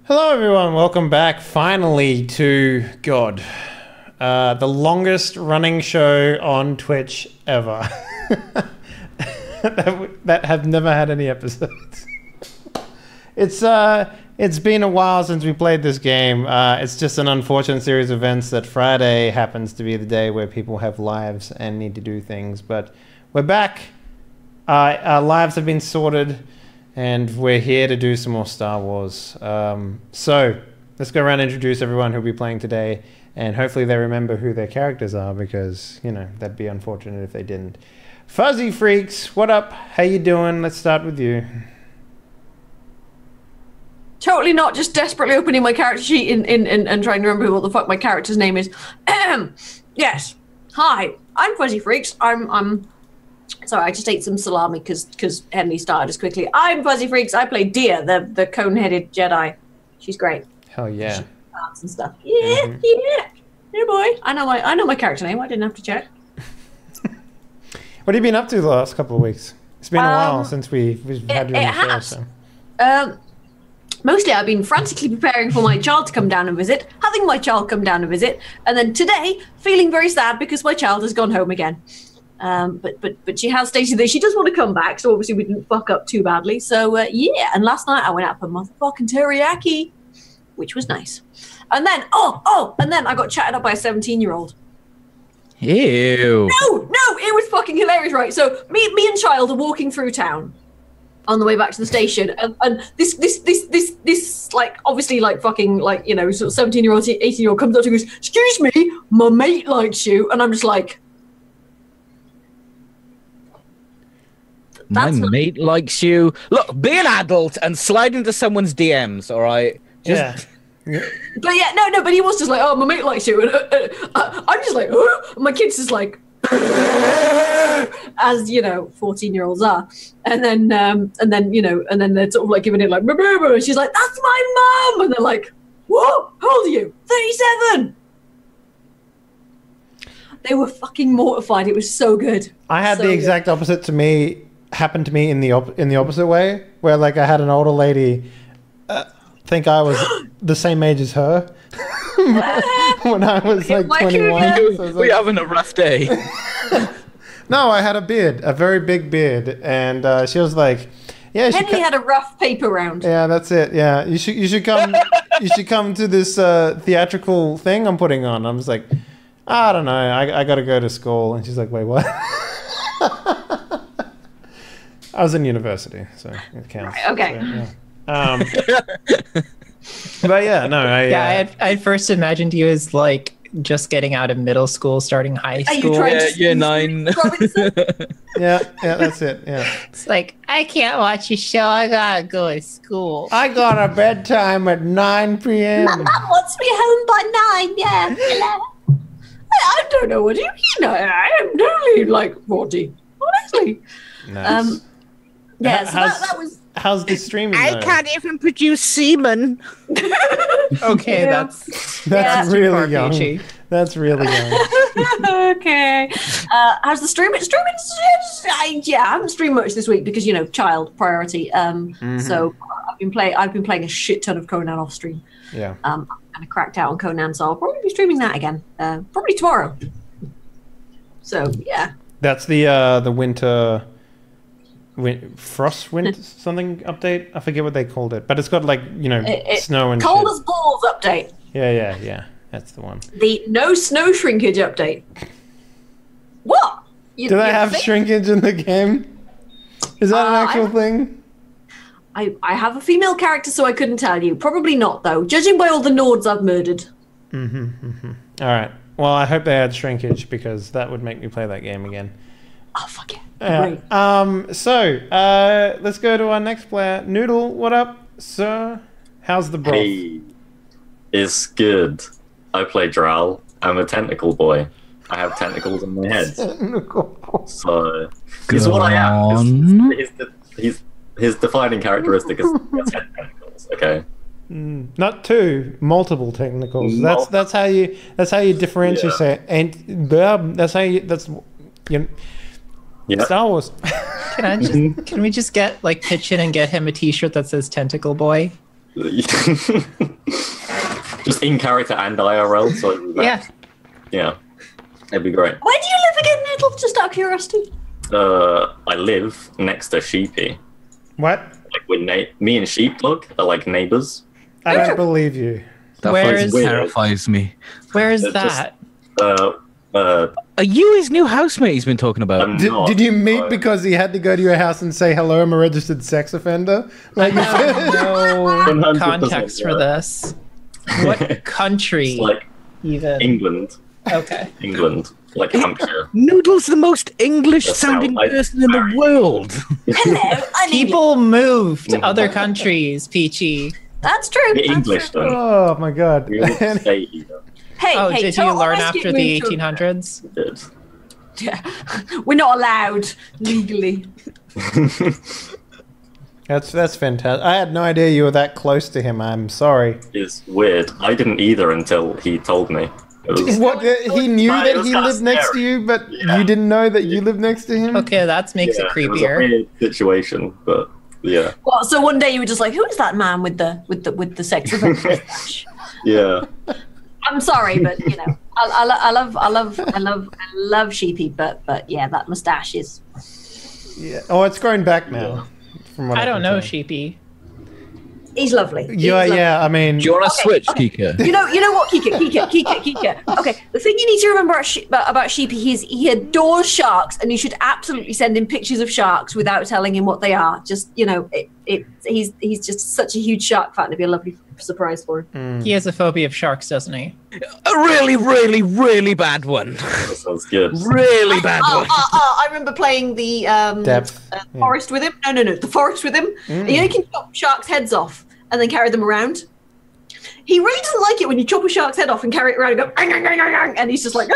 Hello everyone, welcome back finally to God, the longest running show on Twitch ever. that have never had any episodes. It's been a while since we played this game. It's just an unfortunate series of events that Friday happens to be the day where people have lives and need to do things. But we're back. Our lives have been sorted, and we're here to do some more Star Wars. So let's go around and introduce everyone who'll be playing today, and hopefully they remember who their characters are, because, you know, that'd be unfortunate if they didn't. Fuzzy Freaks, what up? How you doing? Let's start with you. Totally not, just desperately opening my character sheet and trying to remember what the fuck my character's name is. Yes. Hi, I'm Fuzzy Freaks. I'm sorry, I just ate some salami because Henley started as quickly. I'm Fuzzy Freaks. I play Dia, the cone-headed Jedi. She's great. Hell yeah. Dance and stuff. Yeah, yeah. Yeah, boy. I know my character name. I didn't have to check. What have you been up to the last couple of weeks? It's been a while since we've had you on the show. So. Mostly I've been frantically preparing for my child to come down and visit, having my child come down and visit, and then today feeling very sad because my child has gone home again. But she has stated that she does want to come back, so obviously we didn't fuck up too badly. So yeah, and last night I went out for motherfucking teriyaki, which was nice. And then and then I got chatted up by a 17-year-old. Ew. No, it was fucking hilarious, right? So me and child are walking through town on the way back to the station, and this like obviously like fucking like, you know, sort of 17-year-old, 18-year-old comes up to me and goes, "Excuse me, my mate likes you," and I'm just like, my mate likes you. Look, be an adult and slide into someone's DMs, all right? Just... Yeah. But yeah, no, but he was just like, "Oh, my mate likes you," and I'm just like, "Oh," my kid's just like, as you know, 14-year-olds are, and then you know, and then they're sort of like giving it like, and she's like, "That's my mum," and they're like, "What? How old are you?" 37. They were fucking mortified. It was so good. I had the exact opposite happen to me in the opposite way, where like I had an older lady think I was the same age as her when I was like 21. So we having a rough day. No, I had a beard, a very big beard, and she was like, "Yeah, Henry had a rough paper round." Yeah, that's it. Yeah, you should come. You should come to this theatrical thing I'm putting on. I was like, "I don't know. I got to go to school," and she's like, "Wait, what?" I was in university, so it counts. Right, okay. So, yeah. But yeah, no, I first imagined you as like just getting out of middle school, starting high school. Year 9. yeah, that's it. Yeah, it's like, I can't watch a show. I gotta go to school. I got a bedtime at 9 p.m. Mum wants me home by 9. Yeah. Hello. I don't know what you mean. I am totally like 40. Honestly. Nice. Yeah, so that was. How's the streaming? I can't even produce semen. Okay, yeah. that's really young. PG. That's really young. Okay. How's the streaming? I haven't streamed much this week because, you know, child priority. So I've been playing a shit ton of Conan off stream. Yeah. I'm kind of cracked out on Conan, so I'll probably be streaming that again. Probably tomorrow. So yeah. That's the winter. Frostwind something update. I forget what they called it, but it's got like, you know, snow and cold shit. as balls update. Yeah. That's the one. The no snow shrinkage update. What? Do they have shrinkage in the game? Is that an actual thing? I have a female character, so I couldn't tell you. Probably not, though. Judging by all the Nords I've murdered. All right. Well, I hope they add shrinkage, because that would make me play that game again. Oh, fuck yeah. So let's go to our next player. Noodle, what up, sir? How's the broth? Hey, it's good. I play Drow. I'm a tentacle boy. I have tentacles on my head. So he's what I am. His defining characteristic is 10 tentacles. Okay. Not 2, multiple technicals. That's how you differentiate. Yeah. And that's how you. That's Star Wars. Can we just get like pitch in and get him a T-shirt that says Tentacle Boy? Just in character and IRL. So yeah, it'd be great. Where do you live again, Nettle? Just out of curiosity. I live next to Sheepy. What? Like me and Sheepdog are like neighbors. I don't believe you. That terrifies me. Where is that? Are you his new housemate he's been talking about? Did you meet because he had to go to your house and say, hello, I'm a registered sex offender? Like, no context for this. What country? It's like even? England. Okay. England. Like Hampshire. Noodle's the most English-sounding person in the world. Hello, I'm People move to other countries, Peachy. That's true. The English, though. oh, my God. We all stay here. Hey, did you learn after the 1800s? We did. Yeah. We're not allowed legally. That's fantastic. I had no idea you were that close to him. I'm sorry. It's weird. I didn't either until he told me. What? He knew that he lived next to you, but you didn't know that you lived next to him? Okay, that makes it creepier. It was a weird situation, but yeah. Well, so one day you were just like, "Who is that man with the sex offender mustache?" Yeah. I'm sorry, but you know, I love Sheepy, but yeah, that mustache is. Yeah. Oh, it's growing back now. From what I don't know, tell. Sheepy. He's lovely. Yeah. I mean, Do you want to switch, Kika? You know what, Kika. Okay, the thing you need to remember about Sheepy is he adores sharks, and you should absolutely send him pictures of sharks without telling him what they are. Just he's just such a huge shark fan. It'd be a lovely surprise for him. He has a phobia of sharks, doesn't he? A really, really, really bad one. That sounds good. Really bad one. I remember playing the Depth. forest with him. No, the forest with him. And you can chop sharks' heads off and then carry them around. He really doesn't like it when you chop a shark's head off and carry it around and go, "Ang, ang, ang, ang, ang," and he's just like,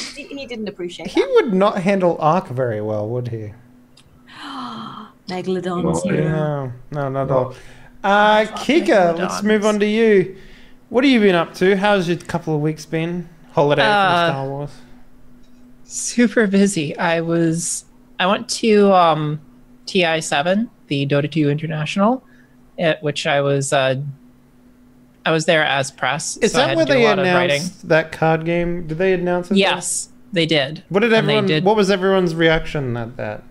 he didn't appreciate he that. would not handle Ark very well, would he? Megalodons. No. No, not at all. Kika, let's move on to you. What have you been up to? How's your couple of weeks been? Holiday from Star Wars? Super busy. I went to TI7, the Dota 2 International, at which I was there as press. Is so I that had where to do they a lot of writing. announced that card game? Did they announce it? Yes, they did. What did And they everyone? did- What was everyone's reaction at that?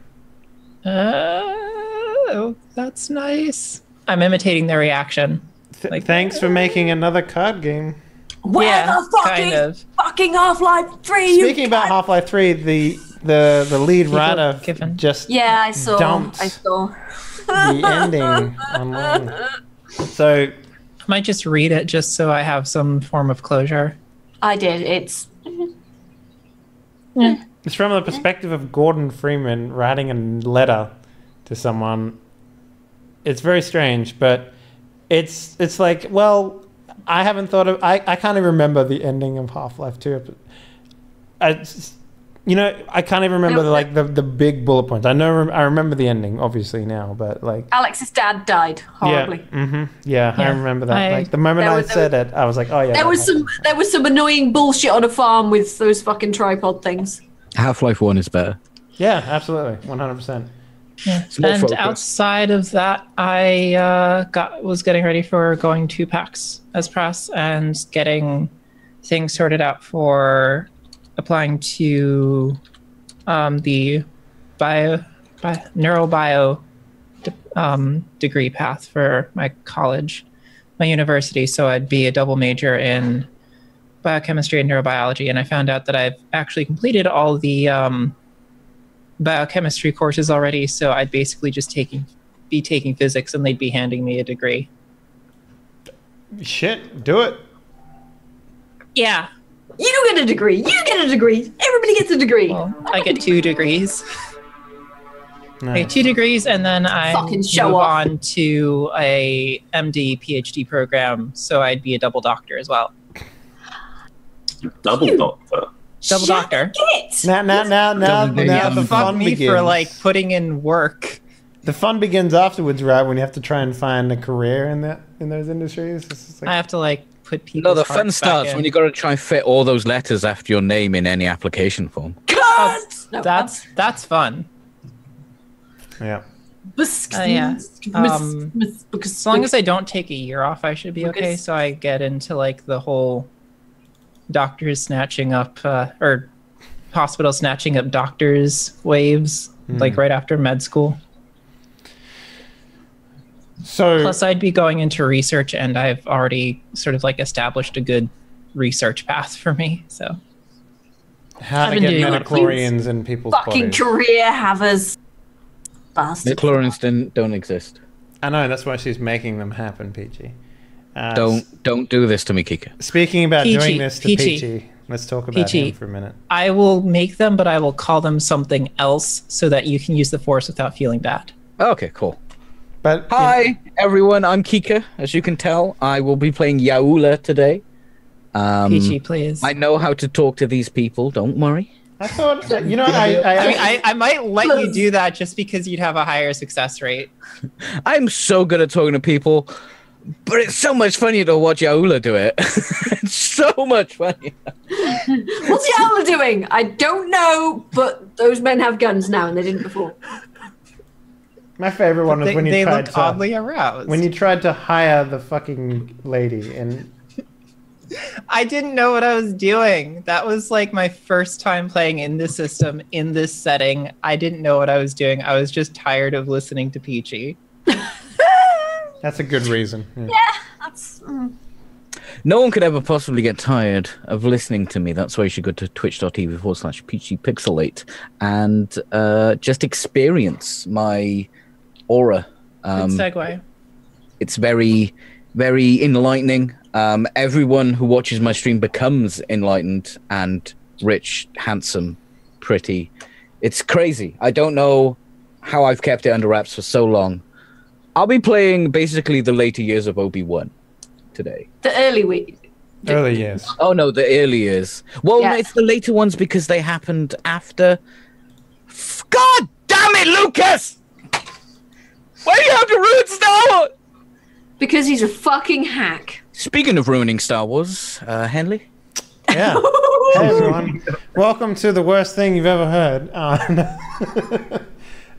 Oh, that's nice. I'm imitating their reaction. Thanks for making another card game. Where Yeah, the fuck kind is of. fucking Half-Life 3? Speaking about Half-Life 3, the lead writer Giffen. just Yeah, I saw. dumped the the ending online. So I might just read it just so I have some form of closure. I did. It's it's from the perspective of Gordon Freeman writing a letter to someone. It's very strange, but it's like, well, I haven't thought of. I can't even remember the ending of Half-Life 2. I can't even remember the big bullet points. I remember the ending obviously now, but like Alex's dad died horribly. Yeah, I remember that. Like the moment I said it, I was like, oh yeah. There was some annoying bullshit on a farm with those fucking tripod things. Half-Life 1 is better. Yeah, absolutely, 100%. Yeah. more And focused. outside of that, I was getting ready for going to PAX as press and getting things sorted out for applying to the neurobio degree path for my college, my university. So I'd be a double major in biochemistry and neurobiology. And I found out that I've actually completed all the biochemistry courses already. So I'd basically just be taking physics, and they'd be handing me a degree. Shit, do it. Yeah. You get a degree. You get a degree. Everybody gets a degree. Well, I get 2 degrees. I Nice. get 2 degrees, and then I Fucking show move off. on to a MD, PhD program. So I'd be a double doctor as well. Double doctor. Double doctor. Get. Now, the Fuck fun me begins. for like putting in work. The fun begins afterwards, right? When you have to try and find a career in those industries. It's just I like, have to like put people. No, the fun starts when you got to try and fit all those letters after your name in any application form. Cut! No, That's fun. yeah. Yeah. As long as I don't take a year off, I should be okay. So I get into like the whole doctors snatching up or hospital snatching up doctors waves, like right after med school. So plus I'd be going into research, and I've already sort of like established a good research path for me. So how to get midichlorians in people's fucking bodies. career havers. Bastard. Midichlorians don't exist. I know, that's why she's making them happen, Peachy. Don't do this to me, Kika. Speaking about Peachy, doing this to Peachy, let's talk about Peachy, him for a minute. I will make them, but I will call them something else so that you can use the Force without feeling bad. Okay, cool. But hi, everyone. I'm Kika. As you can tell, I will be playing Yaula today. Peachy, please. I know how to talk to these people. Don't worry. I thought, you know, I might let you do that just because you'd have a higher success rate. I'm so good at talking to people, but it's so much funnier to watch Yaula do it. It's so much funnier. What's Yaula doing? I don't know, but those men have guns now, and they didn't before. My favorite one was when you tried to oddly aroused. When you tried to hire the fucking lady, and I didn't know what I was doing. That was like my first time playing in this system, in this setting. I didn't know what I was doing. I was just tired of listening to Peachy. That's a good reason. Yeah, that's... No one could ever possibly get tired of listening to me. That's why you should go to twitch.tv/PeachyPixelate and just experience my aura. Good segue. It's very, very enlightening. Everyone who watches my stream becomes enlightened and rich, handsome, pretty. It's crazy. I don't know how I've kept it under wraps for so long. I'll be playing basically the later years of Obi-Wan today. The early week. Early years. Oh no, the early years. Well, Yeah. no, it's the later ones because they happened after. God damn it, Lucas! Why do you have to ruin Star Wars? Because he's a fucking hack. Speaking of ruining Star Wars, Henley. Yeah. Hey everyone, welcome to the worst thing you've ever heard.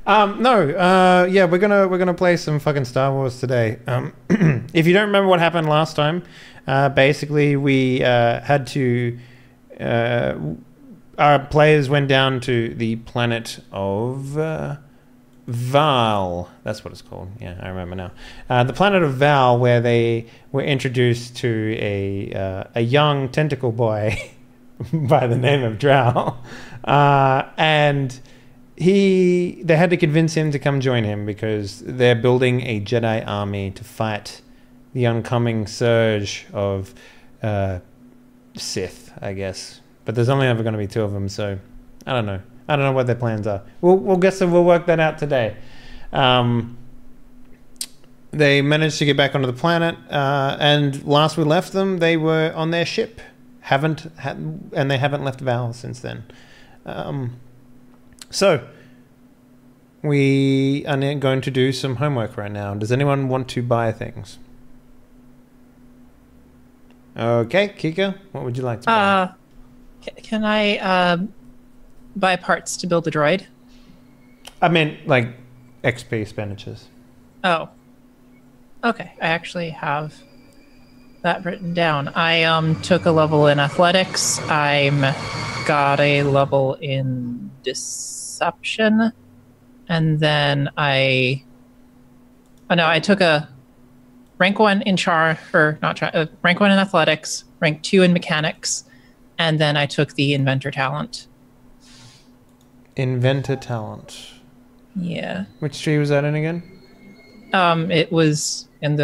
Yeah, we're gonna play some fucking Star Wars today. If you don't remember what happened last time, basically we had to. Our players went down to the planet of Val. That's what it's called. Yeah, I remember now. The planet of Val, where they were introduced to a young tentacle boy by the name of Drow, and they had to convince him to come join him because they're building a Jedi army to fight the oncoming surge of Sith, I guess. But there's only ever going to be two of them, so I don't know. I don't know what their plans are. We'll work that out today. They managed to get back onto the planet, and last we left them, they were on their ship. And they haven't left Val since then. So we are going to do some homework right now. Does anyone want to buy things? Okay, Kika, what would you like to buy? Can I buy parts to build a droid? I meant like XP expenditures. Oh. Okay, I actually have that written down. I took a level in athletics. I'm got a level in deception, and then I took a rank 1 in rank 1 in athletics, rank 2 in mechanics, and then I took the inventor talent. Inventor talent. Yeah. Which tree was that in again? It was in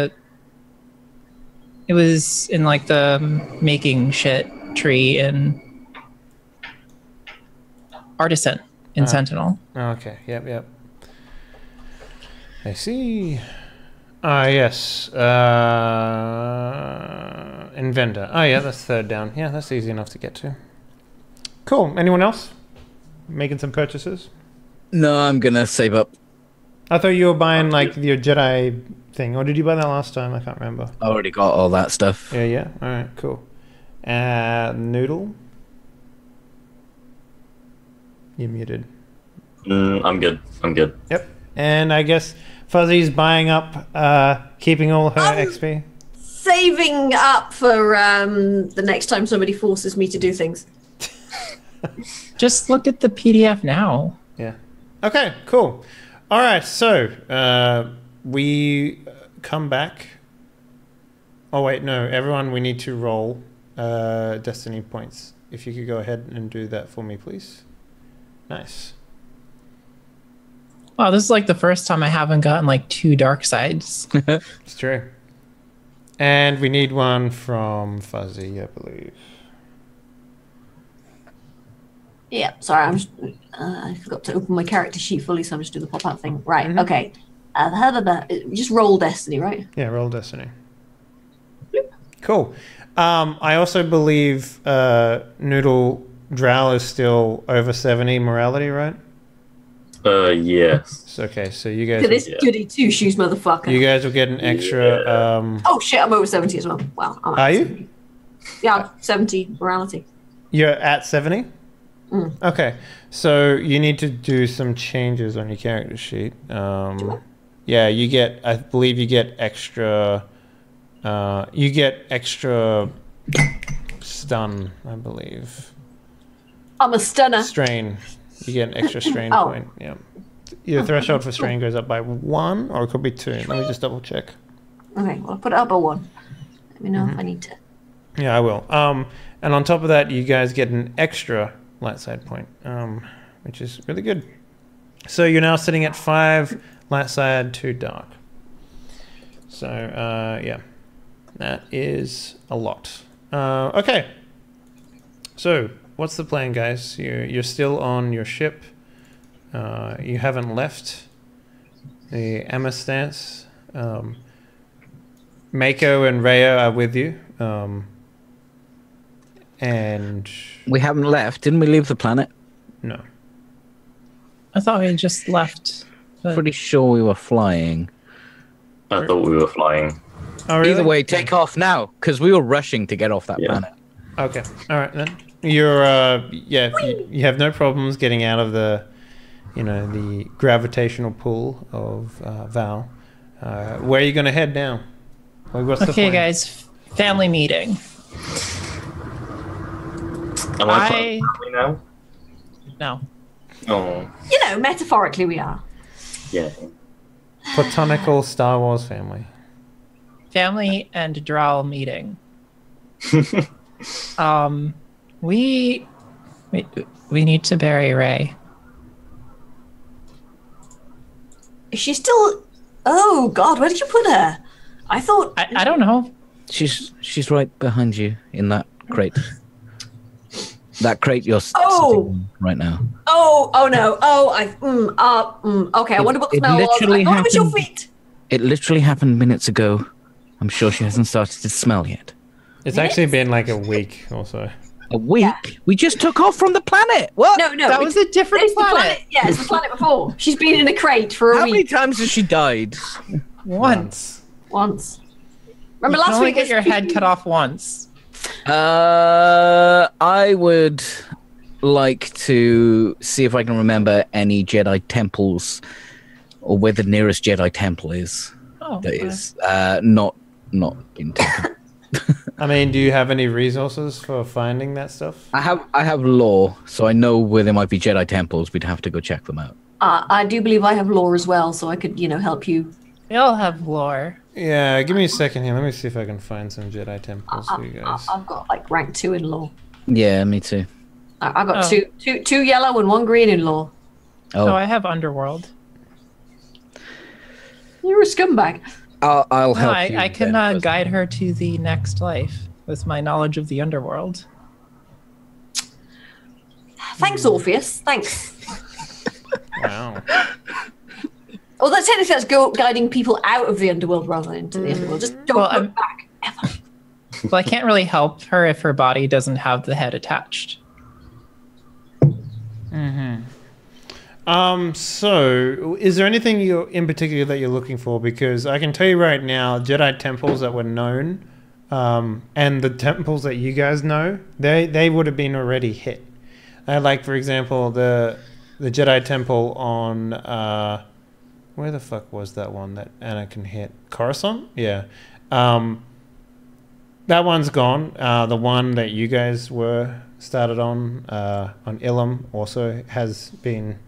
like the making shit tree in Artisan in Sentinel. Okay, yep. I see. Yes. Inventor. Oh, yeah, that's third down. Yeah, that's easy enough to get to. Cool. Anyone else making some purchases? No, I'm gonna save up. I thought you were buying like your Jedi thing, or did you buy that last time? I can't remember. I already got all that stuff. Yeah. All right, cool. Noodle. You're muted. I'm good. Yep. And I guess Fuzzy's buying up, keeping all her XP. Saving up for the next time somebody forces me to do things. Just look at the PDF now. Yeah. Okay, cool. All right, so we come back. Oh, wait, no. Everyone, we need to roll destiny points. If you could go ahead and do that for me, please. Nice. Wow, this is like the first time I haven't gotten like 2 dark sides. It's true. And we need one from Fuzzy, I believe. Yeah, sorry, I forgot to open my character sheet fully, so I'm just doing the pop-out thing. Right, okay. Just roll destiny, right? Yeah, roll destiny. Cool. I also believe Noodle Drow is still over 70 morality, right? Yes. Okay, so you guys... To this goody two-shoes motherfucker. You guys will get an extra... Oh shit, I'm over 70 as well. Wow. Are you? Yeah, 70 morality. You're at 70? Okay, so you need to do some changes on your character sheet. Yeah, you get... I believe you get extra... stun, I believe. I'm a stunner. Strain. You get an extra strain point. Yeah. Your threshold for strain goes up by 1, or it could be 2. Let me just double check. Okay, well, I'll put it up by 1. Let me know if I need to. Yeah, I will. And on top of that, you guys get an extra light side point, which is really good. So you're now sitting at 5 light side, 2 dark. So, yeah. That is a lot. Okay. So, what's the plan, guys? You're still on your ship. You haven't left the Emma stance. Mako and Rhea are with you. And... We haven't left. Didn't we leave the planet? No. I thought we had just left. But... Pretty sure we were flying. I thought we were flying. Oh, really? Either way, take off now, because we were rushing to get off that planet. Okay. All right, then. You're, you have no problems getting out of the, the gravitational pull of Val. Where are you going to head now? What's the plan? Guys, family meeting. Am I family now? No. Oh. Metaphorically we are. Yeah. Platonical Star Wars family. Family and Drow meeting. We need to bury Rey. Is she still... Oh, God, where did you put her? I thought... I don't know. She's right behind you in that crate. That crate you're sitting in right now. Oh no. Okay, I wonder what the smell was. I thought it was your feet. It literally happened minutes ago. I'm sure she hasn't started to smell yet. It's actually been like a week or so. A week? Yeah. We just took off from the planet. What? No. That was a different planet. Yeah, it's the planet before. She's been in a crate for a week. How many times has she died? Once. Remember last week? Get your head cut off once. I would like to see if I can remember any Jedi temples, or where the nearest Jedi temple is. That is not been taken. I mean, do you have any resources for finding that stuff? I have lore, so I know where there might be Jedi temples. We'd have to go check them out. I do believe I have lore as well, so I could, help you. We all have lore. Yeah, give me a second here. Let me see if I can find some Jedi temples for you guys. I've got like rank 2 in lore. Yeah, me too. I got two yellow and 1 green in lore. Oh, I have Underworld. You're a scumbag. I'll help you. I can guide her to the next life with my knowledge of the Underworld. Thanks, Orpheus. Thanks. Wow. Well, technically that's guiding people out of the underworld rather than into the underworld. Just don't look back, ever. Well, I can't really help her if her body doesn't have the head attached. So, is there anything in particular that you're looking for? Because I can tell you right now, Jedi temples that were known, and the temples that you guys know, they would have been already hit. Like, for example, the Jedi temple on... Where the fuck was that one that Anakin hit? Coruscant? Yeah. That one's gone. The one that you guys were started on Ilum also has been,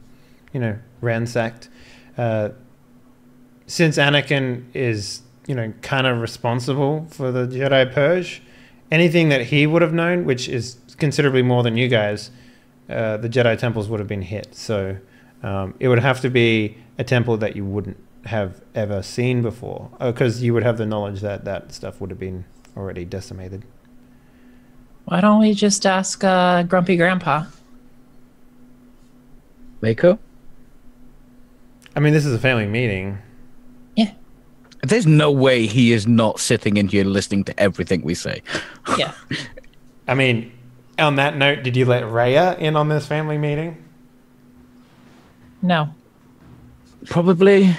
ransacked. Since Anakin is, kind of responsible for the Jedi Purge, anything that he would have known, which is considerably more than you guys, the Jedi temples would have been hit. So it would have to be a temple that you wouldn't have ever seen before, because you would have the knowledge that that stuff would have been already decimated. Why don't we just ask Grumpy Grandpa? Mako? I mean, this is a family meeting. Yeah. There's no way he is not sitting in here listening to everything we say. Yeah. I mean, on that note, did you let Rhea in on this family meeting? No. Probably.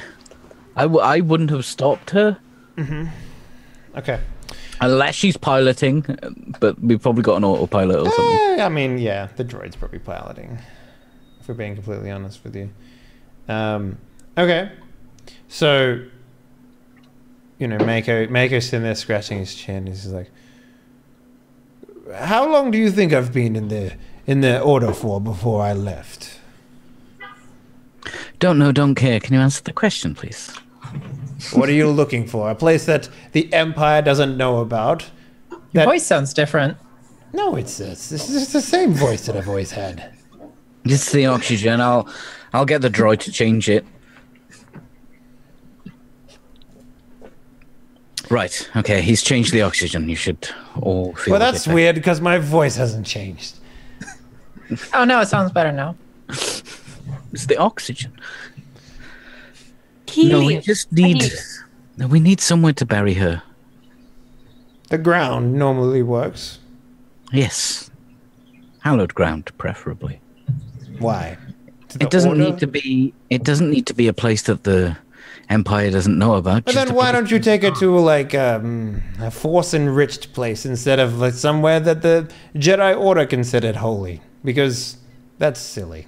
I wouldn't have stopped her. Mm-hmm. Okay. Unless she's piloting, but we've probably got an autopilot or something. I mean, yeah, the droid's probably piloting, if we're being completely honest with you. Okay. So, Mako's sitting there scratching his chin. He's just like, how long do you think I've been in the order for before I left? Don't know, don't care. Can you answer the question, please? What are you looking for? A place that the Empire doesn't know about? Your voice sounds different. No, it's the same voice that I've always had. Just the oxygen. I'll get the droid to change it. Right. Okay. He's changed the oxygen. You should all feel. Well, that's weird because my voice hasn't changed. Oh no, it sounds better now. It's the oxygen. Helium. No, we just need. No, we need somewhere to bury her. The ground normally works. Yes. Hallowed ground, preferably. Why? It doesn't need to be. It doesn't need to be a place that the Empire doesn't know about. But then why don't you take her to like a Force-enriched place instead of like somewhere that the Jedi Order considered holy? Because that's silly.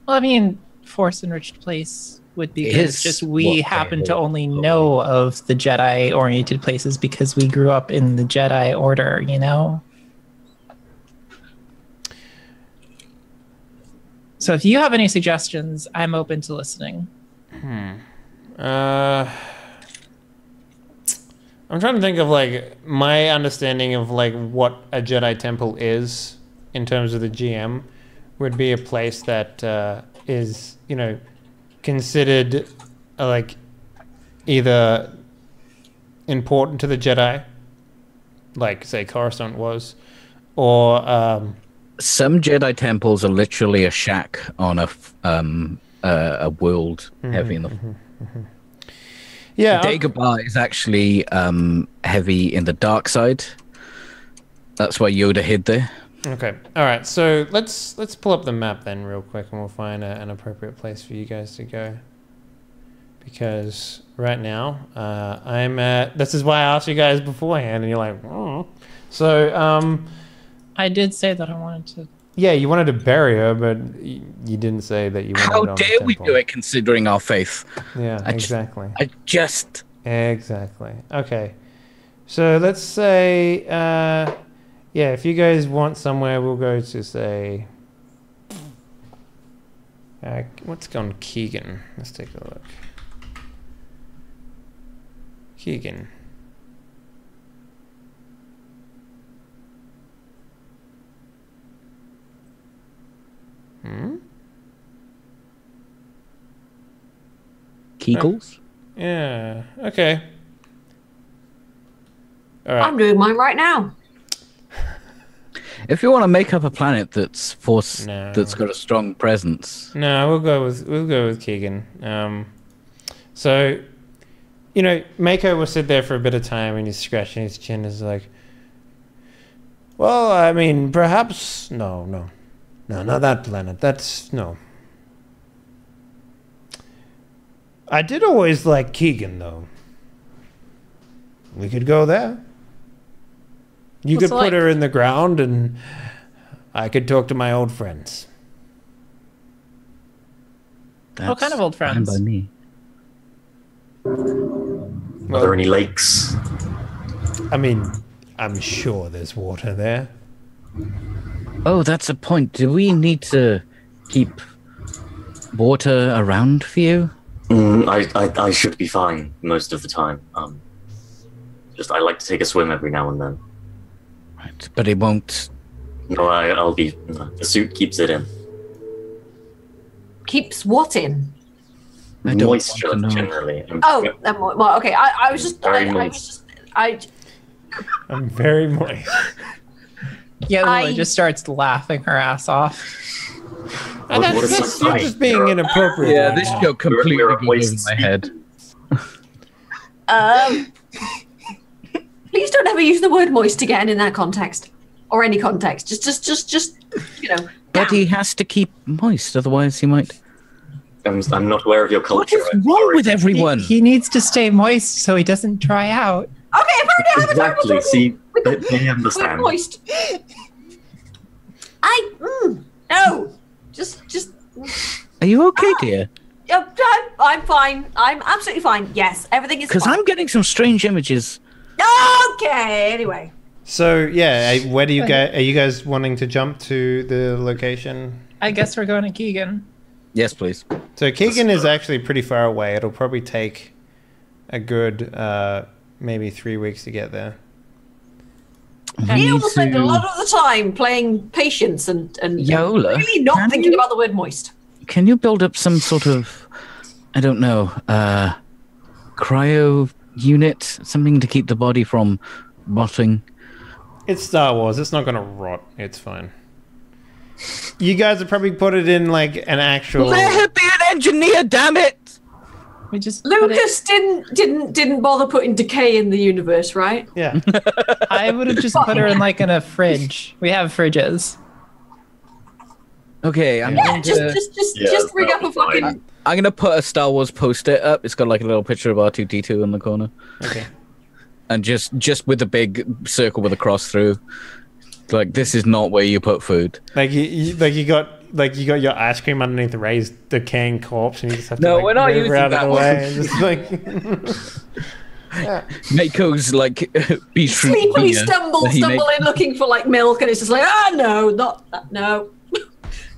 Well, I mean, Force-enriched place would be good. It's just we happen to only know of the Jedi-oriented places because we grew up in the Jedi Order, So if you have any suggestions, I'm open to listening. I'm trying to think of like my understanding of like what a Jedi temple is in terms of the GM would be a place that is, considered like either important to the Jedi, like say Coruscant was, or some Jedi temples are literally a shack on a world heavy in the. Yeah, Dagobah is actually heavy in the dark side. That's why Yoda hid there. Okay. All right. So let's pull up the map then real quick, and we'll find an appropriate place for you guys to go. Because right now, I'm at. This is why I asked you guys beforehand, and you're like, oh. So I did say that I wanted to. Yeah, you wanted to bury her, but you didn't say that you wanted. How dare we do it, considering our faith? Yeah, exactly. Exactly. Okay. So let's say. Yeah, if you guys want somewhere, we'll go to, say... what's gone Keegan? Let's take a look. Keegan. Kegels? Yeah, okay. All right. I'm doing mine right now. If you want to make up a planet that's that's got a strong presence. No, we'll go with Keegan. So, Mako will sit there for a bit of time and he's scratching his chin. Is like, well, I mean, perhaps no, not that planet. That's no. I did always like Keegan though. We could go there. You could put her in the ground and I could talk to my old friends. What kind of old fine friends? by me. Are there any lakes? I mean, I'm sure there's water there. Oh, that's a point. Do we need to keep water around for you? I should be fine most of the time. Just I like to take a swim every now and then. Right, but it won't. No, I'll be. The suit keeps it in. Keeps what in? I don't Moisture want to know. generally. Well, okay. I was just. Very I was moist. just. I'm very moist. Yola just starts laughing her ass off. And What is that's the you're sign? just being inappropriate. Yeah, right this now. joke completely We're a goes over moist my head. Please don't ever use the word moist again in that context, or any context. Just you know. But down. he has to keep moist, otherwise he might. I'm not aware of your What culture. is I'm wrong sorry. with everyone? He needs to stay moist so he doesn't dry out. Okay, apparently I have a terrible Exactly. trouble See, with the they word understand. moist. No. Just. Are you okay, dear? I'm fine. I'm absolutely fine. Yes, everything is Because fine. I'm getting some strange images. Okay. Anyway. So yeah, where do you guys? Are you guys wanting to jump to the location? I guess we're going to Keegan. Yes, please. So Keegan is actually pretty far away. It'll probably take a good maybe 3 weeks to get there. I Neil need will spend a to- lot of the time playing patience and Yola, really not can thinking you- about the word moist. Can you build up some sort of, I don't know, cryo unit, something to keep the body from rotting? It's Star Wars. It's not gonna rot. It's fine. You guys would probably put it in like an actual. Let be an engineer, damn it! We just put it- Lucas didn't bother putting decay in the universe, right? Yeah. I would have just put her in like in a fridge. We have fridges. Okay, I'm Yeah, going to. just rig up a that'll be fine. fucking. I'm gonna put a Star Wars poster up. It's got like a little picture of R2D2 in the corner, Okay. and just with a big circle with a cross through. Like, this is not where you put food. Like you got your ice cream underneath the raised decaying corpse, and you just have to No, like, we're not move using out of that the one. way. And just like. Mako's like beetroot. Sleepily beer stumble that he in makes. looking for like milk, and it's just like, no, not that, no.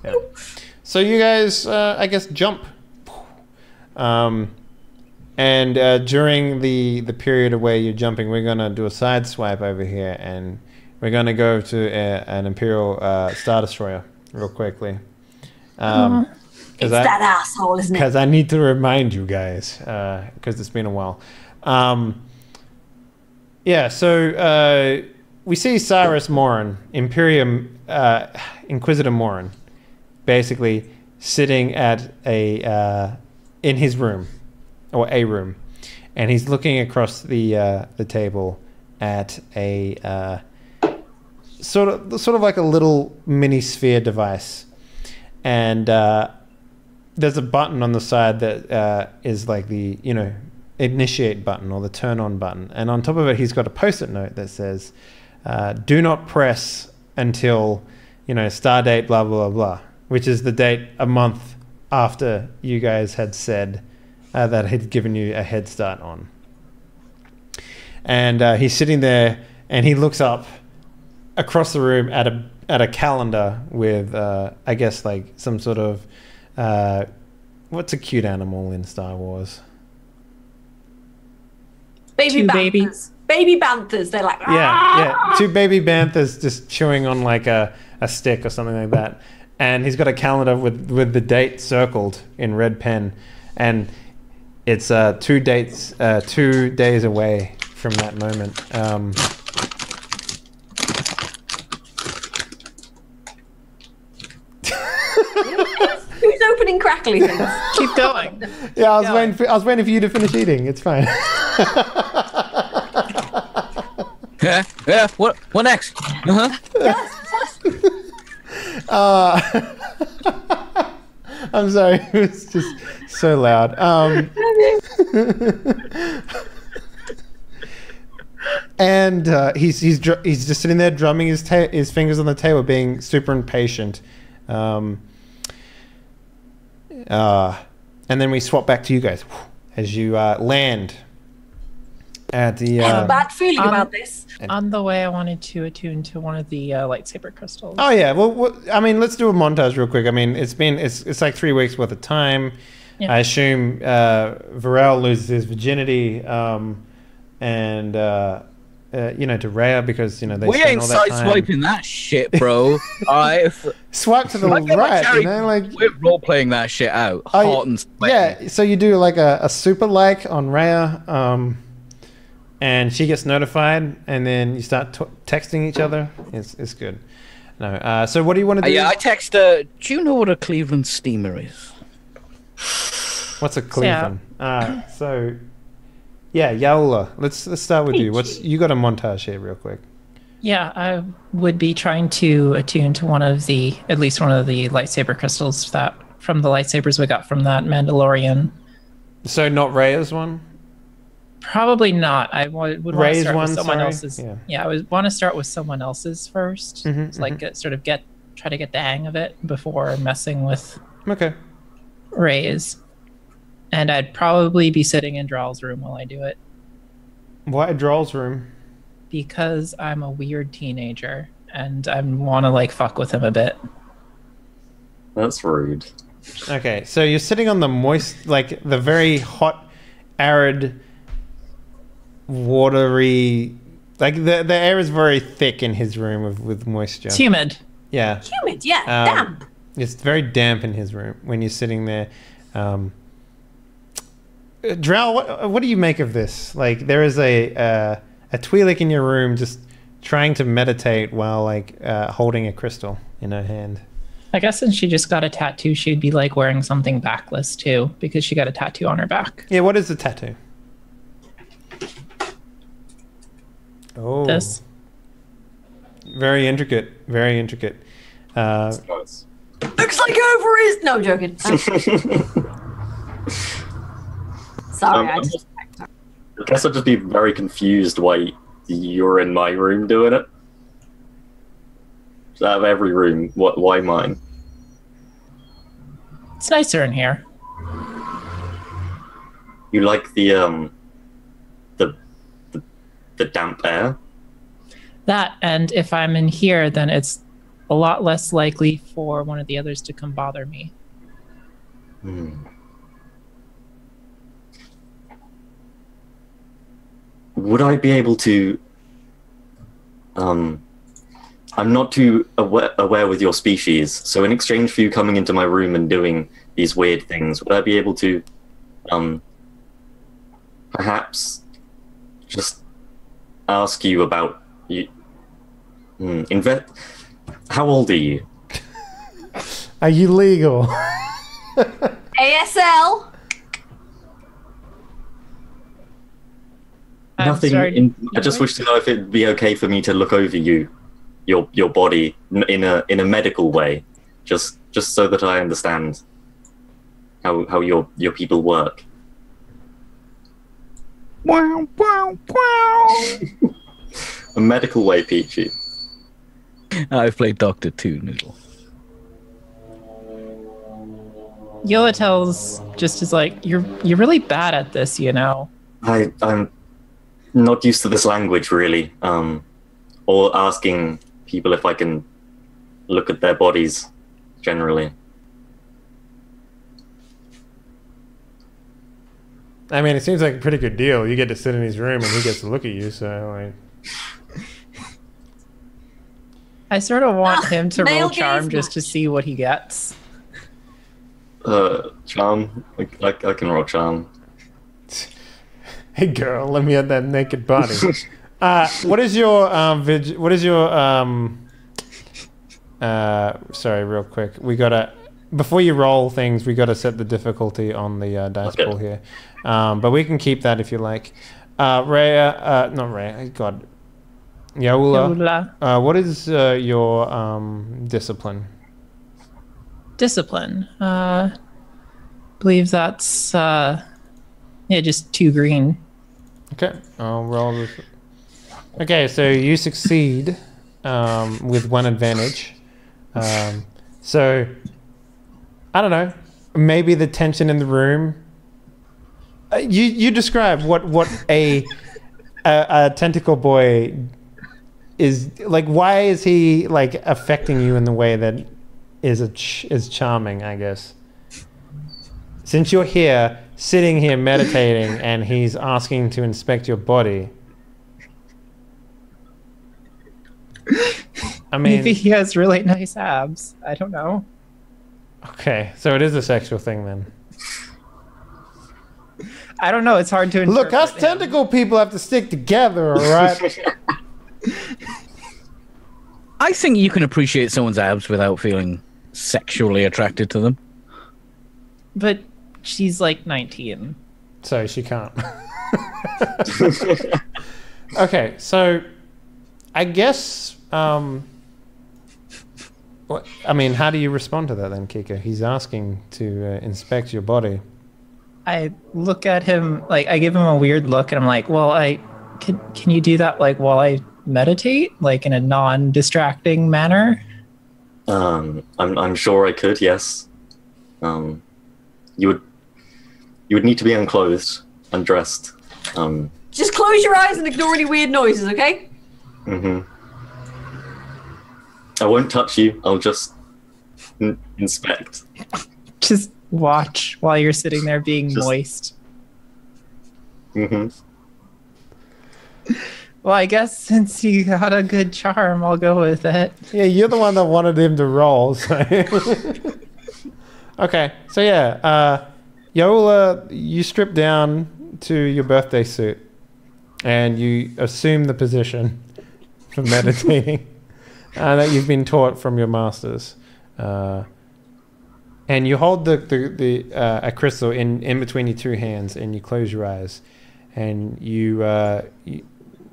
Yeah. So you guys, I guess, jump. And during the period of where you're jumping, we're gonna do a side swipe over here, and we're gonna go to an Imperial Star Destroyer real quickly. It's that asshole, isn't it? Because I need to remind you guys, because it's been a while. Yeah, so we see Cyrus Morin, Inquisitor Morin, basically sitting at in his room, or a room, and he's looking across the table at a sort of like a little mini sphere device, and there's a button on the side that is like the initiate button or the turn on button, and on top of it he's got a post-it note that says do not press until star date blah blah blah, which is the date a month after you guys had said that had given you a head start on. And he's sitting there and he looks up across the room at a calendar with I guess like some sort of what's a cute animal in Star Wars? Baby Two banthers. Baby banthers. They're like, Yeah, two baby banthers just chewing on like a stick or something like that. And he's got a calendar with the date circled in red pen, and it's 2 days away from that moment. Who's opening crackly things? Keep going. Yeah, I was waiting for you to finish eating. It's fine. Yeah. What next? I'm sorry, it was just so loud. And he's just sitting there drumming his fingers on the table, being super impatient. and then we swap back to you guys as you land at the. I have a bad feeling about this. On the way, I wanted to attune to one of the lightsaber crystals. Oh yeah, well, I mean, let's do a montage real quick. I mean, it's like 3 weeks worth of time. Yeah. I assume Varel loses his virginity, and to Rhea because they we spend ain't all that time. swiping that shit, bro. Alright, swipe to the right. We're role playing that shit out. Hot and sweaty. Yeah, so you do like a super like on Rhea, and she gets notified, and then you start texting each other. It's good. No, so what do you want to do? Yeah, I text her. Do you know what a Cleveland steamer is? What's a Cleveland? So. Yeah, Yaola. Let's start with you. You got a montage here, real quick. Yeah, I would be trying to attune to at least one of the lightsaber crystals from the lightsabers we got from that Mandalorian. So not Rhea's one? Probably not. I would want to start with someone else's. Yeah, I would want to start with someone else's first. Try to get the hang of it before messing with Rey's. And I'd probably be sitting in Drawl's room while I do it. Why Drawl's room? Because I'm a weird teenager and I want to fuck with him a bit. That's rude. Okay, so you're sitting on the moist, the very hot, arid, watery. The air is very thick in his room with moisture. It's humid. Yeah. Humid, yeah, damp. It's very damp in his room when you're sitting there. Drow, what do you make of this? There is a Twi'lek in your room just trying to meditate while holding a crystal in her hand. I guess since she just got a tattoo, she'd be wearing something backless too, because she got a tattoo on her back. Yeah, what is the tattoo? Oh, this. Very intricate. Very intricate. Looks like ovaries. No, I'm joking. Sorry, I guess I'd just be very confused why you're in my room doing it. Just out of every room, why mine? It's nicer in here. You like the damp air? That, and if I'm in here, then it's a lot less likely for one of the others to come bother me. Would I be able to... I'm not too aware with your species, so in exchange for you coming into my room and doing these weird things, would I be able to perhaps just ask you about you? How old are you? Are you legal? ASL. Nothing. I just wish to know if it'd be okay for me to look over your body in a medical way, just so that I understand how your people work. Wow, wow, wow. A medical way, Peachy. I've played Doctor too, Noodle. Yola tells just is you're really bad at this, you know. I'm not used to this language really, or asking people if I can look at their bodies generally. I mean, it seems like a pretty good deal. You get to sit in his room and he gets to look at you, so I sort of want him to roll charm just to see what he gets. Charm? I can roll charm. Hey girl, let me at that naked body. What is your sorry, real quick. We gotta, before you roll things, we gotta set the difficulty on the dice pool here. But we can keep that if you like. Not Rhea, God. Yaula. What is your discipline? Discipline. Believe that's just 2 green. Okay, I'll roll this. Okay, so you succeed with 1 advantage. So I don't know. maybe the tension in the room. You describe what a tentacle boy is like. Why is he like affecting you in the way that is charming? I guess since you're here, sitting here meditating, and he's asking to inspect your body. I mean, maybe he has really nice abs. I don't know. Okay, so it is a sexual thing then. I don't know. It's hard to Look, us him. tentacle people have to stick together, all right? I think you can appreciate someone's abs without feeling sexually attracted to them. But she's like 19. So she can't. Okay, so I guess... what, I mean, how do you respond to that then, Kika? He's asking to inspect your body. I look at him, like, I give him a weird look, and I'm like, well, can you do that, like, while I meditate, like, in a non-distracting manner? I'm sure I could, yes. You would need to be unclothed, undressed. Just close your eyes and ignore any weird noises, okay? Mm-hmm. I won't touch you. I'll just inspect. Just watch while you're sitting there being moist. Mm-hmm. Well, I guess since you got a good charm, I'll go with it. Yeah, you're the one that wanted him to roll. So. Okay, so yeah, Yola, you strip down to your birthday suit, and you assume the position for meditating that you've been taught from your masters. And you hold a crystal in between your two hands, and you close your eyes, and you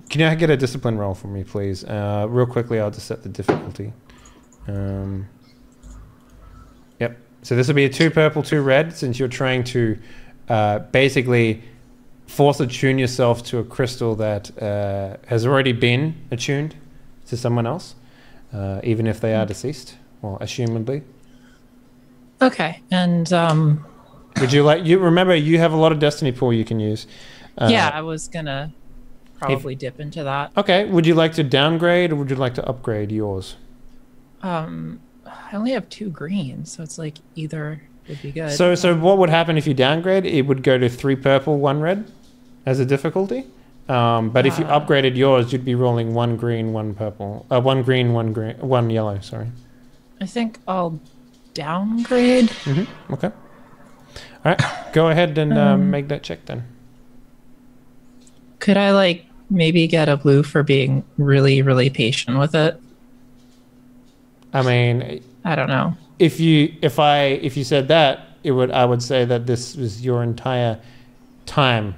can you get a discipline roll for me, please? Real quickly, I'll just set the difficulty. Yep. So this will be a 2 purple, 2 red, since you're trying to basically force attune yourself to a crystal that has already been attuned to someone else, even if they are deceased, or assumedly. Okay, and would you like? You remember you have a lot of destiny pool you can use. Yeah, I was gonna probably dip into that. Okay, would you like to downgrade or would you like to upgrade yours? I only have 2 greens, so it's like either would be good. So what would happen if you downgrade? It would go to 3 purple, 1 red as a difficulty. But if you upgraded yours, you'd be rolling 1 green, 1 purple, 1 green, 1 yellow. Sorry. I think I'll downgrade. Mm-hmm. Okay. All right. Go ahead and make that check then. Could I like maybe get a blue for being really, really patient with it? I mean, I don't know. If you said that, I would say that this was your entire time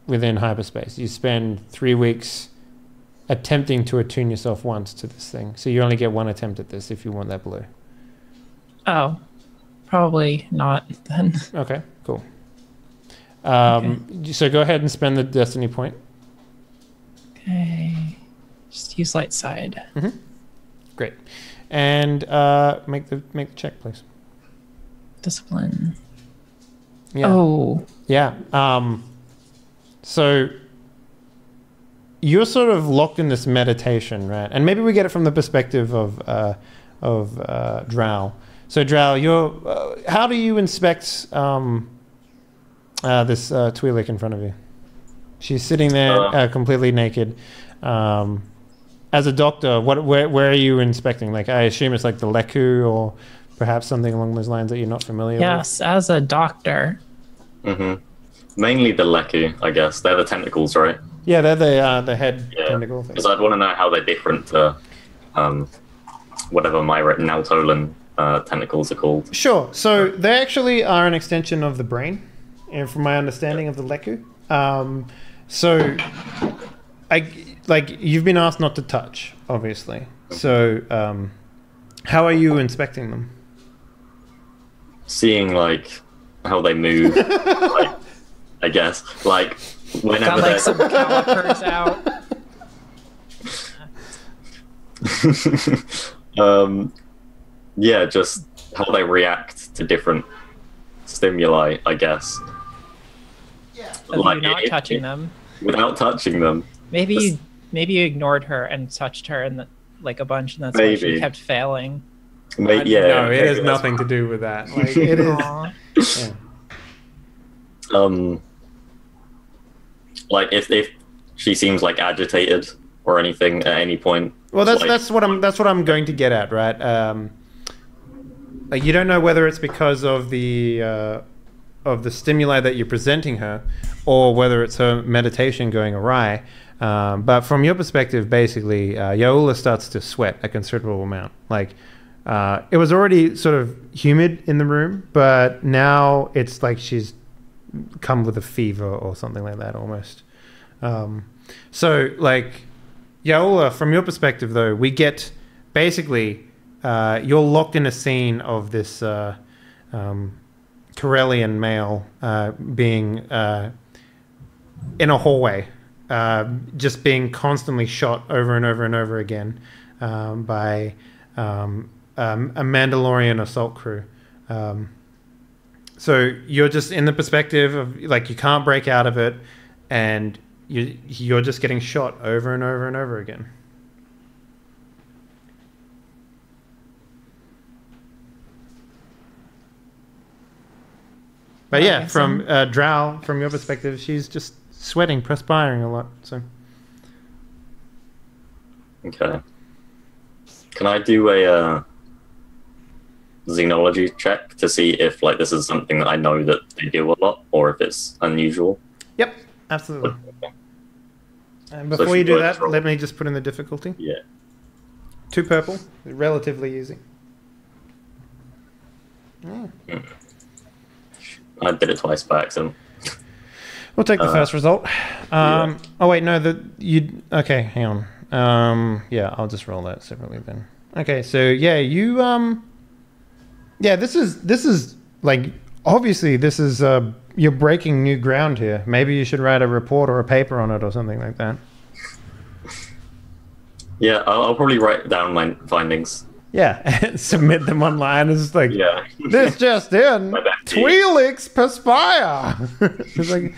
within hyperspace. You spend 3 weeks attempting to attune yourself once to this thing, so you only get 1 attempt at this if you want that blue. Oh, probably not then. Okay, cool. So go ahead and spend the destiny point. Okay, just use light side. Mm-hmm. Great, and make the check, please. Discipline. Yeah. Oh. Yeah. So you're sort of locked in this meditation, right? And maybe we get it from the perspective of Drow. So Drow, how do you inspect this Twi'lek in front of you? She's sitting there completely naked. As a doctor, where are you inspecting? Like, I assume it's like the Leku or perhaps something along those lines that you're not familiar with? Yes, as a doctor. Mm-hmm. Mainly the Leku, I guess. They're the tentacles, right? Yeah, they're the head tentacle thing. Because I'd want to know how they're different to whatever my Nautolan tentacles are called. Sure. So they actually are an extension of the brain, and from my understanding of the Leku. So you've been asked not to touch, obviously. So how are you inspecting them? Seeing like how they move, like, I guess, like whenever got like some calipers out. Yeah, just how they react to different stimuli, I guess. Of you not touching them. Without touching them. Maybe you ignored her and touched her and like a bunch, and that's why Maybe. she kept failing. Yeah. No, it has nothing to do with that. Like, it is. Yeah. Like if she seems like agitated or anything at any point. Well, that's what I'm going to get at, right? Like, you don't know whether it's because of the stimuli that you're presenting her, or whether it's her meditation going awry. But from your perspective, basically, Yaula starts to sweat a considerable amount. Like, it was already sort of humid in the room, but now it's like she's come with a fever or something like that almost. So, like, Yaula, from your perspective, though, we get basically you're locked in a scene of this Corellian male being in a hallway, just being constantly shot over and over and over again by a Mandalorian assault crew. So you're just in the perspective of, like, you can't break out of it, and you're just getting shot over and over and over again. But yeah, from Drow, from your perspective, she's just sweating, perspiring a lot. So. Okay. Can I do a xenology check to see if, like, this is something that I know that they do a lot, or if it's unusual? Yep, absolutely. And before you do that, let me just put in the difficulty. Yeah. 2 purple, relatively easy. Oh. I did it twice by accident. We'll take the first result. Yeah. Oh wait, no, okay, hang on. Yeah, I'll just roll that separately then. Okay, so yeah, you yeah, this is like, obviously this is you're breaking new ground here. Maybe you should write a report or a paper on it or something like that. Yeah, I'll probably write down my findings. Yeah, and submit them online. It's like, Yeah. this just in, Twi'leks perspire. It's like,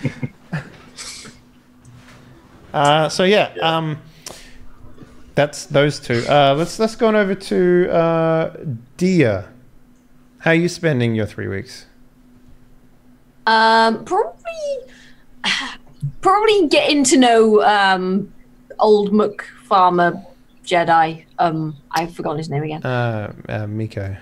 so yeah, that's those two. Let's go on over to Dia. How are you spending your 3 weeks? Probably getting to know old Mook farmer Jedi. I've forgotten his name again. Miko.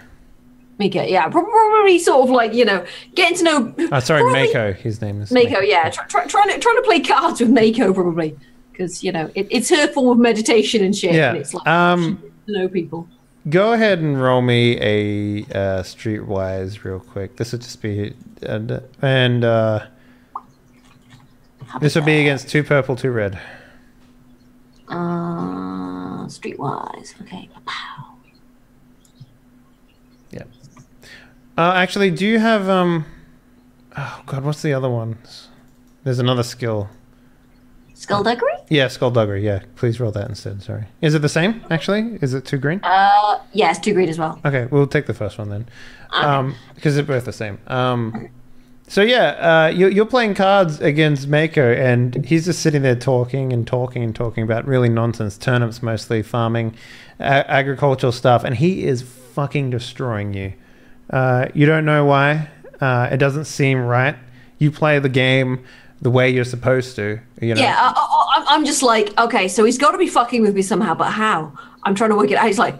Miko, yeah. Probably sort of like, you know, getting to know. Sorry, Mako. His name is Mako. Yeah, trying to play cards with Mako probably, because, you know, it's her form of meditation and shit. Yeah. And it's like she gets to know people. Go ahead and roll me a streetwise real quick. This would just be this would be against 2 purple, 2 red. Streetwise. Okay. Wow. Yeah. Actually, do you have oh god, what's the other ones? There's another skill. Skullduggery? Yeah, skullduggery. Yeah, please roll that instead. Sorry. Is it the same? Actually, is it 2 green? Yeah, it's 2 green as well. Okay, we'll take the first one then, because they're both the same. So yeah, you're playing cards against Mako, and he's just sitting there talking about really nonsense, turnips mostly, farming, agricultural stuff, and he is fucking destroying you. You don't know why. It doesn't seem right. You play the game the way you're supposed to. You know? Yeah, I'm just like, okay, so he's got to be fucking with me somehow, but how? I'm trying to work it out. He's like,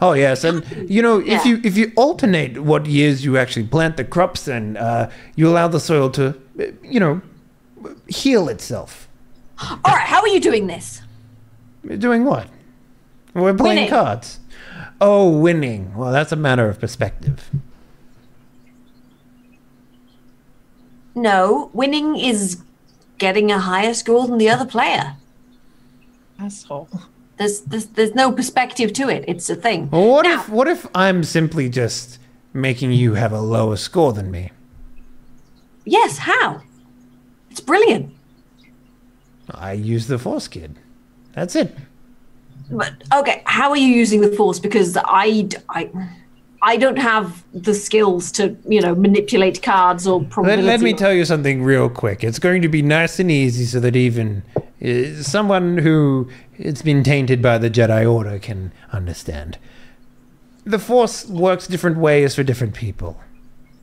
oh yes, and you know, if you alternate what years you actually plant the crops, and you allow the soil to, you know, heal itself. All right, how are you doing this? Doing what? We're playing Winning. cards. Oh, winning. Well, that's a matter of perspective. No, winning is getting a higher score than the other player. Asshole. There's no perspective to it. It's a thing. Well, Now- what if I'm simply just making you have a lower score than me? Yes, how? It's brilliant. I use the Force, kid. That's it. But okay, how are you using the Force? Because I I don't have the skills to, manipulate cards or probability. Let me tell you something real quick. It's going to be nice and easy so that even someone who it's been tainted by the Jedi Order can understand. The Force works different ways for different people.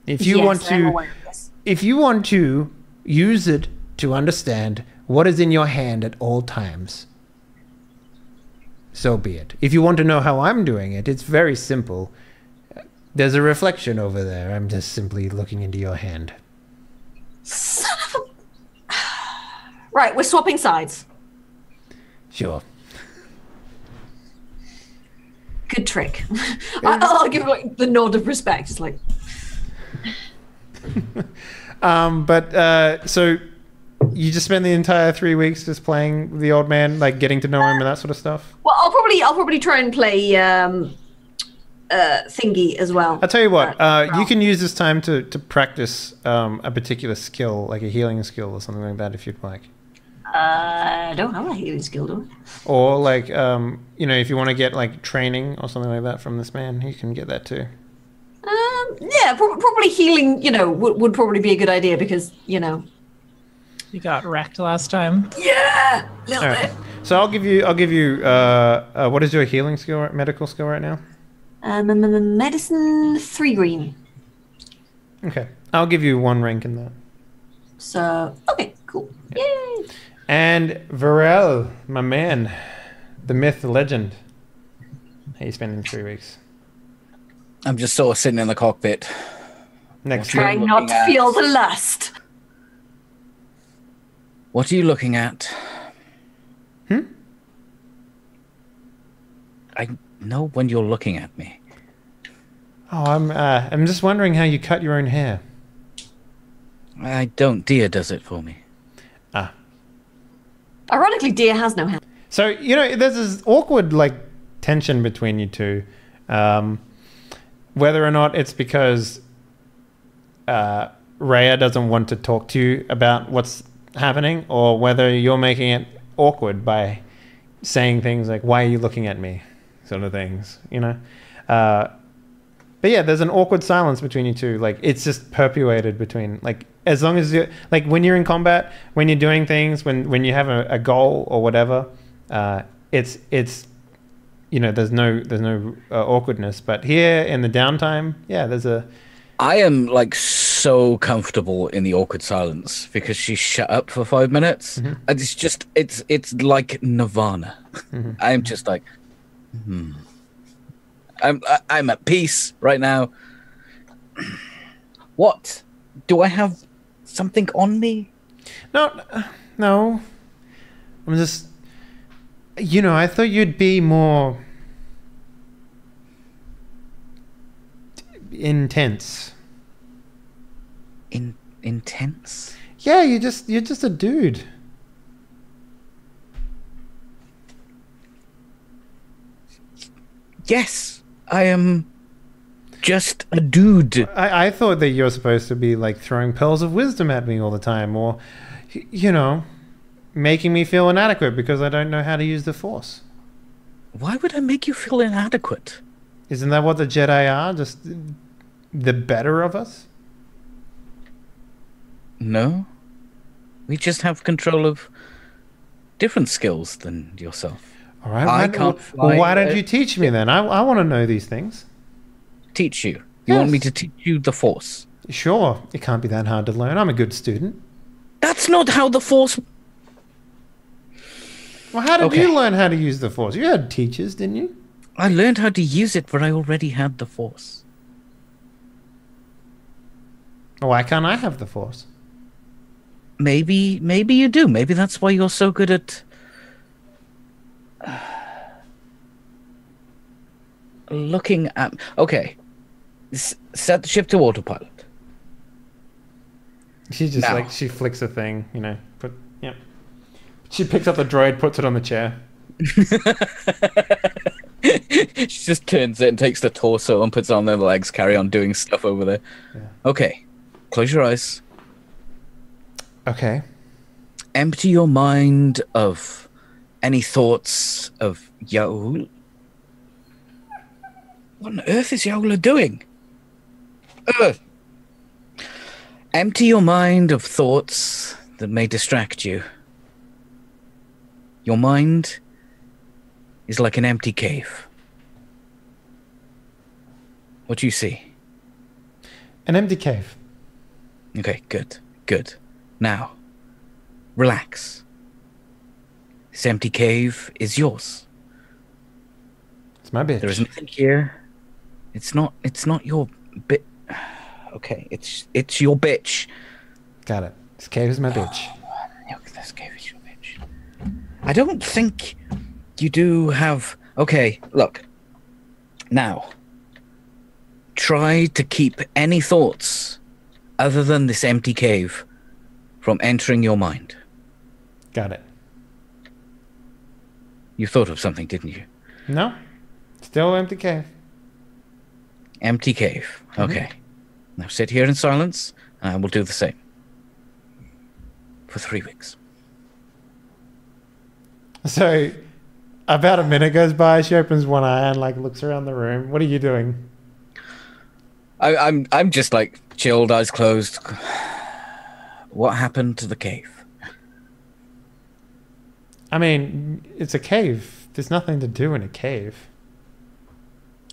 If you want to use it to understand what is in your hand at all times, so be it. If you want to know how I'm doing it, it's very simple. There's a reflection over there. I'm just simply looking into your hand. Son of a... Right, we're swapping sides. Sure. Good trick. I'll give like the nod of respect. It's like... So you just spend the entire 3 weeks just playing the old man, like getting to know him and that sort of stuff? Well, I'll probably try and play thingy as well. I'll tell you what, you can use this time to practice a particular skill, like a healing skill or something like that if you'd like. I don't have a healing skill, do I? Or like, if you want to get like training or something like that from this man, you can get that too. Yeah, probably healing, would probably be a good idea because, You got wrecked last time. Yeah, a little All right. bit. So I'll give you. What is your healing skill, medical skill right now? Medicine 3 green. Okay, I'll give you 1 rank in that. So okay, cool. Yay! And Varel, my man, the myth, the legend. How you spending 3 weeks? I'm just sort of sitting in the cockpit. Next Trying not to feel the lust. What are you looking at? I know when you're looking at me. Oh, I'm just wondering how you cut your own hair. I don't. Dia does it for me. Ah. Ironically, Dia has no hair. So, there's this awkward, tension between you two. Whether or not it's because Rhea doesn't want to talk to you about what's happening, or whether you're making it awkward by saying things like, why are you looking at me? Sort of things, But yeah, there's an awkward silence between you two. It's just perpetuated between, as long as you, when you're in combat, when you're doing things, when you have a goal or whatever, it's there's no awkwardness. But here in the downtime, yeah, there's a... I am so comfortable in the awkward silence because she shut up for 5 minutes. Mm-hmm. And it's like nirvana. Mm-hmm. I'm just like, I'm at peace right now. What? Do I have something on me? No. I'm just... I thought you'd be more... intense. Intense? Yeah, you're just a dude. Yes, I am just a dude. I thought that you're supposed to be throwing pearls of wisdom at me all the time, or making me feel inadequate because I don't know how to use the Force. Why would I make you feel inadequate? Isn't that what the Jedi are? Just the better of us? No. We just have control of different skills than yourself. All right. I can't fly. Why don't you teach me then? I want to know these things. Teach you? You want me to teach you the Force? Sure. It can't be that hard to learn. I'm a good student. That's not how the Force... Well, how did you learn how to use the Force? You had teachers, didn't you? I learned how to use it, but I already had the Force. Why can't I have the Force? Maybe you do. Maybe that's why you're so good at... looking at... Okay. Set the ship to autopilot. She just she flicks a thing, She picks up the droid, puts it on the chair. She just turns it and takes the torso and puts it on their legs, carry on doing stuff over there. Yeah. Okay. Close your eyes. Okay. Empty your mind of any thoughts of Yaul. What on earth is Yola doing? Ugh. Empty your mind of thoughts that may distract you. Your mind is like an empty cave. What do you see? An empty cave. Okay, good, good. Now, relax. This empty cave is yours. It's my bitch. There is nothing here. It's not your bit. Okay, it's your bitch. Got it. This cave is my bitch. This cave is your bitch. I don't think you do have... Okay, look. Now, try to keep any thoughts other than this empty cave from entering your mind. Got it. You thought of something, didn't you? No. Still empty cave. Empty cave. Okay. Now sit here in silence, and I will do the same. For 3 weeks. So, about a minute goes by, she opens one eye and like looks around the room. What are you doing? I'm just like chilled, eyes closed. What happened to the cave? I mean, it's a cave. There's nothing to do in a cave.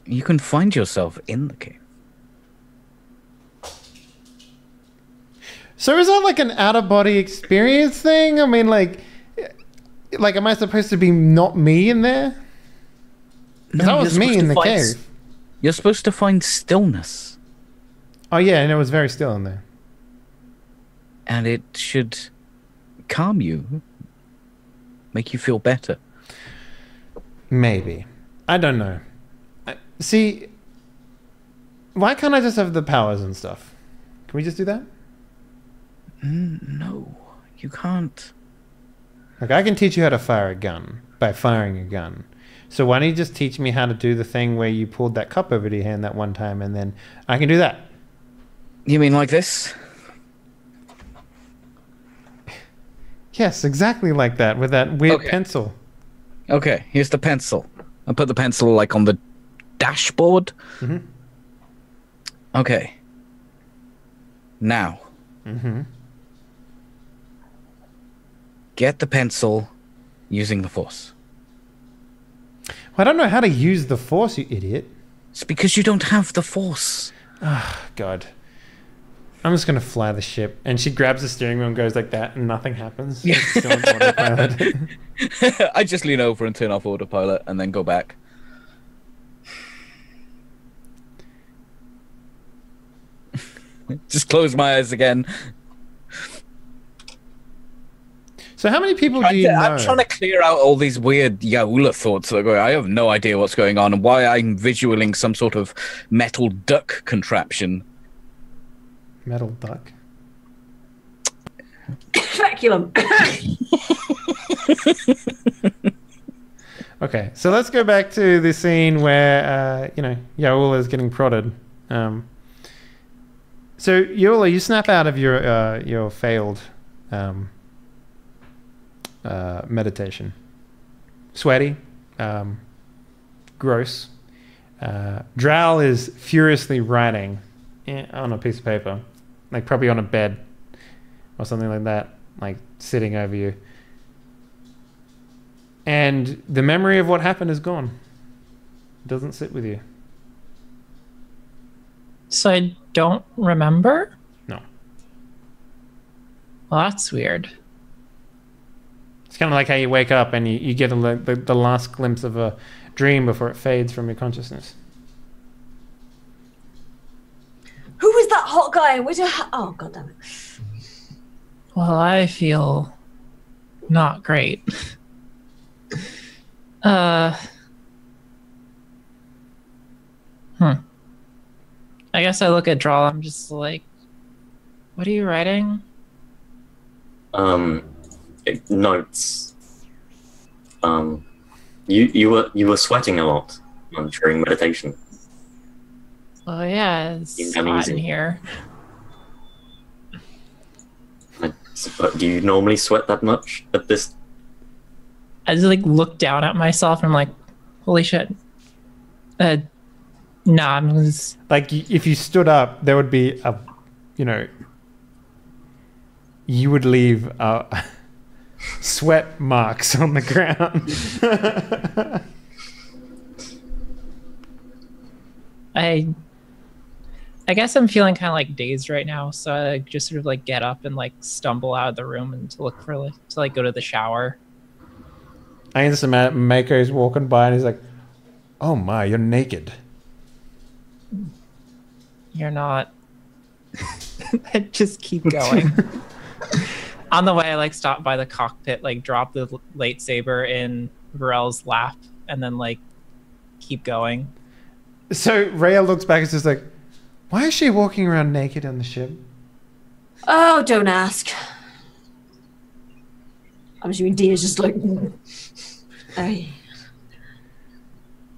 You can find yourself in the cave. So is that like an out-of-body experience thing? I mean, like, am I supposed to be not me in there? Because that was me in the cave. You're supposed to find stillness. Oh yeah, and it was very still in there. And it should calm you. Make you feel better. Maybe. I don't know. See, why can't I just have the powers and stuff? Can we just do that? No, you can't. Like, I can teach you how to fire a gun by firing a gun. So why don't you just teach me how to do the thing where you pulled that cup over to your hand that one time, and then I can do that. You mean like this? Yes, exactly like that, with that weird pencil. Okay, here's the pencil. I'll put the pencil like on the dashboard. Mm-hmm. Okay. Now. Mm-hmm. Get the pencil using the Force. Well, I don't know how to use the Force, you idiot. It's because you don't have the Force. Oh, God. I'm just going to fly the ship. And she grabs the steering wheel and goes like that, and nothing happens. Yeah. It's still on autopilot. I just lean over and turn off autopilot and then go back. Just close my eyes again. So how many people do you know? I'm trying to clear out all these weird Yaula thoughts that are going. I have no idea what's going on and why I'm visualing some sort of metal duck contraption. Metal duck? Speculum. Okay, so let's go back to the scene where, Yaula is getting prodded. So, Yaula, you snap out of your failed meditation. Sweaty, gross. Drow is furiously writing on a piece of paper, like probably on a bed or something like that, like sitting over you. And the memory of what happened is gone. It doesn't sit with you. So I don't remember? No. Well, that's weird. It's kind of like how you wake up and you get the last glimpse of a dream before it fades from your consciousness. Who was that hot guy? Oh, God damn it. Well, I feel not great. I guess I look at Drawl, I'm just like, what are you writing? Notes. You were sweating a lot during meditation. Oh yeah, it's hot in here. But do you normally sweat that much at this? I just like look down at myself and I'm like, holy shit. No, I'm just... Like, if you stood up, there would be a, you would leave sweat marks on the ground. I guess I'm feeling kind of like dazed right now, so I just sort of like get up and like stumble out of the room and to look for to go to the shower. I can just imagine Mako's walking by and he's like, "Oh my, you're naked." You're not. Just keep going. On the way, I like stop by the cockpit, like drop the lightsaber in Varel's lap, and then like keep going. So Rhea looks back and is just like, "Why is she walking around naked on the ship?" Oh, don't ask. I'm assuming Dia's just like... Ay.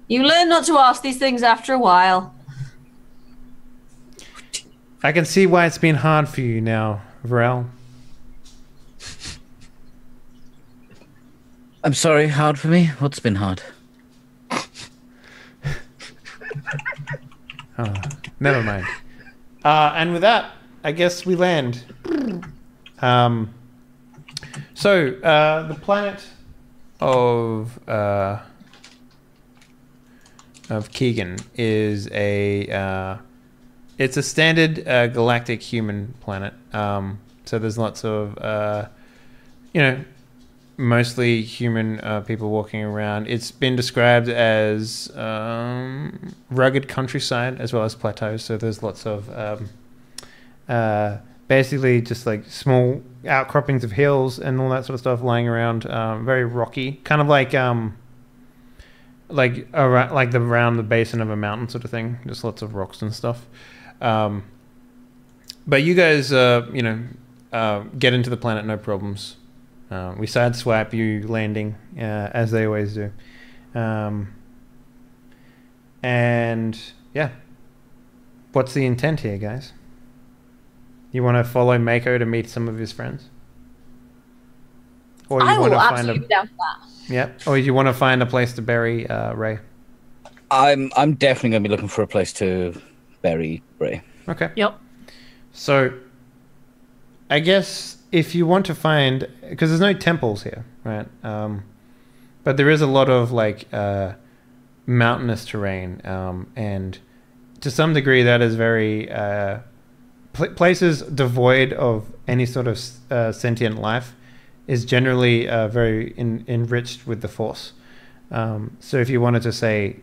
You learn not to ask these things after a while. I can see why it's been hard for you now, Varel. I'm sorry, hard for me? What's been hard? Oh, never mind. And with that, I guess we land. The planet of Keegan is it's a standard galactic human planet. So there's lots of mostly human people walking around. It's been described as rugged countryside as well as plateaus. So there's lots of basically just like small outcroppings of hills and all that sort of stuff lying around. Very rocky, kind of like around the basin of a mountain sort of thing. Just lots of rocks and stuff. But you guys, get into the planet, no problems. We sideswipe you landing, as they always do. And yeah, what's the intent here, guys? You want to follow Mako to meet some of his friends? Or I will absolutely be down for that. Yep. Or you want to find a place to bury Ray? I'm definitely going to be looking for a place to bury Ray. Okay. Yep. So, I guess if you want to find, because there's no temples here, right? But there is a lot of like mountainous terrain, and to some degree that is very places devoid of any sort of sentient life is generally very enriched with the Force. So if you wanted to say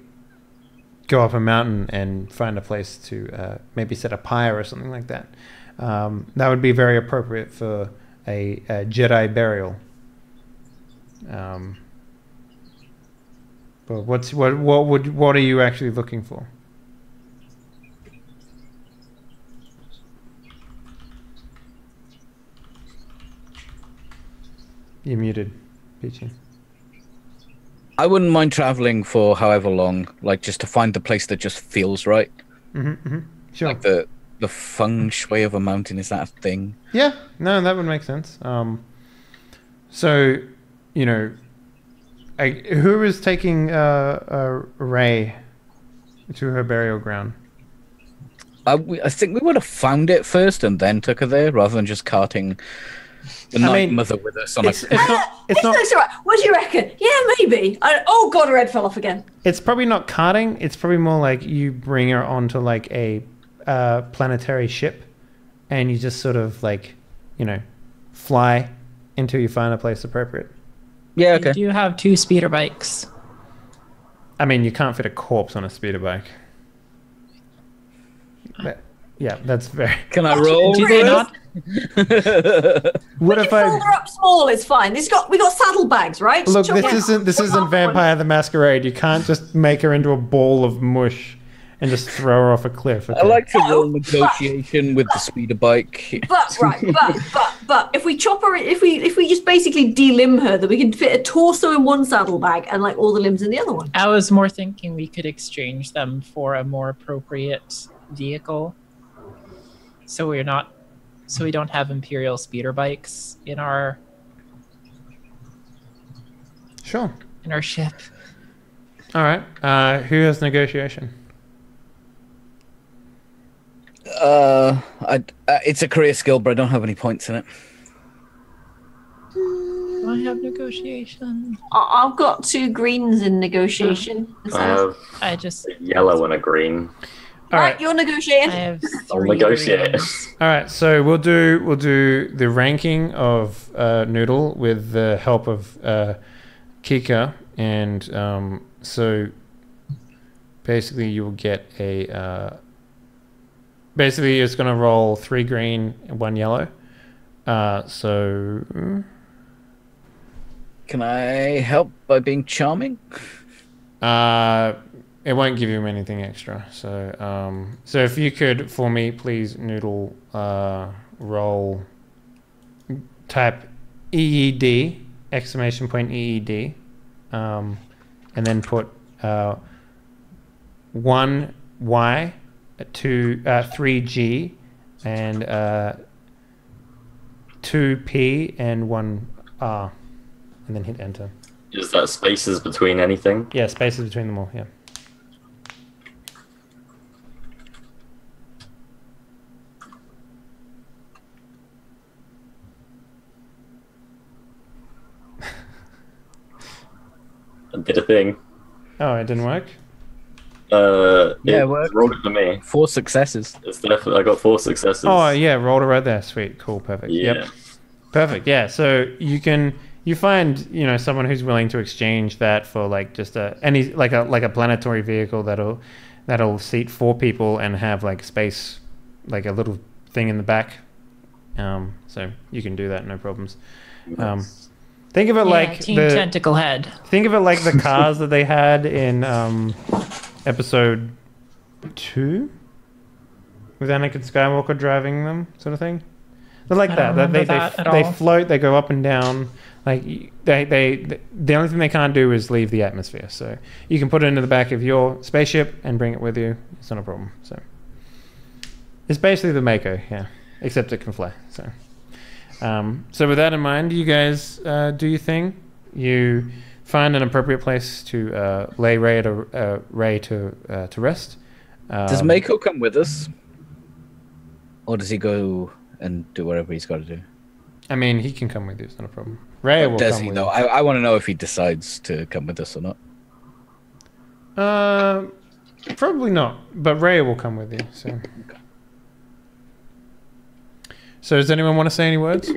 go up a mountain and find a place to maybe set a pyre or something like that, that would be very appropriate for a Jedi burial. But what are you actually looking for? You're muted, Peachy. I wouldn't mind traveling for however long, like just to find the place that just feels right. Sure. Like the feng shui of a mountain, is that a thing? Yeah, no, that would make sense. So, who is taking Ray to her burial ground? I think we would have found it first and then took her there, rather than just carting the Night Mother with us on it's not. All right. What do you reckon? Yeah, maybe. Oh God, her head fell off again. It's probably not carting. It's probably more like you bring her onto like a planetary ship, and you just sort of like, fly until you find a place appropriate. Yeah, okay. You do have 2 speeder bikes. I mean, you can't fit a corpse on a speeder bike. But, yeah, that's very. Can I roll? Do they not? What if fold her up small? It's fine. We got saddlebags, right? Look, this isn't Vampire the Masquerade. You can't just make her into a ball of mush and just throw her off a cliff. Okay? I like to roll negotiation with the speeder bike. But if we chop her, if we just basically delimb her, then we can fit a torso in one saddlebag and like all the limbs in the other one. I was more thinking we could exchange them for a more appropriate vehicle, so we don't have Imperial speeder bikes in our ship. All right. Who has negotiation? It's a career skill, but I don't have any points in it. I have negotiation. I've got 2 greens in negotiation. I have I just a yellow and a green. All Right, right. you're negotiating. I have I'll 3 negotiate. greens. All right, so we'll do the ranking of Noodle with the help of Kika, and so basically you will get a basically it's going to roll 3 green and 1 yellow. So Can I help by being charming? it won't give you anything extra. So so if you could for me, please, Noodle, roll type EED exclamation point EED, and then put 1 Y, 3 G, and 2 P and 1 R, and then hit enter. Is that spaces between anything? Yeah, spaces between them all. Yeah. I did a thing. Oh, it didn't work. Yeah, it worked. Rolled it for me. 4 successes. It's definitely, I got 4 successes. Oh yeah, rolled it right there. Sweet, cool, perfect. Yeah. Yep. Perfect. Yeah. So you find someone who's willing to exchange that for like just a planetary vehicle that'll seat 4 people and have like space, like a little thing in the back. So you can do that, no problems. Think of it like Team Tentacle Head. Think of it like the cars that they had in episode 2, with Anakin Skywalker driving them, sort of thing. They're like that. They float. They go up and down. Like the only thing they can't do is leave the atmosphere. So you can put it into the back of your spaceship and bring it with you. It's not a problem. So it's basically the Mako, yeah, except it can fly. So. So with that in mind, you guys do your thing. You find an appropriate place to lay Ray to rest. Does Mako come with us? Or does he go and do whatever he's got to do? I mean, he can come with you. It's not a problem. Ray will does come he, with though? you. I want to know if he decides to come with us or not. Probably not. But Ray will come with you. So does anyone want to say any words?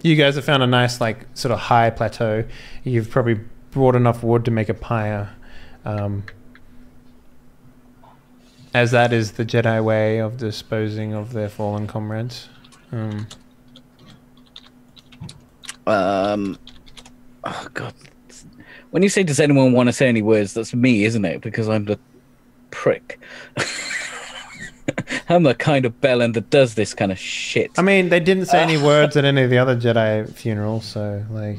You guys have found a nice, like, sort of high plateau. You've probably brought enough wood to make a pyre. As that is the Jedi way of disposing of their fallen comrades. Oh, God. When you say, does anyone want to say any words, that's me, isn't it? Because I'm the prick. I'm the kind of bellend that does this kind of shit. I mean, they didn't say any words at any of the other Jedi funerals, so like.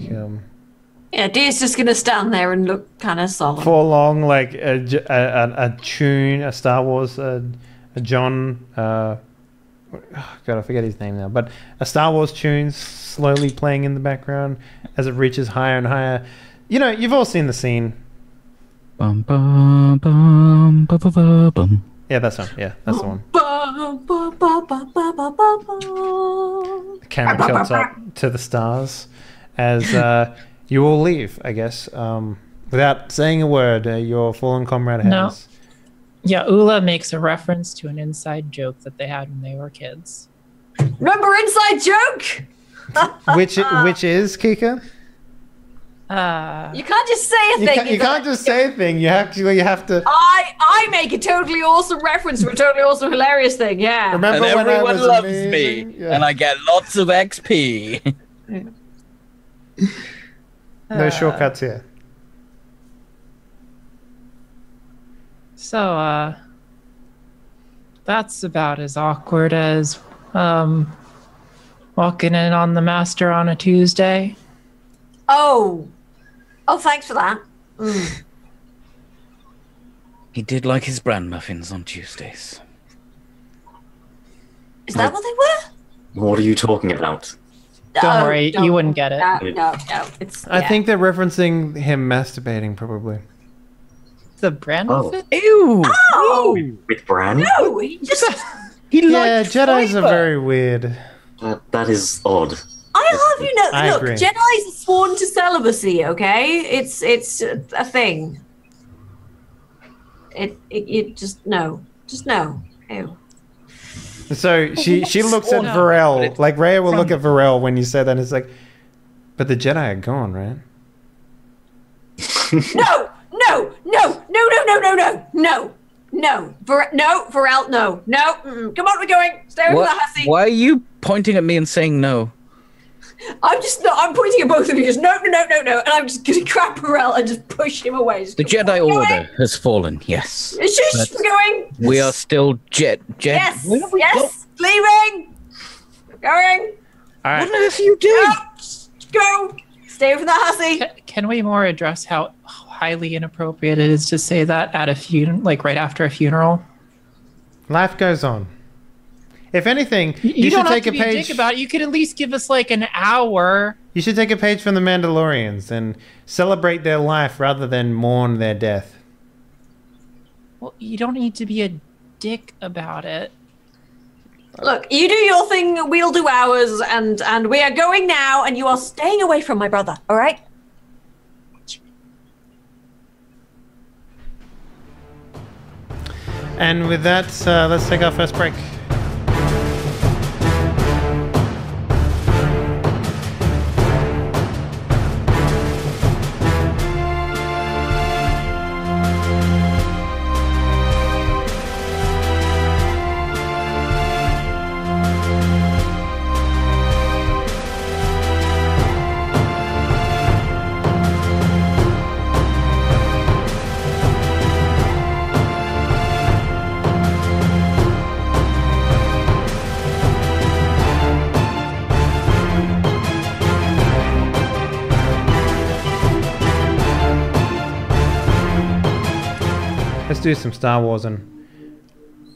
Yeah, Dee's just gonna stand there and look kind of solemn. For long, like a tune, a Star Wars, a John. God, I forget his name now, but a Star Wars tune slowly playing in the background as it reaches higher and higher. You've all seen the scene. Bum, bum, bum, bum, bum, bum, bum. Yeah, that's one. Yeah, that's the one. The camera tilts up to the stars as you all leave, I guess. Without saying a word, your fallen comrade has. No. Yeah, Ula makes a reference to an inside joke that they had when they were kids. Remember inside joke? Which is, Kika? You can't just say a thing. You can't just say a thing. You have to. I make a totally awesome reference to a totally awesome hilarious thing. Yeah. Remember And when everyone loves amazing? me, Yeah. and I get lots of XP. No shortcuts here. So, that's about as awkward as walking in on the master on a Tuesday. Oh, thanks for that. He did like his bran muffins on Tuesdays. Is that what they were? What are you talking about? Don't worry, you wouldn't get it. No. I think they're referencing him masturbating, probably. The brand Oh. fit? Ew! Oh! With Bran? No, he just... He Yeah, liked Jedis are fiber. very weird. That is odd. I'll have you know, I look, agree. Jedi's are sworn to celibacy, okay? It's a thing. It just no. Just no. Ew. So she looks at No. Varel, like Rhea will look at Varel when you say that, and it's like, but the Jedi are gone, right? No! No! No! No! No! No! No! No! No! No! Varel, no. No! Mm-mm. Come on, we're going. Stay with What? the hussy. Why are you pointing at me and saying no? I'm pointing at both of you. Just no, and I'm just gonna grab Varel and just push him away. Just The go, Jedi "We're Order going." has fallen, yes. Shush, we're going. We are still Yes, Where have we got- yes, leaving. We're going. All right. What on earth are you doing? Go. Stay with the hussy. Can we more address how highly inappropriate it is to say that at a funeral, like right after a funeral? Life goes on. If anything, You you should don't have take to a be a page. dick about it. You could at least give us like an hour. You should take a page from the Mandalorians and celebrate their life rather than mourn their death. Well, you don't need to be a dick about it. Look, you do your thing, we'll do ours, and we are going now, and you are staying away from my brother, all right? And with that, let's take our first break. Let's do some Star Wars. And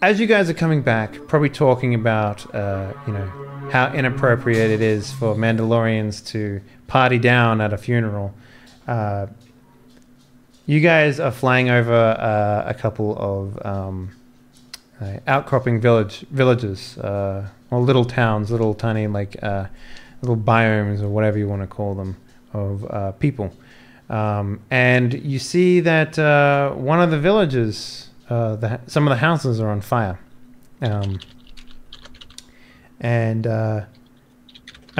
as you guys are coming back, probably talking about, how inappropriate it is for Mandalorians to party down at a funeral. You guys are flying over a couple of outcropping villages, or little towns, little tiny little biomes or whatever you want to call them of people. And you see that one of the villages, some of the houses are on fire. I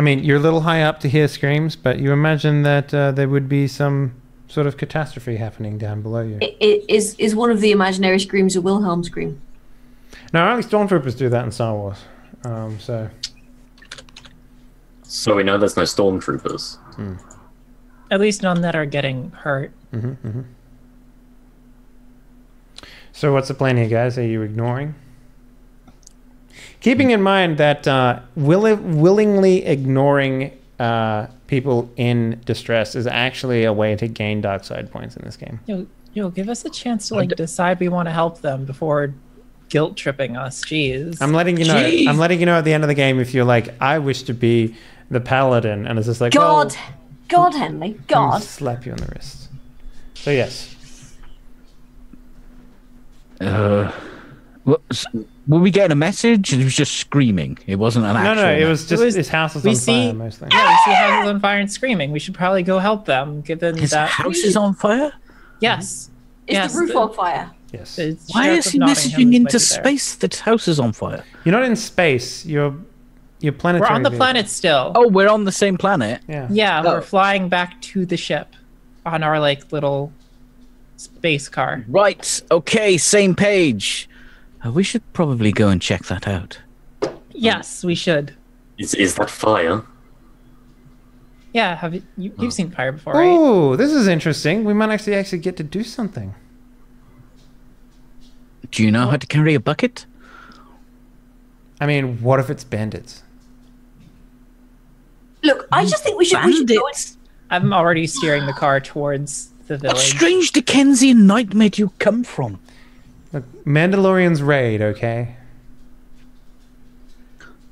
mean, you're a little high up to hear screams, but you imagine that there would be some sort of catastrophe happening down below you. Is one of the imaginary screams a Wilhelm scream? No, only stormtroopers do that in Star Wars. So we know there's no stormtroopers. At least none that are getting hurt. So what's the plan here, guys? Are you ignoring? Keeping in mind that willingly ignoring people in distress is actually a way to gain dark side points in this game. You'll give us a chance to decide we want to help them before guilt tripping us. Jeez. I'm letting you know. Jeez. I'm letting you know at the end of the game if you're like, I wish to be the paladin, and it's just like, God, well, God, Henley, I'll God. slap you on the wrist. So yes. Were we getting a message? It was just screaming. It wasn't an actual. No, it was just It was- his house is we on see- fire mostly. Yeah, we see houses on fire and screaming. We should probably go help them, given His that. house is on fire. Yes. Is Yes, the roof on fire? Yes. the Why Sheriff is of he Nottingham messaging might into be there. space that his house is on fire? You're not in space. You're planetary. We're on the vehicle. planet still. Oh, we're on the same planet. Yeah. Yeah, Oh. we're flying back to the ship on our little space car. Right. Okay. Same page. We should probably go and check that out. Yes, we should. Is that fire? Yeah, have you've seen fire before, right? Oh, this is interesting. We might actually get to do something. Do you know how to carry a bucket? I mean, what if it's bandits? Look, I just think we should go and Bandits. I'm already steering the car towards the What village. strange Dickensian nightmare do you come from? Look, Mandalorian's raid, okay?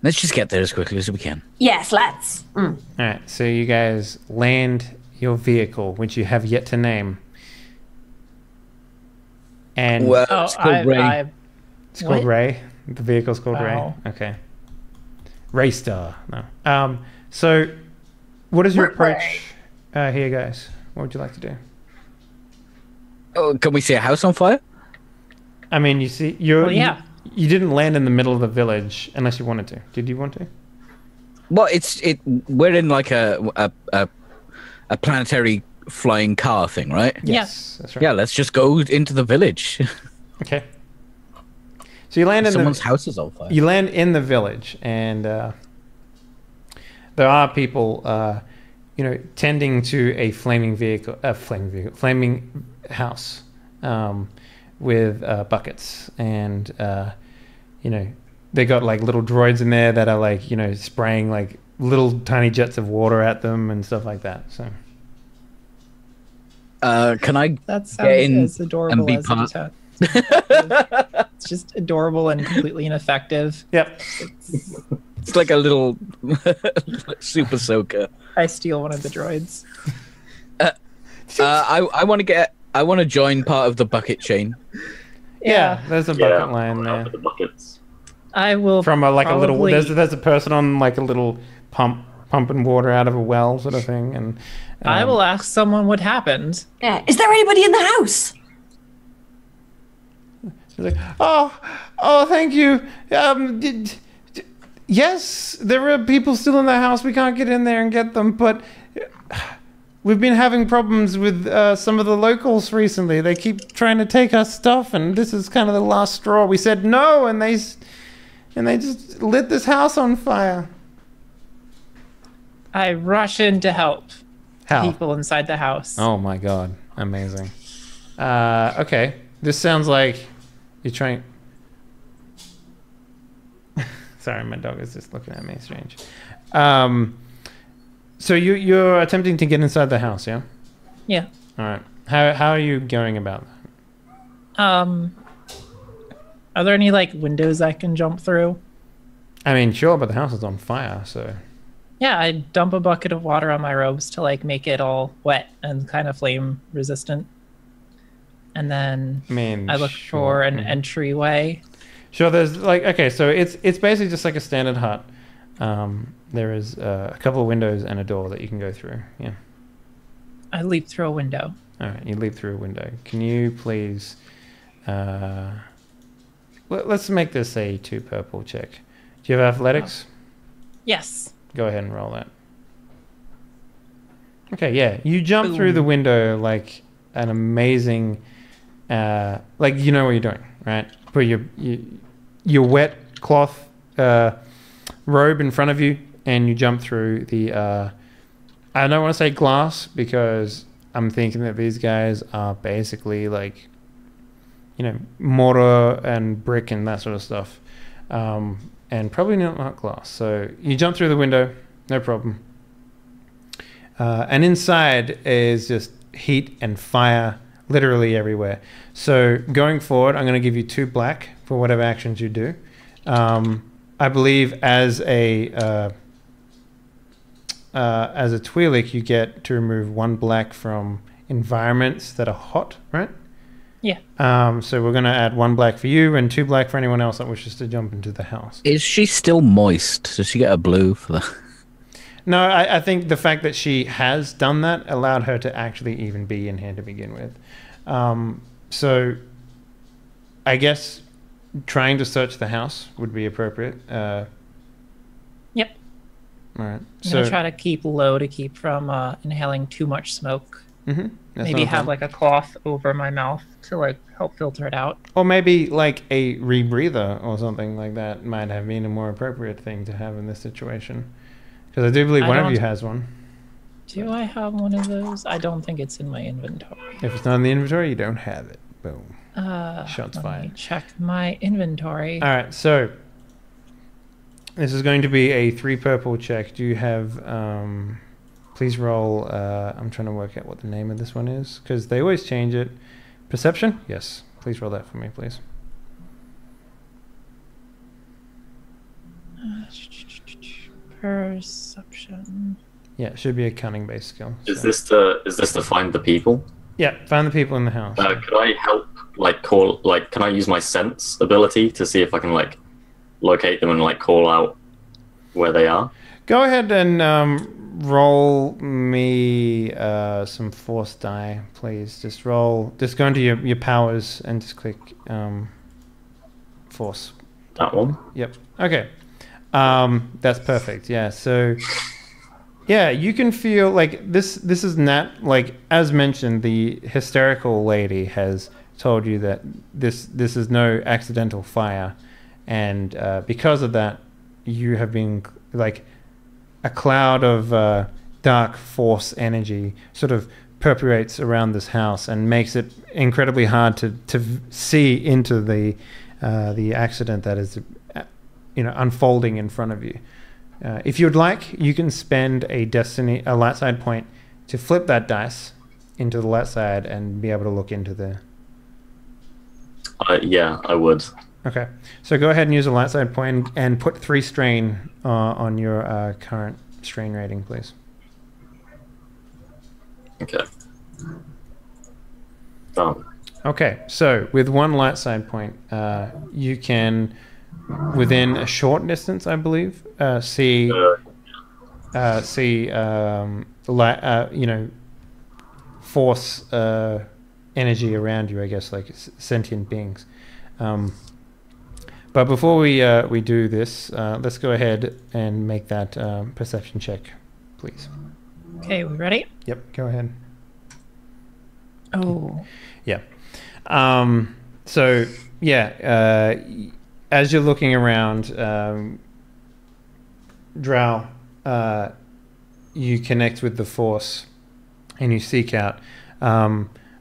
Let's just get there as quickly as we can. Yes, let's. All right, so you guys land your vehicle, which you have yet to name. And Well, it's called Ray. it's called what? Ray. The vehicle's called Wow. Ray. Okay. Ray Star. No. So, what is your approach here, guys? What would you like to do? Oh, can we see a house on fire? I mean, you see, you didn't land in the middle of the village unless you wanted to. Did you want to? Well, we're in like a planetary flying car thing, right? Yes, that's right. Yeah, let's just go into the village. Okay. So you land in Someone's house is on fire. You land in the village, and there are people, tending to a flaming house, with buckets, and they got like little droids in there that are like spraying like little tiny jets of water at them and stuff like that. So. Can I That get sounds in as adorable and be as part? it sounds. It's just adorable and completely ineffective. Yep. It's like a little super soaker. I steal one of the droids. I want to join part of the bucket chain. Yeah, there's a bucket Yeah, line there. for the buckets. I will From a little. probably- There's a person on like a little pumping water out of a well sort of thing, and I will ask someone what happened. Yeah. Is there anybody in the house? She's like, oh, thank you. Yes, there are people still in the house. We can't get in there and get them, but we've been having problems with some of the locals recently. They keep trying to take our stuff, and this is kind of the last straw. We said no, and they just lit this house on fire. I rush in to help How? people inside the house. Oh my god, amazing. Okay, this sounds like you're trying. Sorry, my dog is just looking at me strange. So you're attempting to get inside the house, yeah? Yeah. All right. How are you going about that? Are there any like windows I can jump through? I mean, sure, but the house is on fire, so. Yeah, I dump a bucket of water on my robes to like make it all wet and kind of flame resistant. And then I mean, I look for an entryway. Sure, there's like, okay, so it's basically just like a standard hut. There is a couple of windows and a door that you can go through. Yeah. I leap through a window. All right, you leap through a window. Can you please? Let's make this a 2 purple check. Do you have athletics? Yes. Go ahead and roll that. Okay, yeah, you jump through the window like an amazing, like you know what you're doing, right? Put your wet cloth robe in front of you, and you jump through the. I don't want to say glass because I'm thinking that these guys are basically like, mortar and brick and that sort of stuff, and probably not glass. So you jump through the window, no problem. And inside is just heat and fire literally everywhere. So going forward, I'm going to give you 2 black for whatever actions you do. I believe as a Twi'lek, you get to remove 1 black from environments that are hot, right? Yeah. So we're going to add 1 black for you and 2 black for anyone else that wishes to jump into the house. Is she still moist? Does she get a blue for that? No, I think the fact that she has done that allowed her to actually even be in here to begin with. So I guess trying to search the house would be appropriate. Yep. All right. I'm So gonna try to keep low to keep from inhaling too much smoke. that's Maybe not have bad. like a cloth over my mouth to like help filter it out. Or maybe like a rebreather or something like that might have been a more appropriate thing to have in this situation. Because I do believe one of you has one. Do I have one of those? I don't think it's in my inventory. If it's not in the inventory, you don't have it. Boom. Shots Let fired. me check my inventory. All right, so this is going to be a 3 purple check. Do you have? Please roll. I'm trying to work out what the name of this one is because they always change it. Perception? Yes. Please roll that for me, please. Perception. Yeah, it should be a cunning-based skill. Is so. this to find the people? Yeah, find the people in the house. Could I help, can I use my sense ability to see if I can, locate them and, call out where they are? Go ahead and roll me some force die, please. Just go into your powers and just click force. That one? Yep. Okay. That's perfect. Yeah. So, yeah, you can feel like this is not as mentioned. The hysterical lady has told you that this is no accidental fire, and because of that, you have been a cloud of dark force energy sort of perpetuates around this house and makes it incredibly hard to see into the accident that is unfolding in front of you. If you'd like, you can spend a light side point to flip that dice into the light side and be able to look into the... Yeah, I would. Okay, so go ahead and use a light side point and put 3 strain on your current strain rating, please. Okay. Done. Okay, so with 1 light side point, you can, within a short distance, I believe, see force energy around you. I guess like sentient beings. But before we do this, let's go ahead and make that perception check, please. Okay, we ready? Yep, go ahead. Oh. Yeah. So yeah, as you're looking around, Drow, you connect with the Force, and you seek out.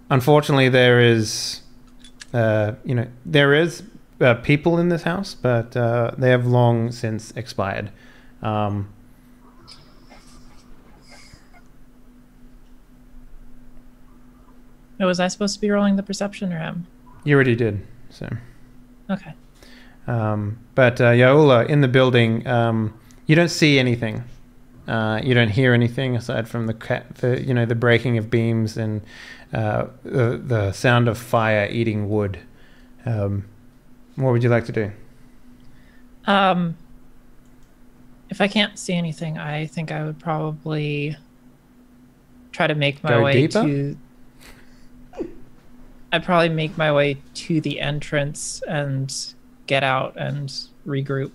Unfortunately, there is people in this house, but they have long since expired. Was I supposed to be rolling the perception or him? You already did, so. Okay. But Yaula, in the building, you don't see anything. You don't hear anything aside from the breaking of beams and the sound of fire eating wood. What would you like to do? If I can't see anything, I think I would probably try to make my way deeper? to... I'd probably make my way to the entrance and get out and regroup,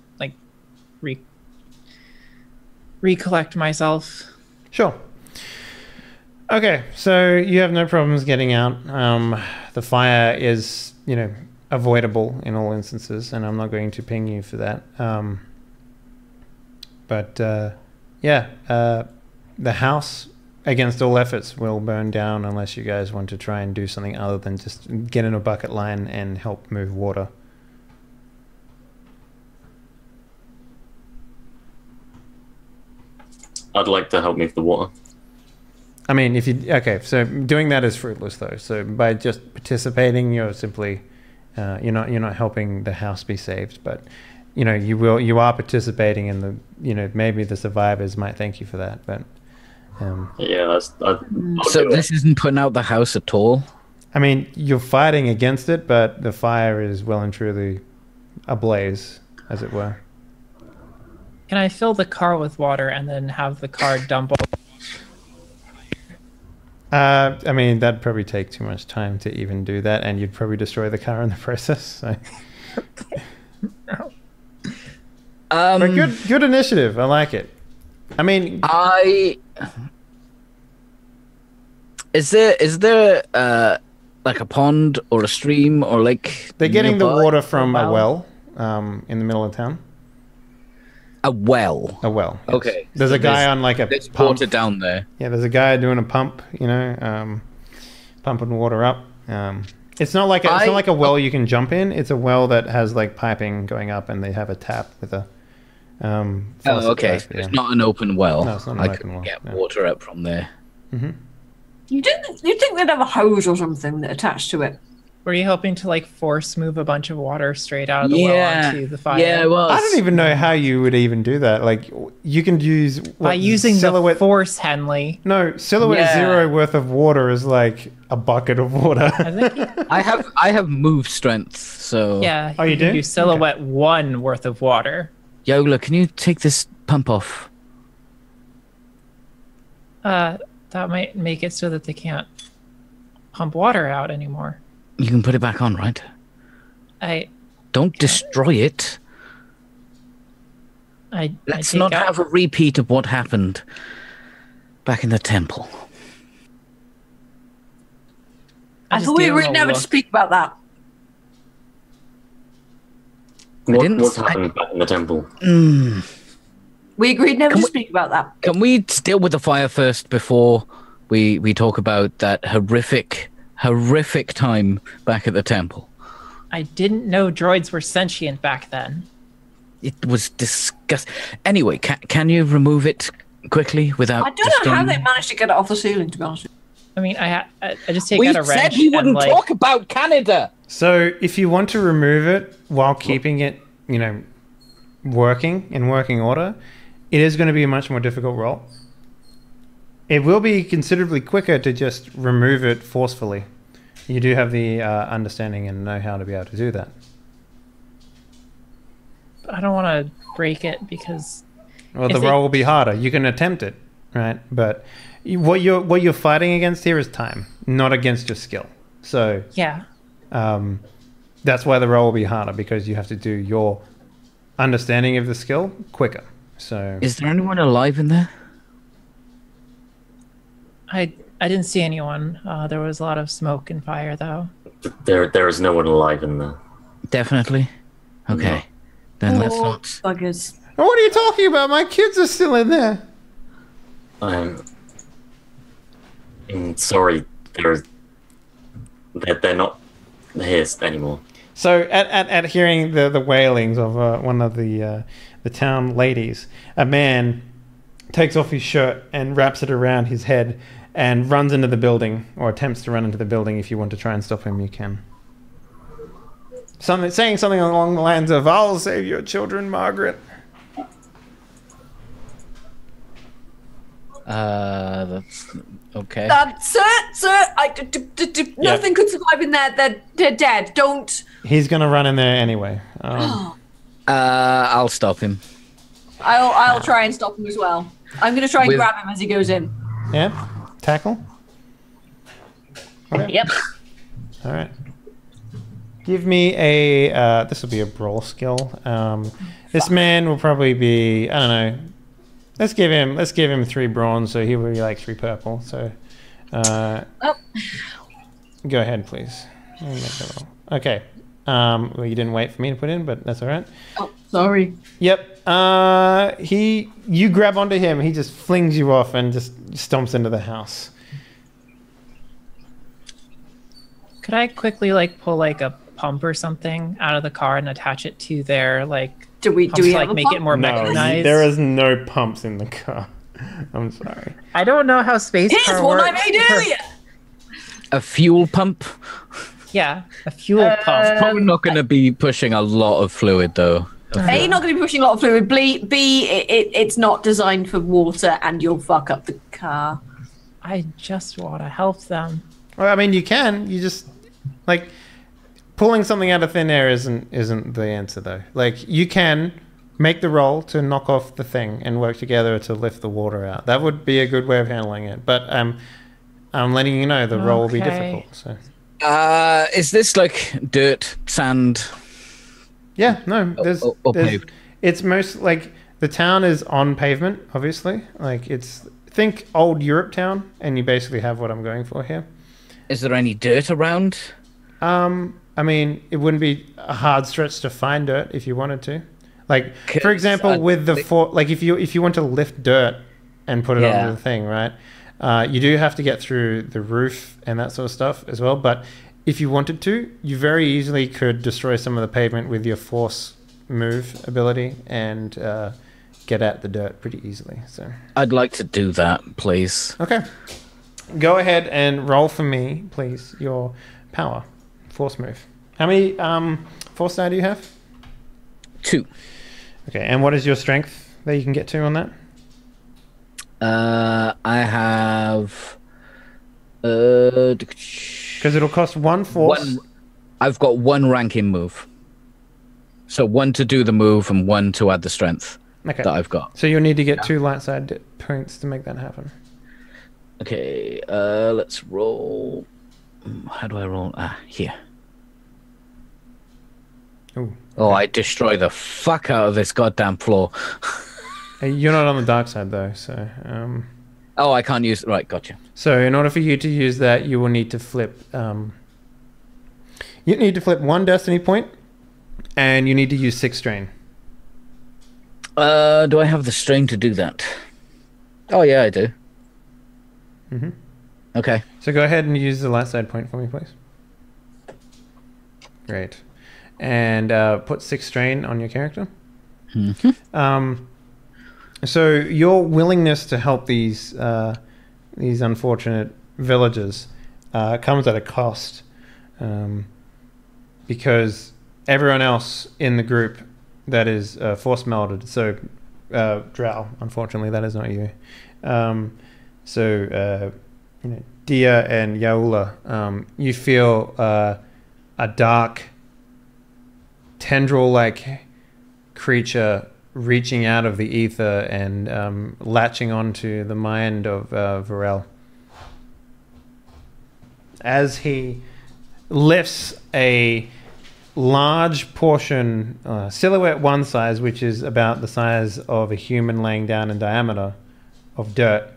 recollect myself. Sure. Okay, so you have no problems getting out. The fire is, avoidable in all instances, and I'm not going to ping you for that. The house, against all efforts, will burn down unless you guys want to try and do something other than just get in a bucket line and help move water. I'd like to help move the water. I mean, so doing that is fruitless though. So by just participating, you're simply, you're not helping the house be saved, but you are participating in the, maybe the survivors might thank you for that, but. Yeah, so this isn't putting out the house at all? I mean, you're fighting against it, but the fire is well and truly ablaze, as it were. Can I fill the car with water and then have the car dump all... I mean, that'd probably take too much time to even do that, and you'd probably destroy the car in the process. So. But good initiative. I like it. I mean, is there like a pond or a stream or like they're getting the nearby? water from a well in the middle of town. A well. A well. Yes. Okay. There's so a guy on like a there's pump. water down there. Yeah, there's a guy doing a pump. Pumping water up. It's not like a well you can jump in. It's a well that has like piping going up, and they have a tap with a. Okay. Pipe, yeah. It's not an open well. No, it's not an I open can well. get No. water up from there. Mm-hmm. You'd think they'd have a hose or something that attached to it. Were you hoping to force move a bunch of water straight out of the well onto the fire? Yeah, well, I don't even know how you would even do that. Like, you can use by using the force, Henley. No, Silhouette Zero worth of water is like a bucket of water. I think I have move strength, so yeah. Oh, you do? You silhouette one worth of water. Yola, can you take this pump off? That might make it so that they can't pump water out anymore. You can put it back on, right? Don't destroy it. Let's not have a repeat of what happened back in the temple. I thought we were never to speak about that. What's happened back in the temple? We agreed never to speak about that. Can we deal with the fire first before we talk about that horrific time back at the temple? I didn't know droids were sentient back then. It was disgusting. Anyway, can you remove it quickly without? I don't know how they managed to get it off the ceiling, to be honest with you. I mean, I just take out a wrench. We said we wouldn't talk about Canada. So if you want to remove it while keeping it, working in working order, it is going to be a much more difficult roll. It will be considerably quicker to just remove it forcefully. You do have the understanding and know-how to be able to do that. I don't want to break it because... Well, the roll will be harder. You can attempt it, right? But what you're fighting against here is time, not against your skill. So yeah, that's why the roll will be harder, because you have to do your understanding of the skill quicker. So is there anyone alive in there? I didn't see anyone. There was a lot of smoke and fire, though. There is no one alive in there. Definitely. Okay. No. Then let's not. Buggers. What are you talking about? My kids are still in there. I'm sorry. They're not here anymore. So at hearing the wailings of one of the town ladies, a man takes off his shirt and wraps it around his head and runs into the building, or attempts to run into the building. If you want to try and stop him, you can. Saying something along the lines of, "I'll save your children, Margaret." That's okay. Sir, nothing could survive in there. They're dead. Don't. He's gonna run in there anyway. I'll stop him. I'll try and stop him as well. I'm gonna try and grab him as he goes in. Yeah, tackle. Okay. Yep. All right. Give me a. This will be a brawl skill. This man will probably be. I don't know. Let's give him 3 bronze, so he will be like 3 purple. So, go ahead, please. Let me make that roll. Okay. Well, you didn't wait for me to put in, but that's all right. Oh, sorry. Yep. You grab onto him. He just flings you off and just stomps into the house. Could I quickly pull a pump or something out of the car and attach it to their Do we to have a make pump? it more mechanized? There is no pumps in the car. I'm sorry. I don't know how space Here's car one works. I made earlier. A fuel pump? Yeah, a fuel pump. Probably not going to be pushing a lot of fluid, though. A, not going to be pushing a lot of fluid. B, it's not designed for water, and you'll fuck up the car. I just want to help them. Well, I mean, you can. You just pulling something out of thin air isn't the answer, though. You can make the roll to knock off the thing and work together to lift the water out. That would be a good way of handling it. But I'm letting you know the roll will be difficult. So. Is this dirt, sand? Yeah, no. Paved. It's most the town is on pavement, obviously. Think old Europe town, and you basically have what I'm going for here. Is there any dirt around? I mean, it wouldn't be a hard stretch to find dirt if you wanted to. For example, with the if you want to lift dirt and put it onto the thing, right? You do have to get through the roof and that sort of stuff as well. But if you wanted to, you very easily could destroy some of the pavement with your force move ability and get at the dirt pretty easily. So I'd like to do that, please. Okay. Go ahead and roll for me, please, your power. Force move. How many force die do you have? 2. Okay, and what is your strength that you can get to on that? I have Because it'll cost 1 force. I've got 1 ranking move. So 1 to do the move and 1 to add the strength that I've got. So you'll need to get 2 light side points to make that happen. Okay, let's roll. How do I roll? Here. Ooh. Oh, I destroy the fuck out of this goddamn floor. You're not on the dark side though, so. Oh, I can't use. Right, gotcha. So in order for you to use that, you will need to flip. You need to flip 1 destiny point, and you need to use 6 strain. Do I have the strain to do that? Oh yeah, I do. Mm-hmm. Okay. So go ahead and use the light side point for me, please. Great. And put 6 strain on your character. Mm-hmm. So your willingness to help these unfortunate villagers comes at a cost, because everyone else in the group that is force melded. So Drow, unfortunately, that is not you. Dia and Yaula, you feel a dark tendril-like creature reaching out of the ether and latching onto the mind of Varel. As he lifts a large portion, silhouette one size, which is about the size of a human laying down in diameter, of dirt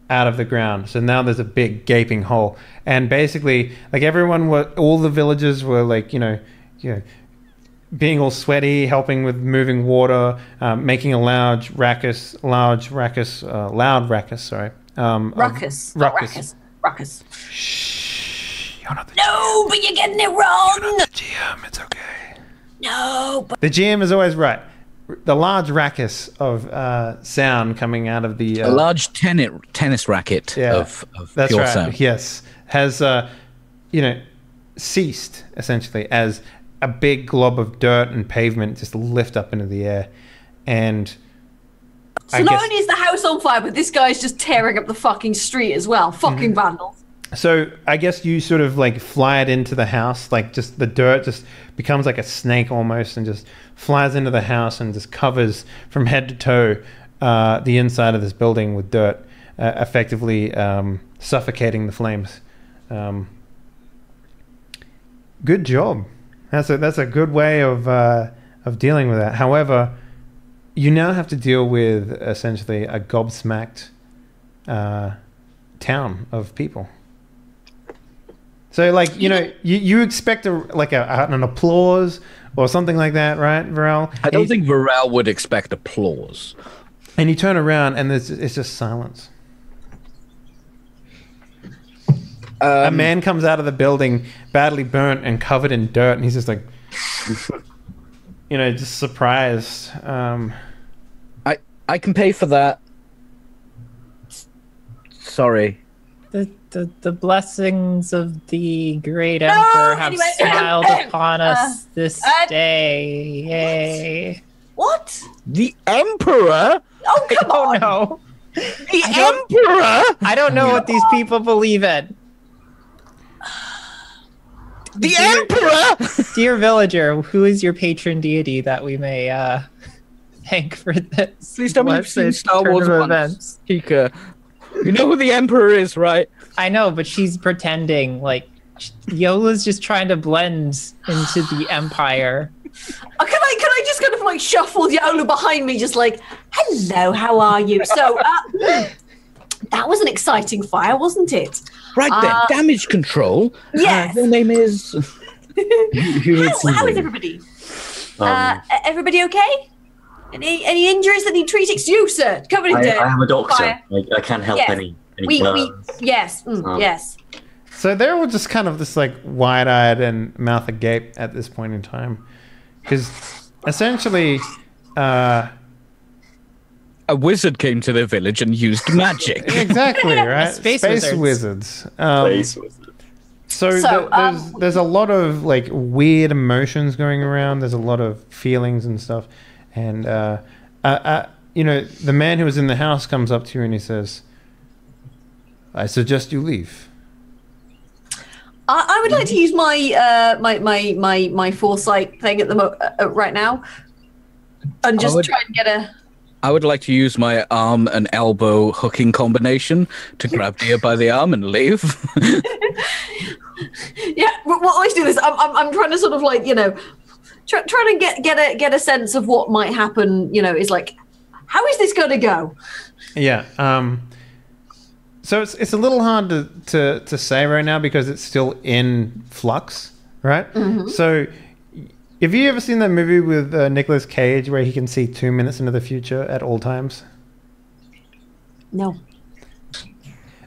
out of the ground. So now there's a big gaping hole. And basically, like all the villagers were like, being all sweaty, helping with moving water, making a loud ruckus. Ruckus. Shh, you're not the No, but you're getting it wrong. You're not the GM. It's okay. No, but the GM is always right. The large ruckus of sound coming out of the a large tennis racket of that's pure right. sound. Yes, has ceased essentially as a big glob of dirt and pavement just lift up into the air, and so not only is the house on fire, but this guy's just tearing up the fucking street as well. Fucking vandals. So I guess you sort of like fly it into the house, like just the dirt just becomes like a snake almost and just flies into the house and just covers from head to toe the inside of this building with dirt, effectively suffocating the flames. Good job. That's a good way of dealing with that. However, you now have to deal with essentially a gobsmacked town of people. So, like, you expect an applause or something like that, right, Varel? I don't think Varel would expect applause. And you turn around and it's just silence. A man comes out of the building badly burnt and covered in dirt, and he's just like, just surprised. I can pay for that. Sorry. The blessings of the great emperor have smiled upon us this day. Yay. What? The emperor? Oh, come on. No. The emperor? I don't know what these people believe in. The emperor? Dear villager, who is your patron deity that we may thank for this? Please tell me you've seen Star turn Wars of once. events. Kika. You know who the emperor is, right? I know, but she's pretending. Like, Yola's just trying to blend into the empire. Can I just kind of like shuffle Yola behind me, just like, hello, how are you? So, that was an exciting fire, wasn't it? Right then, damage control. Yes. Your name is... How is everybody? Everybody okay? Any injuries that need treating? You, sir, covered in dirt. I am a doctor. Fire. I can't help Yes. any burns. Yes, yes. So they're all just kind of this like wide-eyed and mouth agape at this point in time, because essentially, a wizard came to their village and used magic. exactly right. Space wizards. Space wizard. So there's a lot of like weird emotions going around. There's a lot of feelings and stuff, and the man who was in the house comes up to you and he says, "I suggest you leave. I would like to use my my foresight thing at the right now, and just try and get a. I would like to use my arm and elbow hooking combination to grab Dia by the arm and leave. Yeah, well, always do this. I'm trying to sort of like trying to get a sense of what might happen. Is like, how is this going to go? Yeah. So it's a little hard to say right now because it's still in flux, right? Mm-hmm. So have you ever seen that movie with Nicolas Cage where he can see 2 minutes into the future at all times? No.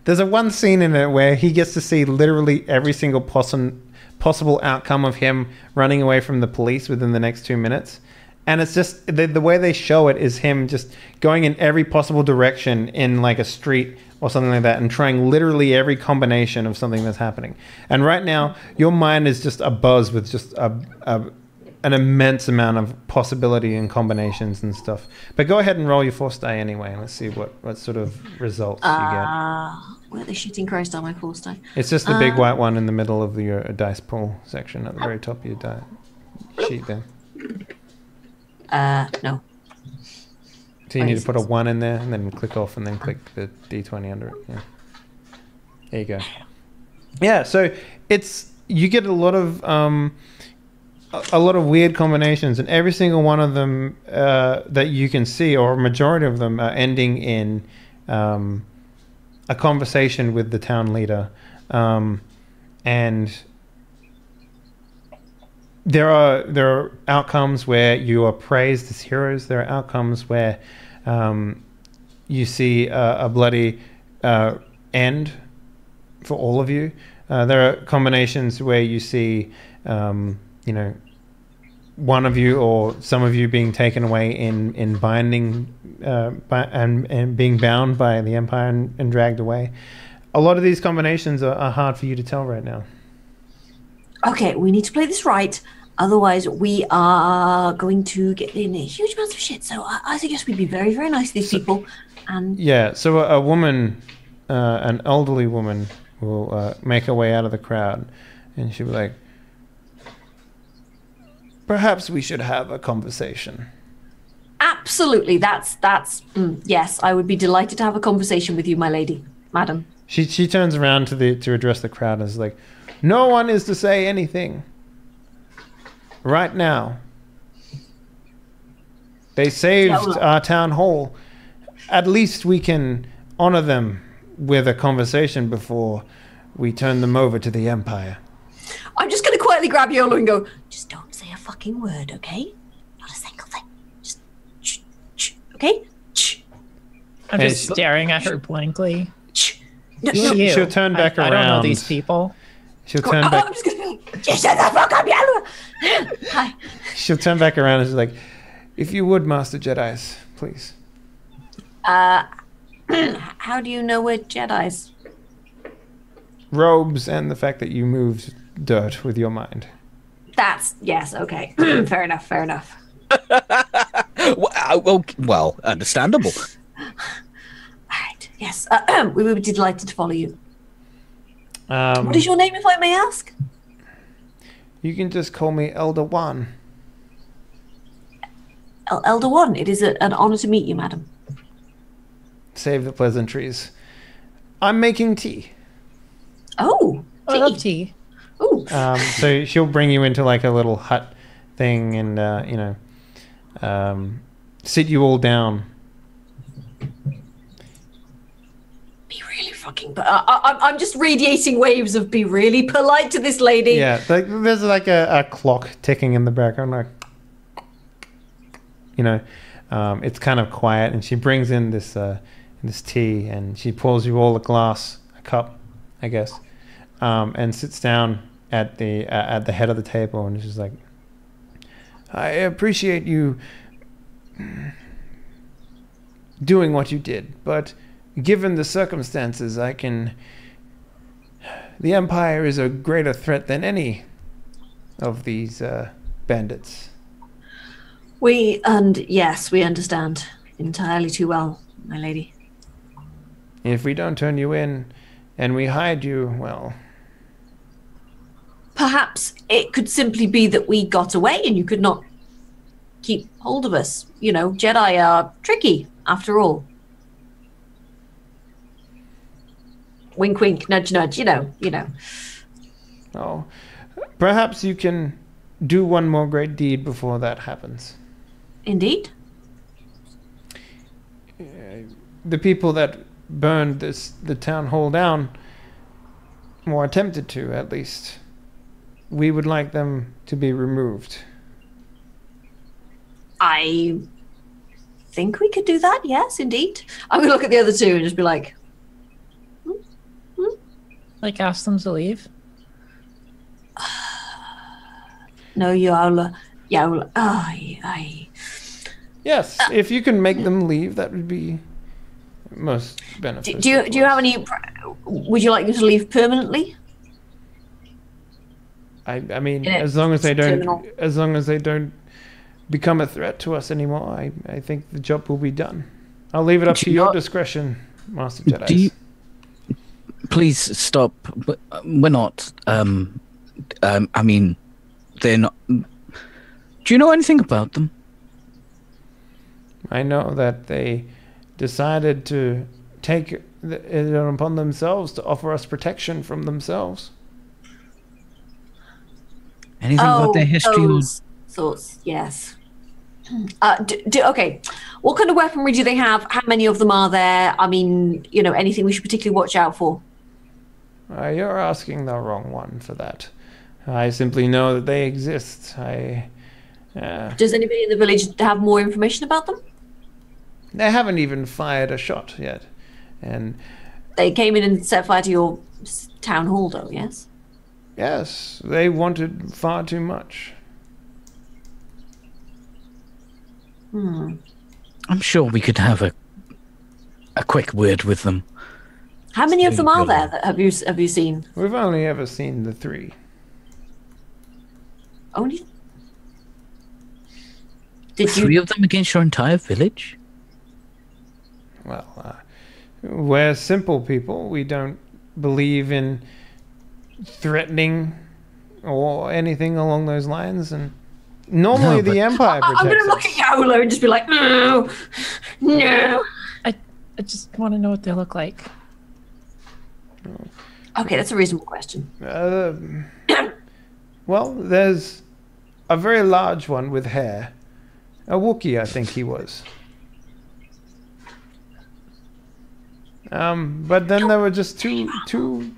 There's one scene in it where he gets to see literally every single possible outcome of him running away from the police within the next 2 minutes. And it's just the way they show it is him just going in every possible direction in like a street or something like that and trying literally every combination of something that's happening. And right now, your mind is just abuzz with just an immense amount of possibility and combinations and stuff. But go ahead and roll your force die anyway, and let's see what sort of results you get. Where the shitting Christ are my force die? It's just the big white one in the middle of your dice pool section at the very top of your die sheet there. No. So you need to put a 1 in there, and then click off, and then click the D20 under it. Yeah. There you go. Yeah, so you get a lot of weird combinations, and every single one of them that you can see, or a majority of them, are ending in a conversation with the town leader, and there are outcomes where you are praised as heroes. There are outcomes where you see a bloody end for all of you. There are combinations where you see, one of you or some of you being taken away in binding and being bound by the Empire and dragged away. A lot of these combinations are hard for you to tell right now. Okay, we need to play this right. Otherwise, we are going to get in a huge amount of shit. So I suggest we be very, very nice to these people. And yeah, so a woman, an elderly woman, will make her way out of the crowd, and she'll be like, "Perhaps we should have a conversation." Absolutely, yes. I would be delighted to have a conversation with you, my lady, madam. She turns around to address the crowd and is like, "No one is to say anything. Right now. They saved our town hall. At least we can honor them with a conversation before we turn them over to the Empire." I'm just going to quietly grab Yola and go, "Just don't say a fucking word, okay? Not a single thing. Just okay? I'm just staring at her blankly. No, she'll turn back around. I don't know these people. She'll turn back. I'm just going to be like, "Just shut the fuck up, Yola!" Hi. She'll turn back around and she's like, "If you would, Master Jedis, please." How do you know we're Jedis? Robes and the fact that you moved dirt with your mind. Yes, okay. Fair enough. Well, understandable. All right, yes. We would be delighted to follow you. What is your name, if I may ask? You can just call me Elder One. Elder One, it is an honor to meet you, madam. Save the pleasantries. I'm making tea. Oh, I love tea. Ooh. So she'll bring you into like a little hut thing and, sit you all down. Be really fucking... I'm just radiating waves of be really polite to this lady. Yeah, there's like a clock ticking in the background, like, it's kind of quiet, and she brings in this tea, and she pours you all a cup, I guess, and sits down at the head of the table, and she's like, "I appreciate you doing what you did, but given the circumstances, the Empire is a greater threat than any of these bandits." Yes, we understand entirely too well, my lady. If we don't turn you in and we hide you, well, perhaps it could simply be that we got away and you could not keep hold of us. You know, Jedi are tricky, after all. Wink, wink, nudge, nudge, you know. Oh, perhaps you can do one more great deed before that happens. Indeed. The people that burned the town hall down, or attempted to at least, we would like them to be removed. I think we could do that, yes, indeed. I'm going to look at the other two and just be like... Like, ask them to leave? No, Yola. Aye. Yes, if you can make them leave, that would be most beneficial. Do you have any... Would you like them to leave permanently? I mean, as long as they don't become a threat to us anymore, I think the job will be done. I'll leave it up to your discretion, Master Jedi. Please stop. We're not. I mean, they're not. Do you know anything about them? I know that they decided to take it upon themselves to offer us protection from themselves. Anything about their history? Those thoughts, yes. Okay, what kind of weaponry do they have? How many of them are there? I mean, you know, anything we should particularly watch out for? You're asking the wrong one for that. I simply know that they exist. Does anybody in the village have more information about them? They haven't even fired a shot yet. And they came in and set fire to your town hall, though, yes? Yes, they wanted far too much. I'm sure we could have a quick word with them. How many of them are there that have you seen? We've only ever seen the 3. Only? Did 3 of them against your entire village? Well, we're simple people. We don't believe in threatening or anything along those lines, and normally the Empire protects I'm going to look at Yola and just be like, no. I just want to know what they look like. Okay, that's a reasonable question. Well, there's a very large one with hair. A Wookiee, I think he was. But then there were just two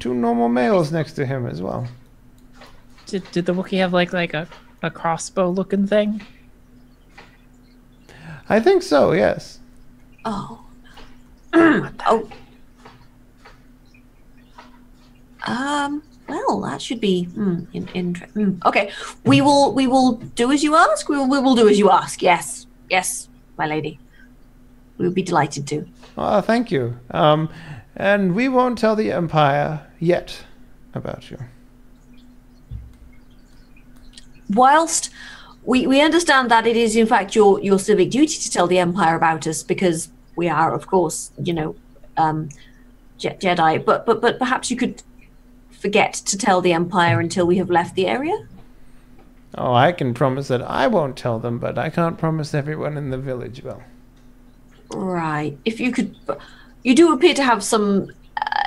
normal males next to him as well. Did the Wookiee have like a crossbow looking thing? I think so, yes. Oh. Oh. Well, that should be okay. We will do as you ask. We will do as you ask. Yes, my lady. We would be delighted to. Oh, thank you. And we won't tell the Empire yet about you. Whilst we understand that it is in fact your civic duty to tell the Empire about us, because we are, of course, Jedi. But perhaps you could forget to tell the Empire until we have left the area? Oh, I can promise that I won't tell them, but I can't promise everyone in the village will. Right. If you could... You do appear to have some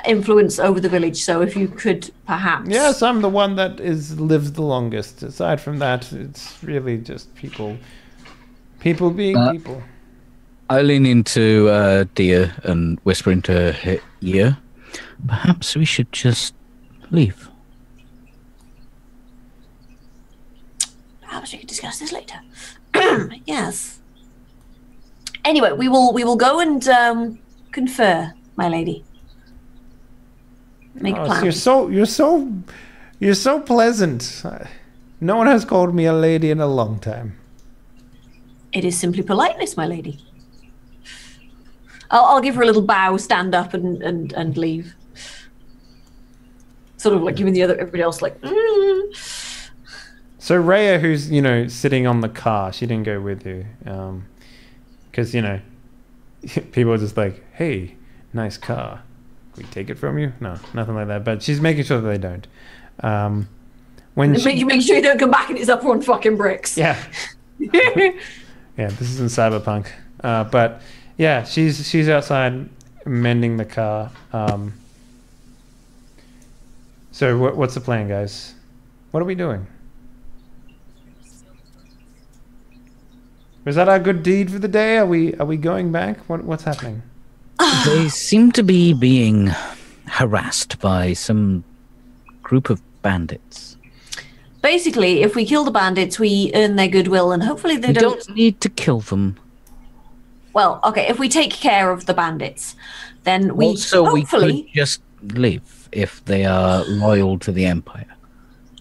influence over the village, so if you could perhaps... Yes, I'm the one that lives the longest. Aside from that, it's really just people being people. I lean into Dia and whisper into her ear. Perhaps we should just leave. Perhaps we could discuss this later. Yes. Anyway, we will go and confer, my lady. Make plans. You're so pleasant. No one has called me a lady in a long time. It is simply politeness, my lady. I'll give her a little bow, stand up, and leave. Sort of like giving everybody else like. So Rhea, who's sitting on the car, she didn't go with you, because people are just like, "Hey, nice car. Can we take it from you?" No, nothing like that. But she's making sure that they don't. when Make sure you don't come back and it's up on fucking bricks. Yeah. Yeah, this isn't Cyberpunk. But yeah, she's outside mending the car. So what's the plan, guys? What are we doing? Was that our good deed for the day? Are we going back? What's happening? They seem to be being harassed by some group of bandits. Basically, if we kill the bandits, we earn their goodwill, and hopefully they We don't... don't need to kill them. Well, okay, if we take care of the bandits, then we Also, we hopefully... could just live if they are loyal to the Empire.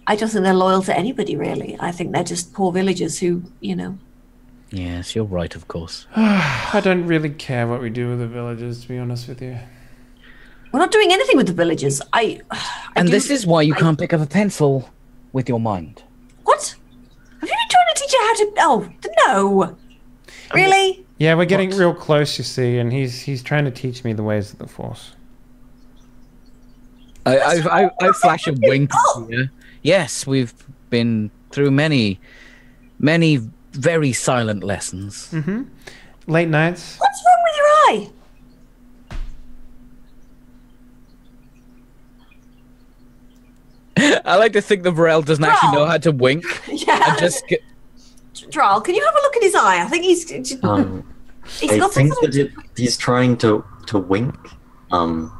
I don't think they're loyal to anybody, really. I think they're just poor villagers who, you know... Yes, you're right, of course. I don't really care what we do with the villagers, to be honest with you. We're not doing anything with the villagers. And this is why you can't pick up a pencil with your mind. What? Have you been trying to teach her how to... Oh, no. Really? Yeah, we're getting real close, you see, and he's trying to teach me the ways of the Force. I flash a wink here. Yes, we've been through many very silent lessons. Mm-hmm. Late nights. What's wrong with your eye? I like to think that Varel doesn't actually know how to wink. Yeah. And just Dral, can you have a look at his eye? I think he's I got think something... that he's trying to wink. Oh,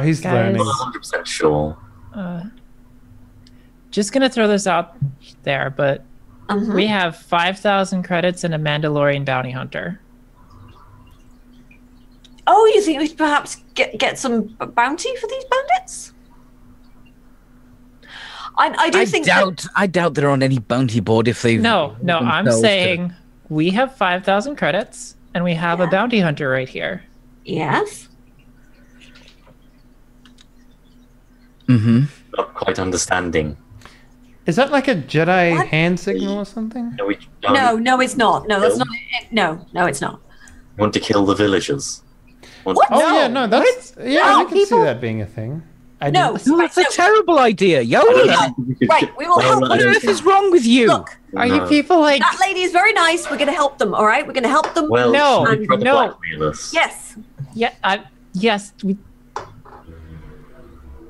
he's Guys. learning. Not 100% sure. Just gonna throw this out there, but we have 5,000 credits and a Mandalorian bounty hunter. Oh, you think we'd perhaps get some bounty for these bandits? I doubt they're on any bounty board if they. No, I'm saying we have 5,000 credits and we have a bounty hunter right here. Yes. Mm-hmm. Not quite understanding. Is that like a Jedi hand signal or something? No, No, it's not. No, that's not it. No, it's not. We want to kill the villagers. What? Oh No. yeah, no, that's No, I can see that being a thing. No, That's a terrible idea, yo. Right, we will help What them. on earth is wrong with you? Look, Are you people like... that lady is very nice. We're going to help them, all right? We're going to help them. Well, No, she tried to no. blackmail us. Yes, Yes,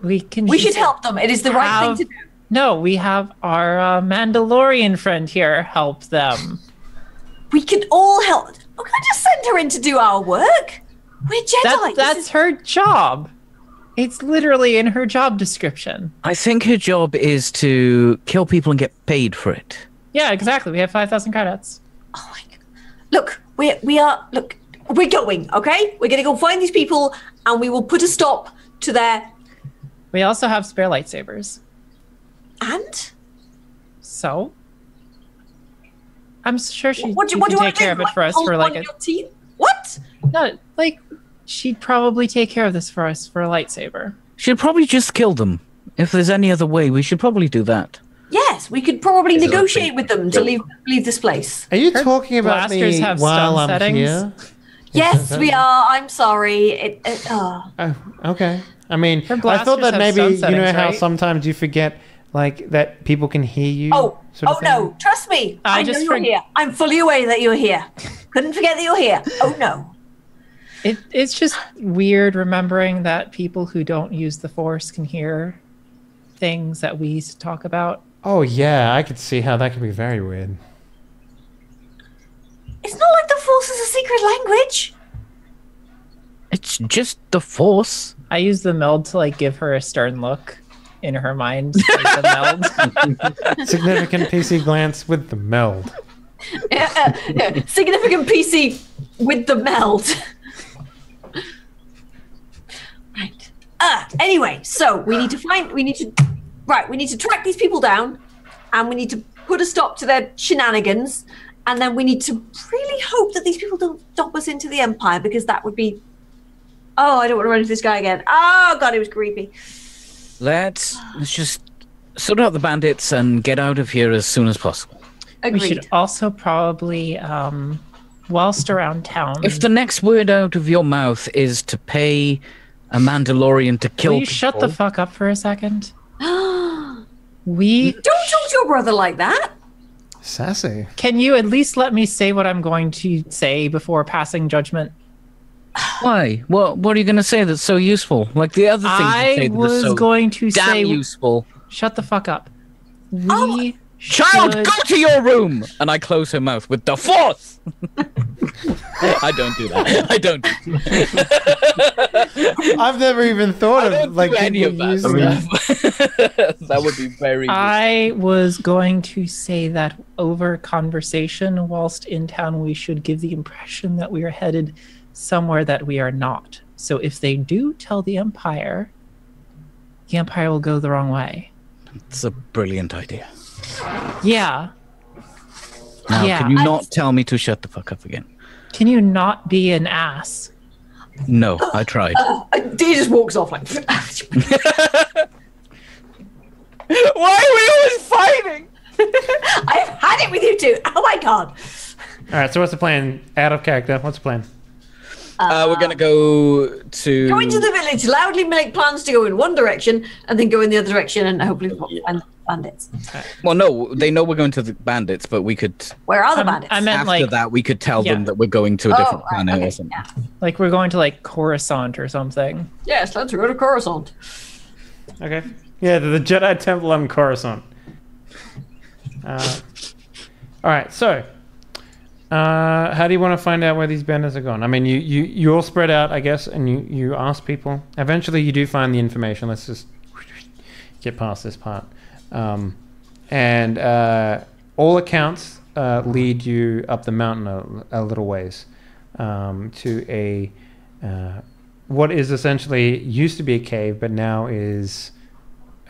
we can... we should help them. It is the right thing to do. No, we have our Mandalorian friend here help them. We can all help. We can't just send her in to do our work. We're Jedi. That's her job. It's literally in her job description. I think her job is to kill people and get paid for it. Yeah, exactly. We have 5,000 credits. Oh my God. Look, we're going, okay? We're going to go find these people and we will put a stop to their... We also have spare lightsabers. And? So? I'm sure she What do can you take want to care do? of it for us Hold for like on your team? What? No, like she'd probably take care of this for us for a lightsaber. She'll probably just kill them. If there's any other way, we should probably do that. Yes, we could probably Is it negotiate okay? with them to leave this place. Are you Her talking about blasters me have while stun I'm settings. here? Yes, we are. I'm sorry. Oh, okay. I mean, Her I thought blasters that have maybe stun you know settings, how right? sometimes you forget like that people can hear you. Oh thing? no! Trust me. I know just you're here. I'm fully aware that you're here. Couldn't forget that you're here. Oh no. It's just weird remembering that people who don't use the Force can hear things that we used to talk about. Oh yeah, I could see how that could be very weird. It's not like the Force is a secret language. It's just the Force. I use the meld to like give her a stern look in her mind. Like the meld. Significant PC glance with the meld. Significant PC with the meld. Right. Anyway, so we need to track these people down, and we need to put a stop to their shenanigans, and then we need to really hope that these people don't dump us into the Empire, because that would be... Oh, I don't want to run into this guy again. Oh, God, it was creepy. Let's just sort out the bandits and get out of here as soon as possible. Agreed. We should also probably, whilst around town... If the next word out of your mouth is to pay a Mandalorian to kill Will you people... shut the fuck up for a second? Don't talk to your brother like that. Sassy. Can you at least let me say what I'm going to say before passing judgment? Why? What are you going to say that's so useful? Like the other things you say I that are was so going to damn say... useful. Shut the fuck up. Child, should- go to your room! And I close her mouth with the force! I don't do that. I don't do that. I've never even thought of like any of people that. using that. That would be very I was going to say that over conversation whilst in town, we should give the impression that we are headed somewhere that we are not. So if they do tell the Empire will go the wrong way. It's a brilliant idea. Yeah. Now, Yeah. can you not tell me to shut the fuck up again? Can you not be an ass? No, I tried. He just walks off like. Why are we always fighting? I've had it with you two. Oh my god. All right. So what's the plan? Out of character. What's the plan? We're gonna go to. Go into the village, loudly make plans to go in one direction, and then go in the other direction, and hopefully find bandits. Well, no, they know we're going to the bandits, but we could. Where are the bandits? I meant After like that, we could tell them yeah. that we're going to a different planet okay, or something. yeah. like we're going to like Coruscant or something. Yes, let's go to Coruscant. Okay. Yeah, the Jedi Temple on Coruscant. All right. So, how do you want to find out where these bandits are gone? I mean, you all spread out, I guess, and you ask people. Eventually, you do find the information. Let's just get past this part. And all accounts lead you up the mountain a little ways to a what is essentially used to be a cave, but now is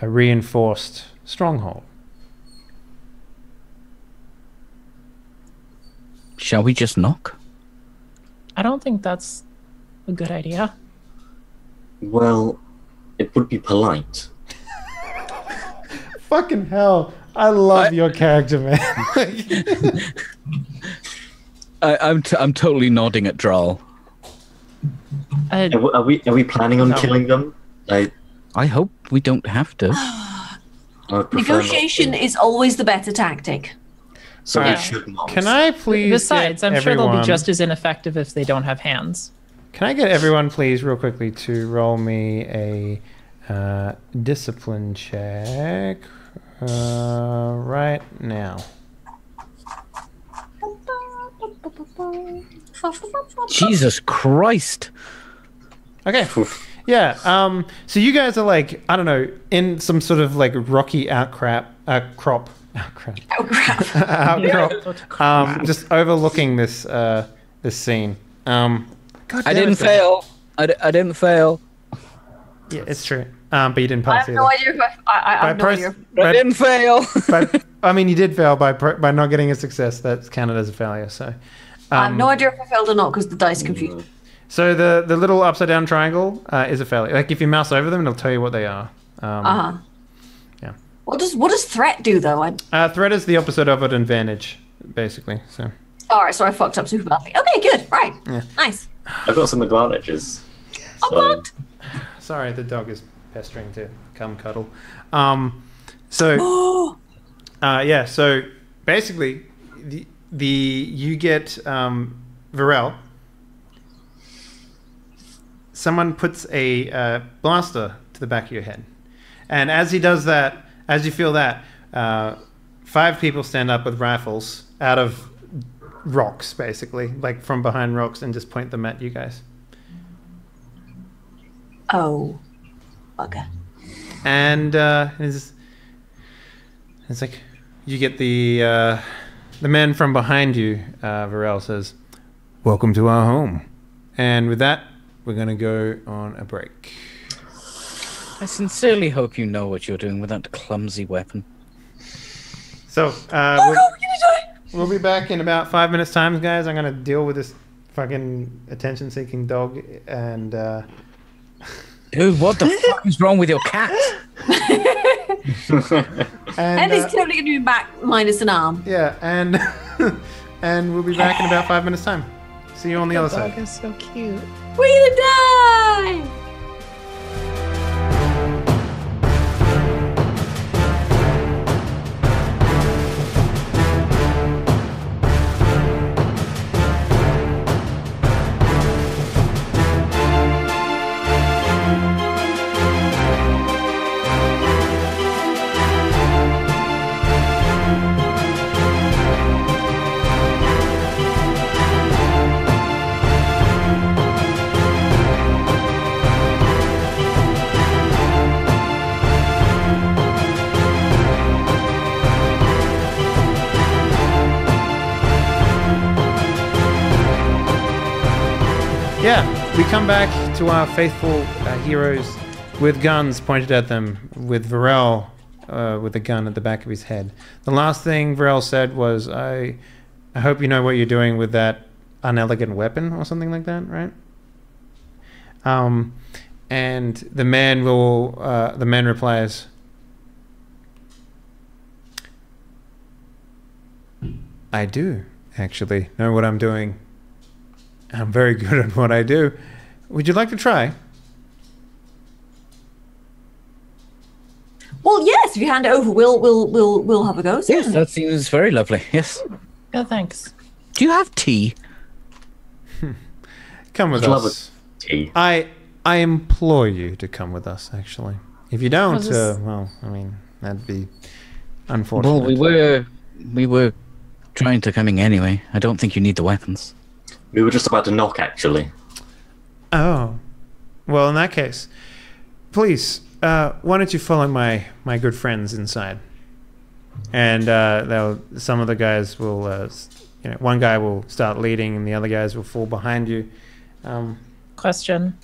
a reinforced stronghold. Shall we just knock? I don't think that's a good idea. Well, it would be polite. Fucking hell. I love your character, man. I'm totally nodding at Droll. Are we planning on killing them? I hope we don't have to. I would prefer not Negotiation to. is always the better tactic. So Alright. we should not. Can I please Besides, get I'm sure they'll be everyone- just as ineffective if they don't have hands. Can I get everyone, please, real quickly, to roll me a discipline check right now? Jesus Christ. Okay. Yeah. So you guys are like, I don't know, in some sort of like rocky outcrop, just overlooking this this scene. God I damn didn't it, fail. I didn't fail. Yeah, it's true. But you didn't I pass have no idea if I have no idea. I didn't fail. But I mean, you did fail by not getting a success. That's counted as a failure. So. I have no idea if I failed or not because the dice confused. So the little upside down triangle is a failure. Like if you mouse over them, it'll tell you what they are. Yeah. What does threat do though? Threat is the opposite of an advantage, basically. So. All right, so I fucked up super badly. Okay, good. Right. Yeah. Nice. I've got some advantages. Oh, So, God. Sorry, the dog is pestering to come cuddle. So yeah. So basically, you get Varel. Someone puts a blaster to the back of your head, and as he does that, as you feel that, 5 people stand up with rifles out of rocks, basically, like from behind rocks, and just point them at you guys. Oh. Okay. And it's like you get the man from behind you. Varel says, "Welcome to our home," and with that, we're gonna go on a break. I sincerely hope you know what you're doing with that clumsy weapon. So we'll be back in about 5 minutes' time, guys. I'm gonna deal with this fucking attention-seeking dog and. Dude, what the fuck is wrong with your cat? And he's totally going to be back minus an arm. Yeah, and and we'll be back in about 5 minutes' time. See you on the other side. Dog is so cute. We're gonna die! come back to our faithful heroes with guns pointed at them, with Varel with a gun at the back of his head. The last thing Varel said was, I hope you know what you're doing with that unelegant weapon, or something like that, right? And the man replies, I do actually know what I'm doing. I'm very good at what I do. Would you like to try? Well, yes. If you hand it over, we'll have a go. Yes, certainly. that seems very lovely. Yes. Oh, thanks. Do you have tea? Come with I'd love us. Tea. I implore you to come with us, actually. If you don't, well, I mean, that'd be unfortunate. Well, we were trying to coming anyway. I don't think you need the weapons. We were just about to knock, actually. Oh. Well, in that case, please, why don't you follow my good friends inside? And some of the guys will, one guy will start leading and the other guys will fall behind you. Question.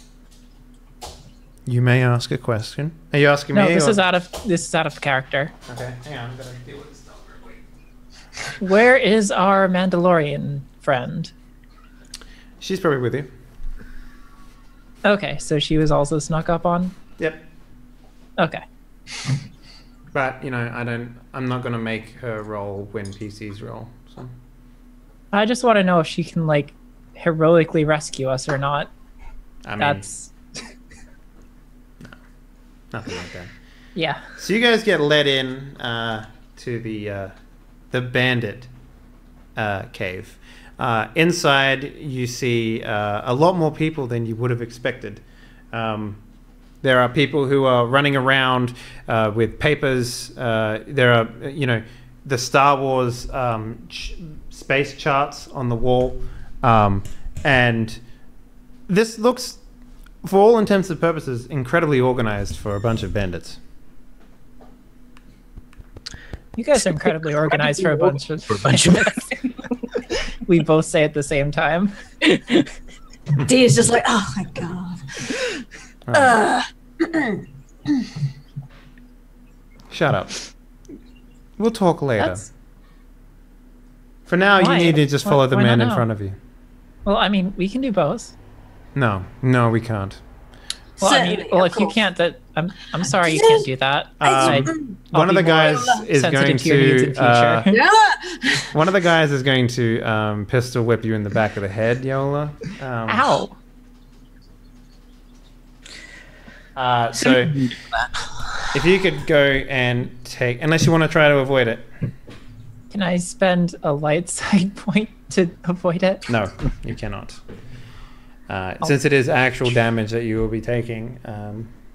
You may ask a question. Are you asking No, me? this or- is out of character. Okay, hang on. I'm going to deal with this stuff real quick. Where is our Mandalorian friend? She's probably with you. Okay, so she was also snuck up on? Yep. Okay. But, I'm not going to make her roll when PCs roll. So. I just want to know if she can, heroically rescue us or not. I mean, That's... nothing like that. Yeah. So you guys get led in to the bandit cave. Inside, you see a lot more people than you would have expected. There are people who are running around with papers. There are, the Star Wars space charts on the wall. And this looks, for all intents and purposes, incredibly organized for a bunch of bandits. You guys are incredibly organized for a bunch of We both say at the same time. D is just like, oh my god. Shut up. We'll talk later. That's- For now, Why? you need to just follow the Why man not in now? front of you. Well, I mean, we can do both. No, we can't. Well, Certainly, if of you course. can't, I'm sorry you can't do that. One of the guys is going sensitive to your needs in to. future. Yeah. One of the guys is going to pistol whip you in the back of the head, Yola. Ow! So, if you could go and take, unless you want to try to avoid it. Can I spend a light side point to avoid it? No, you cannot. Since it is actual damage that you will be taking.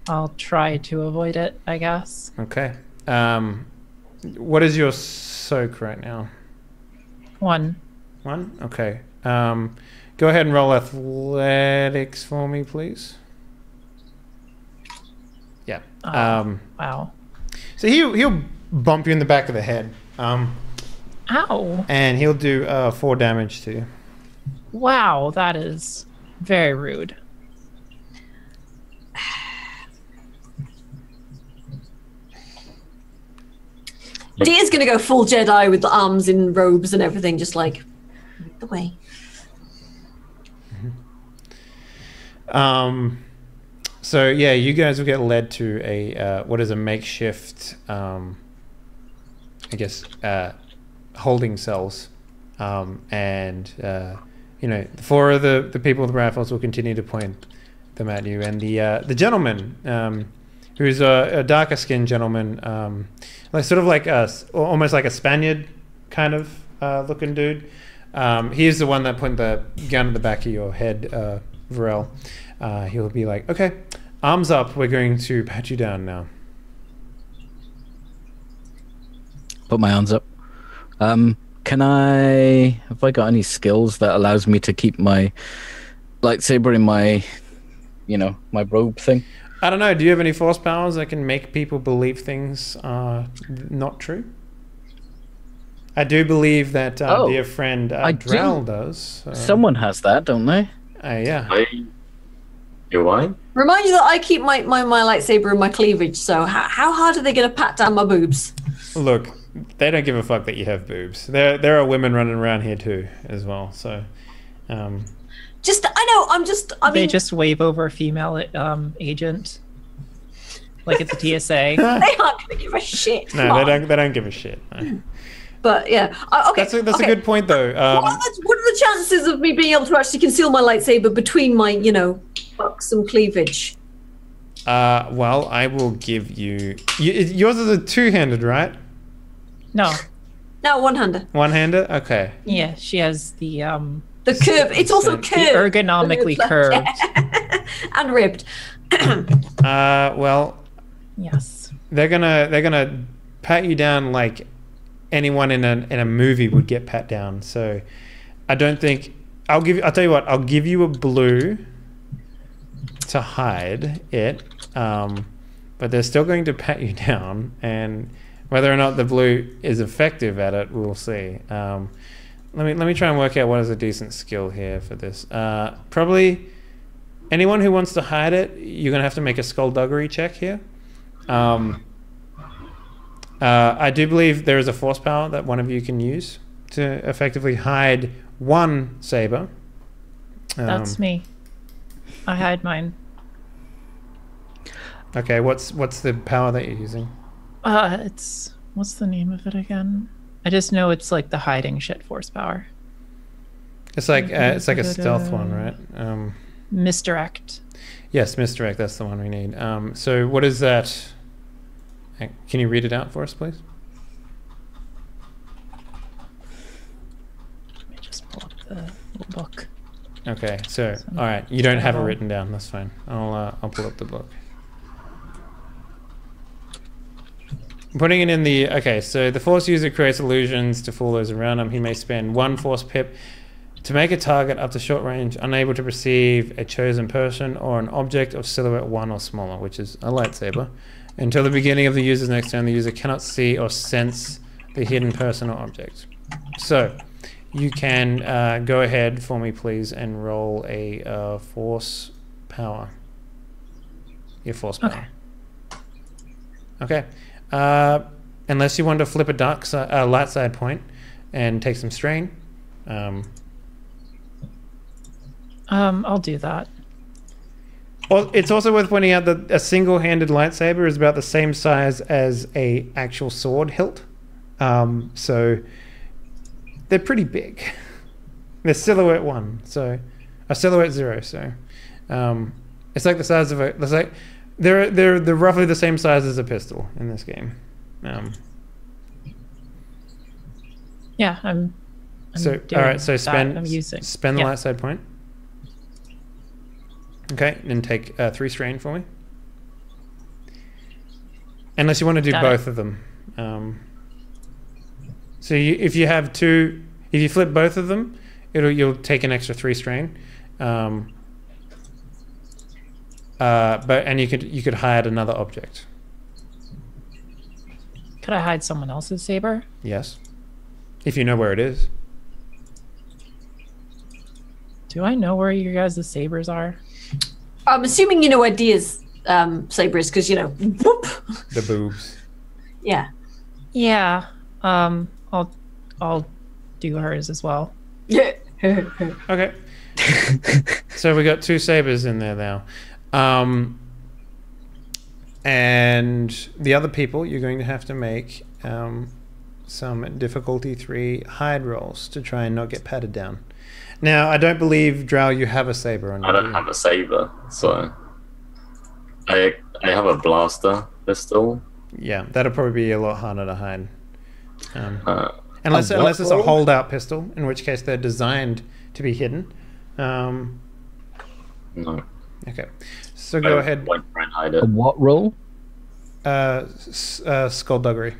I'll try to avoid it, I guess. Okay. What is your soak right now? 1. 1? Okay. Go ahead and roll athletics for me, please. Yeah. Wow. So he'll bump you in the back of the head. Ow! And he'll do 4 damage to you. Wow, that is very rude. D is gonna go full Jedi with the arms in robes and everything, just like the way. So yeah, you guys will get led to a what is a makeshift, I guess, holding cells, and 4 of the people with rifles will continue to point them at you, and the gentleman, who's a darker skinned gentleman, almost like a Spaniard kind of looking dude. He's the one that put the gun in the back of your head, Varel. He'll be like, okay, arms up, we're going to pat you down now. Put my arms up. Have I got any skills that allows me to keep my lightsaber in my, my robe thing? I don't know, do you have any force powers that can make people believe things are not true? I do believe that dear friend I Drell do. does. Someone has that, don't they? Yeah. You're why? Remind you that I keep my lightsaber in my cleavage, so how hard are they going to pat down my boobs? Look, they don't give a fuck that you have boobs. There are women running around here too, as well. So, I mean, They just wave over a female agent, like it's a TSA. they aren't going to give a shit. no, they don't give a shit. No. But yeah, okay. That's a good point, though. What are the chances of me being able to actually conceal my lightsaber between my, buxom cleavage? Well, I will give you. Yours is a two-handed, right? No. No, one-hander. One-hander. Okay. Yeah, she has the The curve. It's also curved. ergonomically curved. And ribbed. Well, Yes. they're gonna pat you down like anyone in a movie would get pat down. So I don't think I'll tell you what, I'll give you a blue to hide it, but they're still going to pat you down, and whether or not the blue is effective at it, we'll see. Let me try and work out what is a decent skill here for this. Probably anyone who wants to hide it, you're gonna have to make a skullduggery check here. I do believe there is a force power that one of you can use to effectively hide one saber. That's me. I hide mine. Okay, what's the power that you're using? What's the name of it again? I just know it's like the hiding shit force power. It's like a stealth one, right? Misdirect. Yes, misdirect. That's the one we need. So what is that? Can you read it out for us, please? Let me just pull up the little book. Okay, so all right, you don't have it written down. That's fine. I'll pull up the book. Putting it in the okay. So the Force user creates illusions to fool those around him. He may spend one Force pip to make a target up to short range, unable to perceive a chosen person or an object of silhouette 1 or smaller, which is a lightsaber. Until the beginning of the user's next turn, the user cannot see or sense the hidden person or object. So, you can go ahead for me, please, and roll a force power. Your force power. Okay. Unless you want to flip a light side point and take some strain. I'll do that. Well, it's also worth pointing out that a single-handed lightsaber is about the same size as a actual sword hilt. So they're pretty big. They're silhouette 1, so a silhouette 0. So it's like the size of a. It's like they're roughly the same size as a pistol in this game. Yeah, I'm so doing all right. So spend the light side point. Okay, and take 3 strain for me. Unless you want to do both of them. So if you have two, if you flip both of them, you'll take an extra 3 strain. But you could hide another object. Could I hide someone else's saber? Yes, if you know where it is. Do I know where your guys' sabers are? I'm assuming you know where Dia's saber is, because whoop. The boobs. Yeah. Yeah. I'll do hers as well. Yeah. Okay. So we got 2 sabers in there now. And the other people, you're going to have to make some difficulty 3 hide rolls to try and not get patted down. Now, I don't believe, Drow, you have a saber on you. I don't have a saber, so I have a blaster pistol. Yeah, that'll probably be a lot harder to hide. Unless it's a holdout pistol, in which case they're designed to be hidden. No. Okay, so go ahead. Won't try and hide it. A what roll? Skullduggery.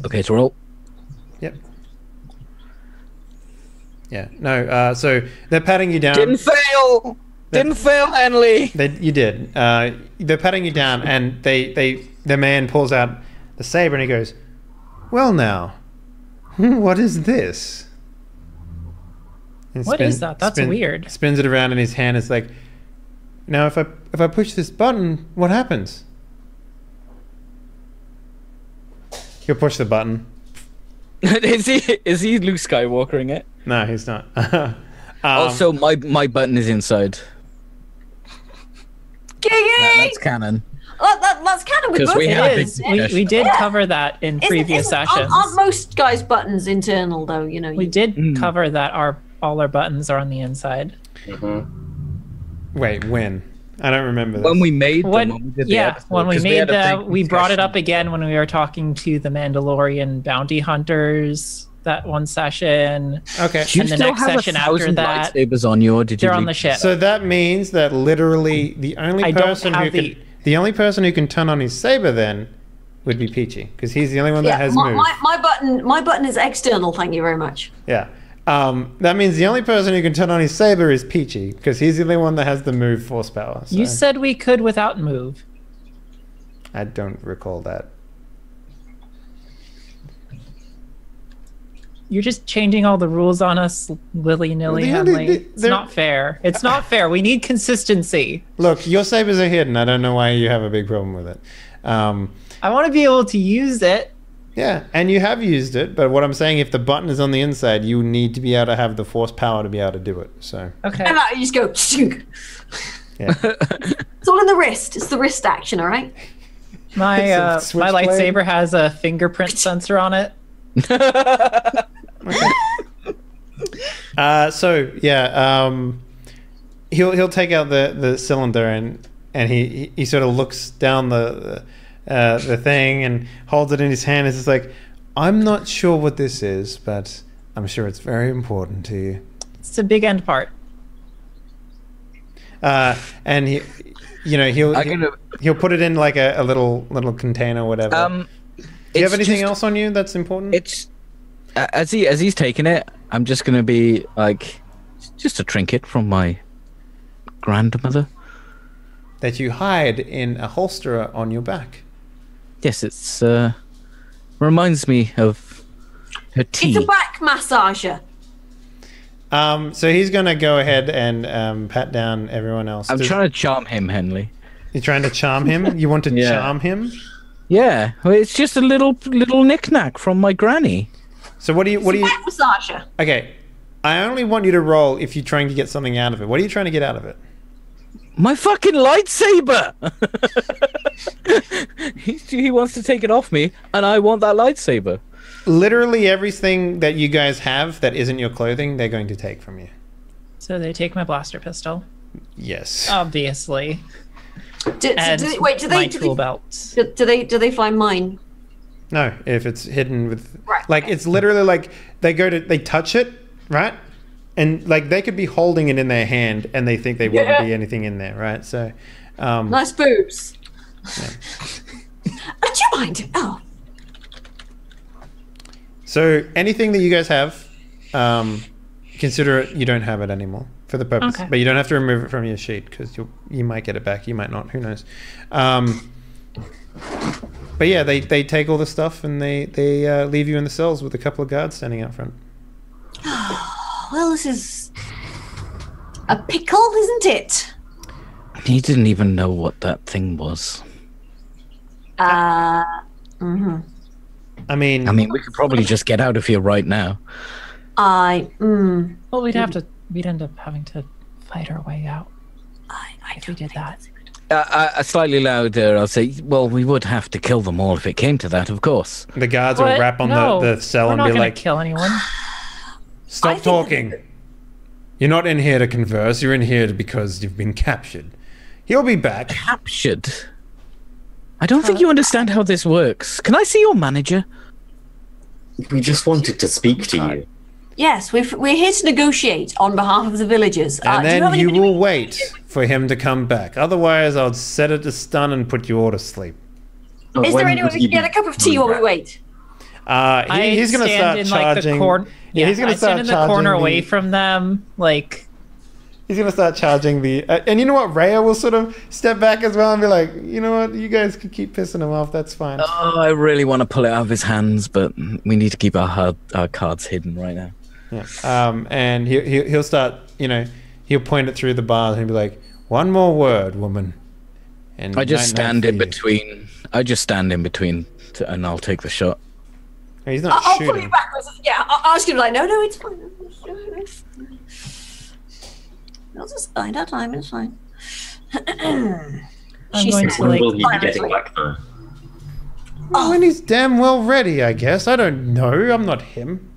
Okay, to roll. Yep. Yeah. No. So they're patting you down. Didn't fail, Henley. You did. They're patting you down, and the man pulls out the saber, and he goes, "Well, now, what is this?" And What is that? That's weird. Spins it around in his hand. It's like, now if I push this button, what happens? He'll push the button. Is he Luke Skywalkering it? No, he's not. Also, my button is inside. That's canon. That's kind of with both we of had us. We did cover that in previous sessions. Aren't most guys' buttons internal though? You know. We did cover that all our buttons are on the inside. Wait, when? I don't remember this. When we made them, when we did the episode, when we 'cause made had a big we brought it discussion. up again when we were talking to the Mandalorian bounty hunters that one session. Okay. Do you And the still next have session after 1,000 that, lightsabers on you, or did you? They're on the ship. So that means that literally the only I don't person have who can the only person who can turn on his saber then would be Peachy, because he's the only one that has moved. My button is external. Thank you very much. Yeah. That means the only person who can turn on his saber is Peachy, because he's the only one that has the move force power. So You said we could without move. I don't recall that. You're just changing all the rules on us willy-nilly, Henley. It's not fair. It's not fair. We need consistency. Look, your sabers are hidden. I don't know why you have a big problem with it. I want to be able to use it. Yeah, and you have used it, but what I'm saying, if the button is on the inside, you need to be able to have the force power to be able to do it. So Okay. And you just go. Shink. yeah. It's all in the wrist. It's the wrist action. All right. My It's a my switchblade. lightsaber has a fingerprint sensor on it. So yeah, he'll take out the cylinder and he sort of looks down the thing and holds it in his hand. It's just like, I'm not sure what this is, but I'm sure it's very important to you. It's a big end part. And he'll put it in like a little container or whatever. Do you have anything else on you that's important? It's as he's taking it, I'm just gonna be like, just a trinket from my grandmother. That you hide in a holster on your back. Yes, it's reminds me of her tea. It's a back massager. So he's gonna go ahead and pat down everyone else. I'm trying to charm him, Henley. You're trying to charm him? You want to Yeah. charm him? Yeah, well, it's just a little knick-knack from my granny. So what do you Back massager. Okay. I only want you to roll if you're trying to get something out of it. What are you trying to get out of it? My fucking lightsaber! he wants to take it off me, and I want that lightsaber. Literally everything that you guys have that isn't your clothing, they're going to take from you. So they take my blaster pistol, Yes. obviously, Do my tool belt. they find mine? No, if it's hidden with Right. like it's literally like they touch it, right? And like they could be holding it in their hand and they think they wouldn't be anything in there, right? So Nice boobs. Do you mind? Oh, so anything that you guys have, consider it you don't have it anymore for the purpose. Okay. But you don't have to remove it from your sheet because you might get it back, you might not, who knows. But yeah, they take all the stuff and they leave you in the cells with a couple of guards standing out front. well, this is a pickle, isn't it? He didn't even know what that thing was. I mean, we could probably just get out of here right now. Well, we'd end up having to fight our way out if we did that. Slightly louder, I'll say, well, we would have to kill them all if it came to that, of course. the guards will What? rap on No, the cell we're and not be gonna like, kill anyone. stop talking. You're not in here to converse. You're in here because you've been captured. He'll be back. Captured? I don't think you understand how this works. Can I see your manager? We just wanted to speak to you. Yes, we're here to negotiate on behalf of the villagers. And do you have then you anybody will we- wait for him to come back. Otherwise, I'll set it to stun and put you all to sleep. Is there any way we can get a cup of tea while we wait? He's going to start charging. Yeah, he's going to I stand start in the charging corner away from them, like. He's going to start charging the... and you know what? Rhea will sort of step back as well and be like, you know what? You guys could keep pissing him off. That's fine. Oh, I really want to pull it out of his hands, but we need to keep our cards hidden right now. Yeah. And he'll start, he'll point it through the bars and he'll be like, "One more word, woman." And I just stand in for you. between. And I'll take the shot. He's not I'll shooting. pull you backwards. Yeah, I'll ask you like, no, it's fine. I'll just find our time. It's fine. I'm She going said, to When like. will he be Fine, getting actually. back though? Well, when he's damn well ready, I guess. I don't know. I'm not him.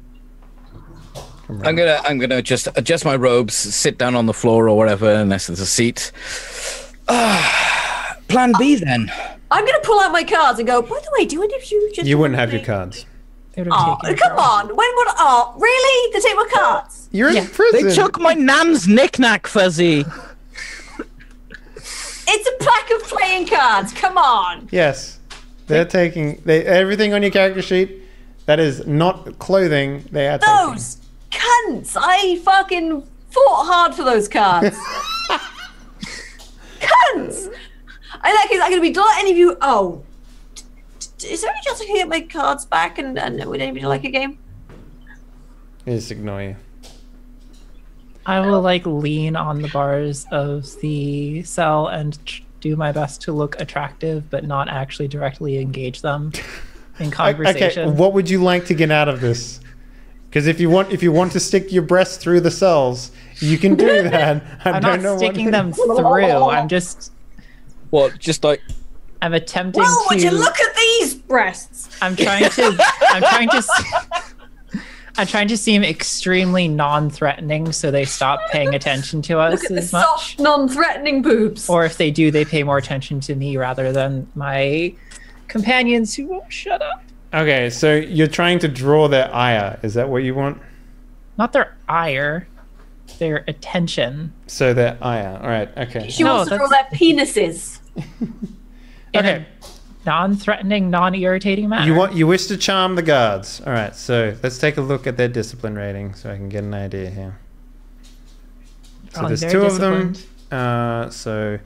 I'm gonna just adjust my robes, sit down on the floor or whatever, unless there's a seat. Plan B then. I'm going to pull out my cards and go, by the way, do any of you just... You wouldn't have your cards. It would have Oh, taken come forever. on. When would... Oh, really? They take my cards? You're Yeah. in prison. They took my nan's knick-knack, Fuzzy. It's a pack of playing cards. Come on. Yes. They're taking everything on your character sheet that is not clothing, they are taking. Those cunts. I fucking fought hard for those cards. Cunts. In that case, I'm going to be glad any of you... Oh. Is there any chance I can get my cards back and would anybody like a game? Just ignore you. I will like lean on the bars of the cell and do my best to look attractive, but not actually directly engage them in conversation. Okay, what would you like to get out of this? Because if you want to stick your breast through the cells, you can do that. I'm not sticking them through. I'm just. What? Just like I'm attempting Whoa, to. would you look at these breasts? I'm trying to seem extremely non-threatening, so they stop paying attention to us Look at the as much. soft, non-threatening boobs. Or if they do, they pay more attention to me rather than my companions who won't shut up. Okay, so you're trying to draw their ire. Is that what you want? Not their ire, their attention. So their ire. All right. Okay. She No, wants to draw their penises. In Okay. a non-threatening, non-irritating manner. You wish to charm the guards. All right. So let's take a look at their discipline rating, so I can get an idea here. So Probably there's very two of them. disciplined. So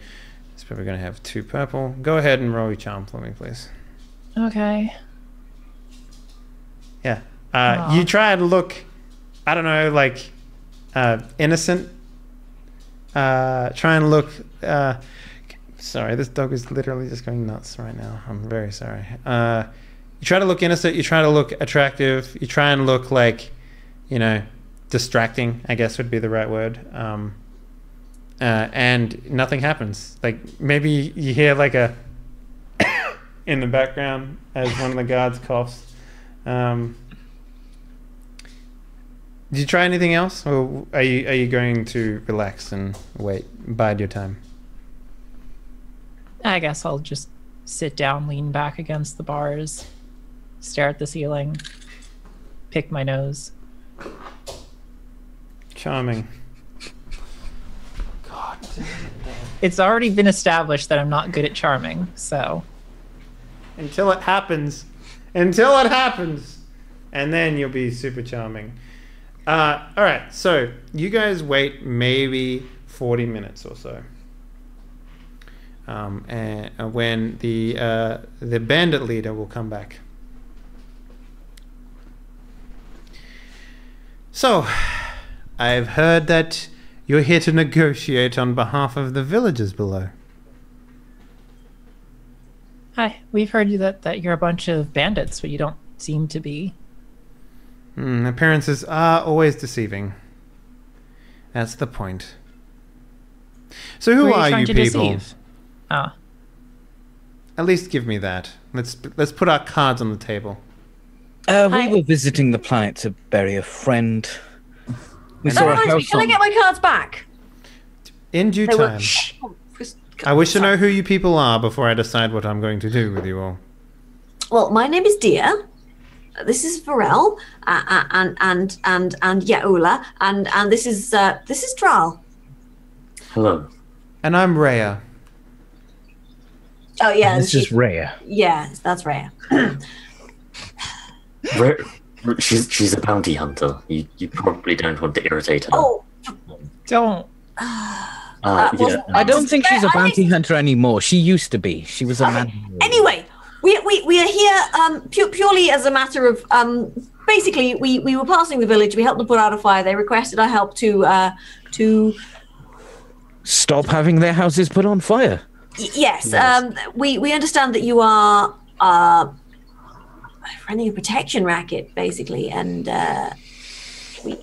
it's probably going to have 2 purple. Go ahead and roll your charm for me, please. Okay. Yeah. Aw. You try to look, I don't know, like innocent. Try and look. Sorry, this dog is literally just going nuts right now. I'm very sorry. You try to look innocent. You try to look attractive. You try and look like, distracting, I guess would be the right word. And nothing happens. Like maybe you hear like a in the background as one of the guards coughs. Did you try anything else, or are you going to relax and wait, bide your time? I guess I'll just sit down, lean back against the bars, stare at the ceiling, pick my nose. Charming. God damn it. It's already been established that I'm not good at charming, so Until it happens, and then you'll be super charming. All right, so you guys wait maybe 40 minutes or so. And when the bandit leader will come back. So, I've heard that you're here to negotiate on behalf of the villagers below. hi. We've heard you that you're a bunch of bandits, but you don't seem to be. Appearances are always deceiving. That's the point. So who are you people? Ah, At least give me that. Let's put our cards on the table. we were visiting the planet to bury a friend. We saw a house Can I get my cards back? In due They were- time. Shh. I wish to know who you people are before I decide what I'm going to do with you all. Well, my name is Dia. This is Varel, and Yaula, and this is Dral. Hello. And I'm Rhea. Oh yeah, This is Rhea. yeah, that's Rhea. She's a bounty hunter. You probably don't want to irritate her. Oh, don't. Yeah. I don't think she's a bounty hunter anymore. She used to be. She was a man. Anyway, we are here purely as a matter of basically, we were passing the village. We helped them put out a fire. They requested our help to Stop having their houses put on fire. Yes. We understand that you are running a protection racket, basically, and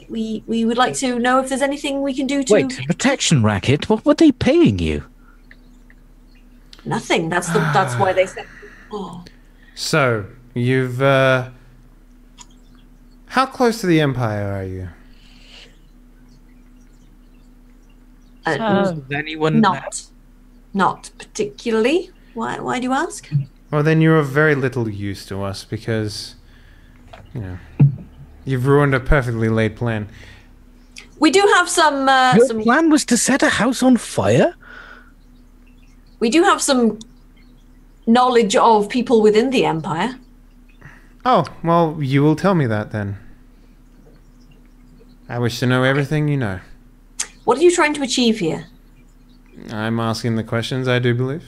we would like to know if there's anything we can do to. Wait, a protection racket? What were they paying you? Nothing. That's why they said. Oh. So you've. How close to the Empire are you? Does anyone? Not particularly. Why do you ask? Well, then you're of very little use to us because, you've ruined a perfectly laid plan. We do have some. Your plan was to set a house on fire? We do have some knowledge of people within the Empire. Oh, well, you will tell me that then. I wish to know everything you know. What are you trying to achieve here? I'm asking the questions, I do believe.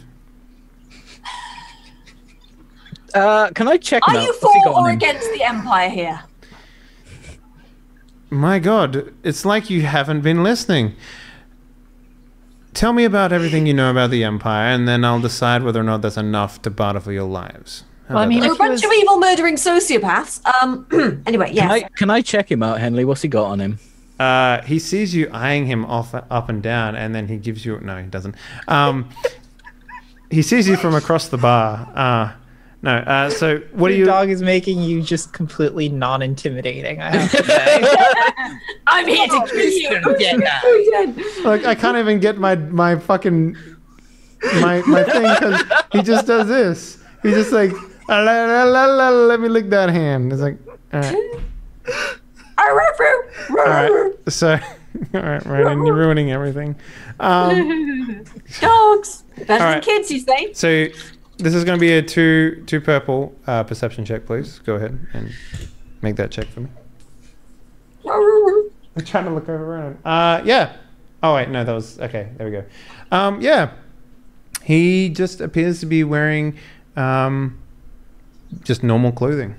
Can I check him Are out? you What's he got for on or him? against the Empire here? My God, it's like you haven't been listening. Tell me about everything you know about the Empire, and then I'll decide whether or not that's enough to barter for your lives. How Well, I about mean, that? They're a bunch of evil, murdering sociopaths. Anyway, yes. Can I check him out, Henley? What's he got on him? He sees you eyeing him up and down, and then he gives you... No, he doesn't. He sees you from across the bar. So what do Your you... dog is making you just completely non-intimidating, I have to say. I'm here to kill you. Like, I can't even get my fucking... My thing, because he just does this. He's just like... Let me lick that hand. It's like... All right. So... All right, Ronan, you're ruining everything. Dogs. Better than right. kids, you say? So this is going to be a two purple perception check, please. Go ahead and make that check for me. I'm trying to look over Ronan. Yeah. Oh wait, no, that was okay. There we go. Yeah. He just appears to be wearing just normal clothing.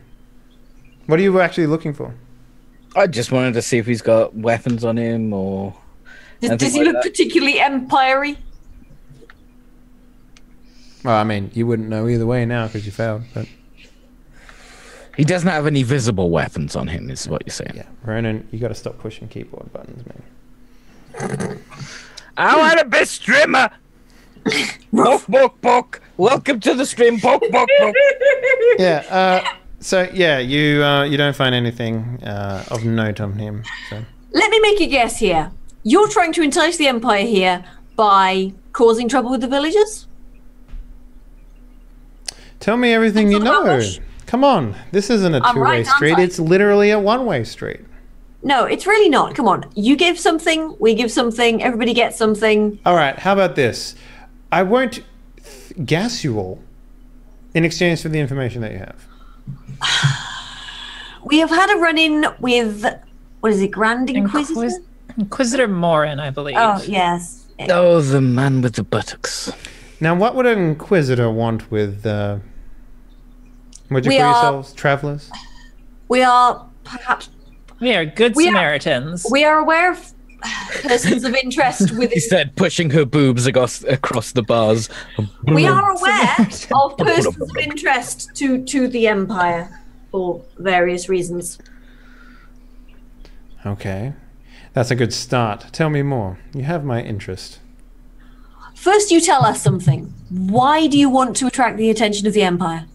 What are you actually looking for? I just wanted to see if he's got weapons on him or... Does he look particularly empire-y? Well, I mean, you wouldn't know either way now because you failed, but... He doesn't have any visible weapons on him, is what you're saying. Yeah, Ronan, you got to stop pushing keyboard buttons, man. I want to be streamer! Poke. Welcome to the stream, poke. Yeah, so yeah, you don't find anything of note on him. So. Let me make a guess here. You're trying to entice the Empire here by causing trouble with the villagers? Tell me everything you know. Come on, this isn't a two-way street. It's literally a one-way street. No, it's really not. Come on. You give something, we give something, everybody gets something. All right, how about this? I won't gas you all in exchange for the information that you have. We have had a run-in with, what is it, Grand Inquisitor? Inquisitor Morin, I believe. Oh, yes. Oh, the man with the buttocks. Now, what would an Inquisitor want with, would you call yourselves? Travelers? We are, perhaps... We are good Samaritans. We are aware of persons of interest within... He said, pushing her boobs across the bars. We are aware of persons of interest to the Empire for various reasons. Okay. That's a good start. Tell me more. You have my interest. First, you tell us something. Why do you want to attract the attention of the Empire?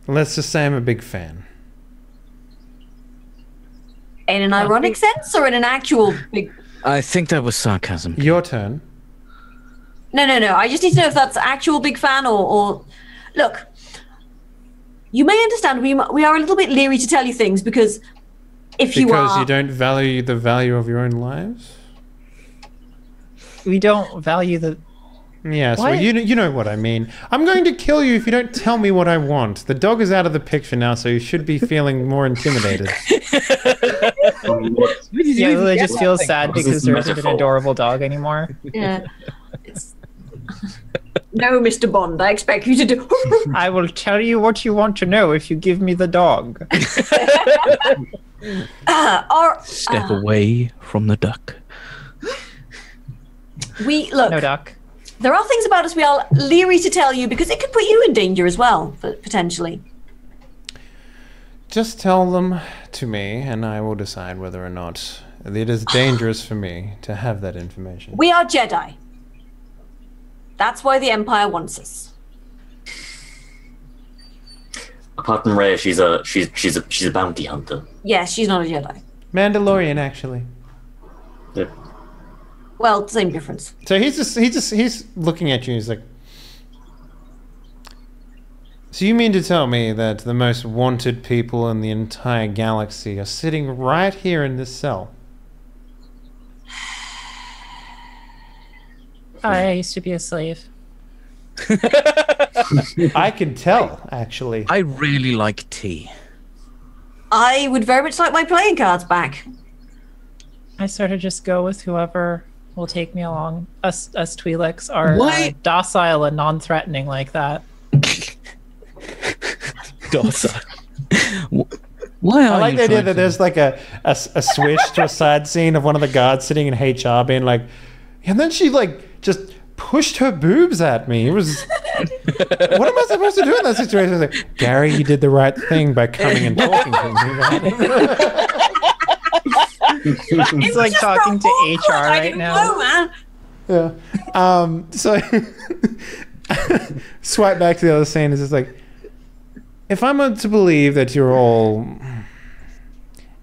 Let's just say I'm a big fan. In an ironic sense or in an actual big... I think that was sarcasm. Your turn. No. I just need to know if that's actual big fan or... Look, you may understand we are a little bit leery to tell you things because if you are... Because you don't value the value of your own lives? We don't value the... Yes, well, you know what I mean. I'm going to kill you if you don't tell me what I want. The dog is out of the picture now, so you should be feeling more intimidated. Yeah, Lily just feels sad because there isn't an adorable dog anymore. Yeah. No, Mr. Bond, I expect you to do. I will tell you what you want to know if you give me the dog. Step away from the duck. Look. No duck. There are things about us we are leery to tell you because it could put you in danger as well, potentially. Just tell them to me, and I will decide whether or not it is dangerous for me to have that information. We are Jedi. That's why the Empire wants us. Apart from Rhea, she's a bounty hunter. Yes, she's not a Jedi. Mandalorian, actually. Yeah. Well, same difference. So he's looking at you. He's like, so you mean to tell me that the most wanted people in the entire galaxy are sitting right here in this cell? I used to be a slave. I can tell, actually. I really like tea. I would very much like my playing cards back. I sort of just go with whoever will take me along. Us Twi'leks are docile and non-threatening like that. Docile. Why are I like you the idea trying that to- there's like a switch to a side scene of one of the guards sitting in HR being like, and then she like just pushed her boobs at me. It was, what am I supposed to do in that situation? I was like, Gary, you did the right thing by coming and talking to me. It's like talking to HR right now. Man. Yeah. So swipe back to the other scene. It's just like, if I'm to believe that you're all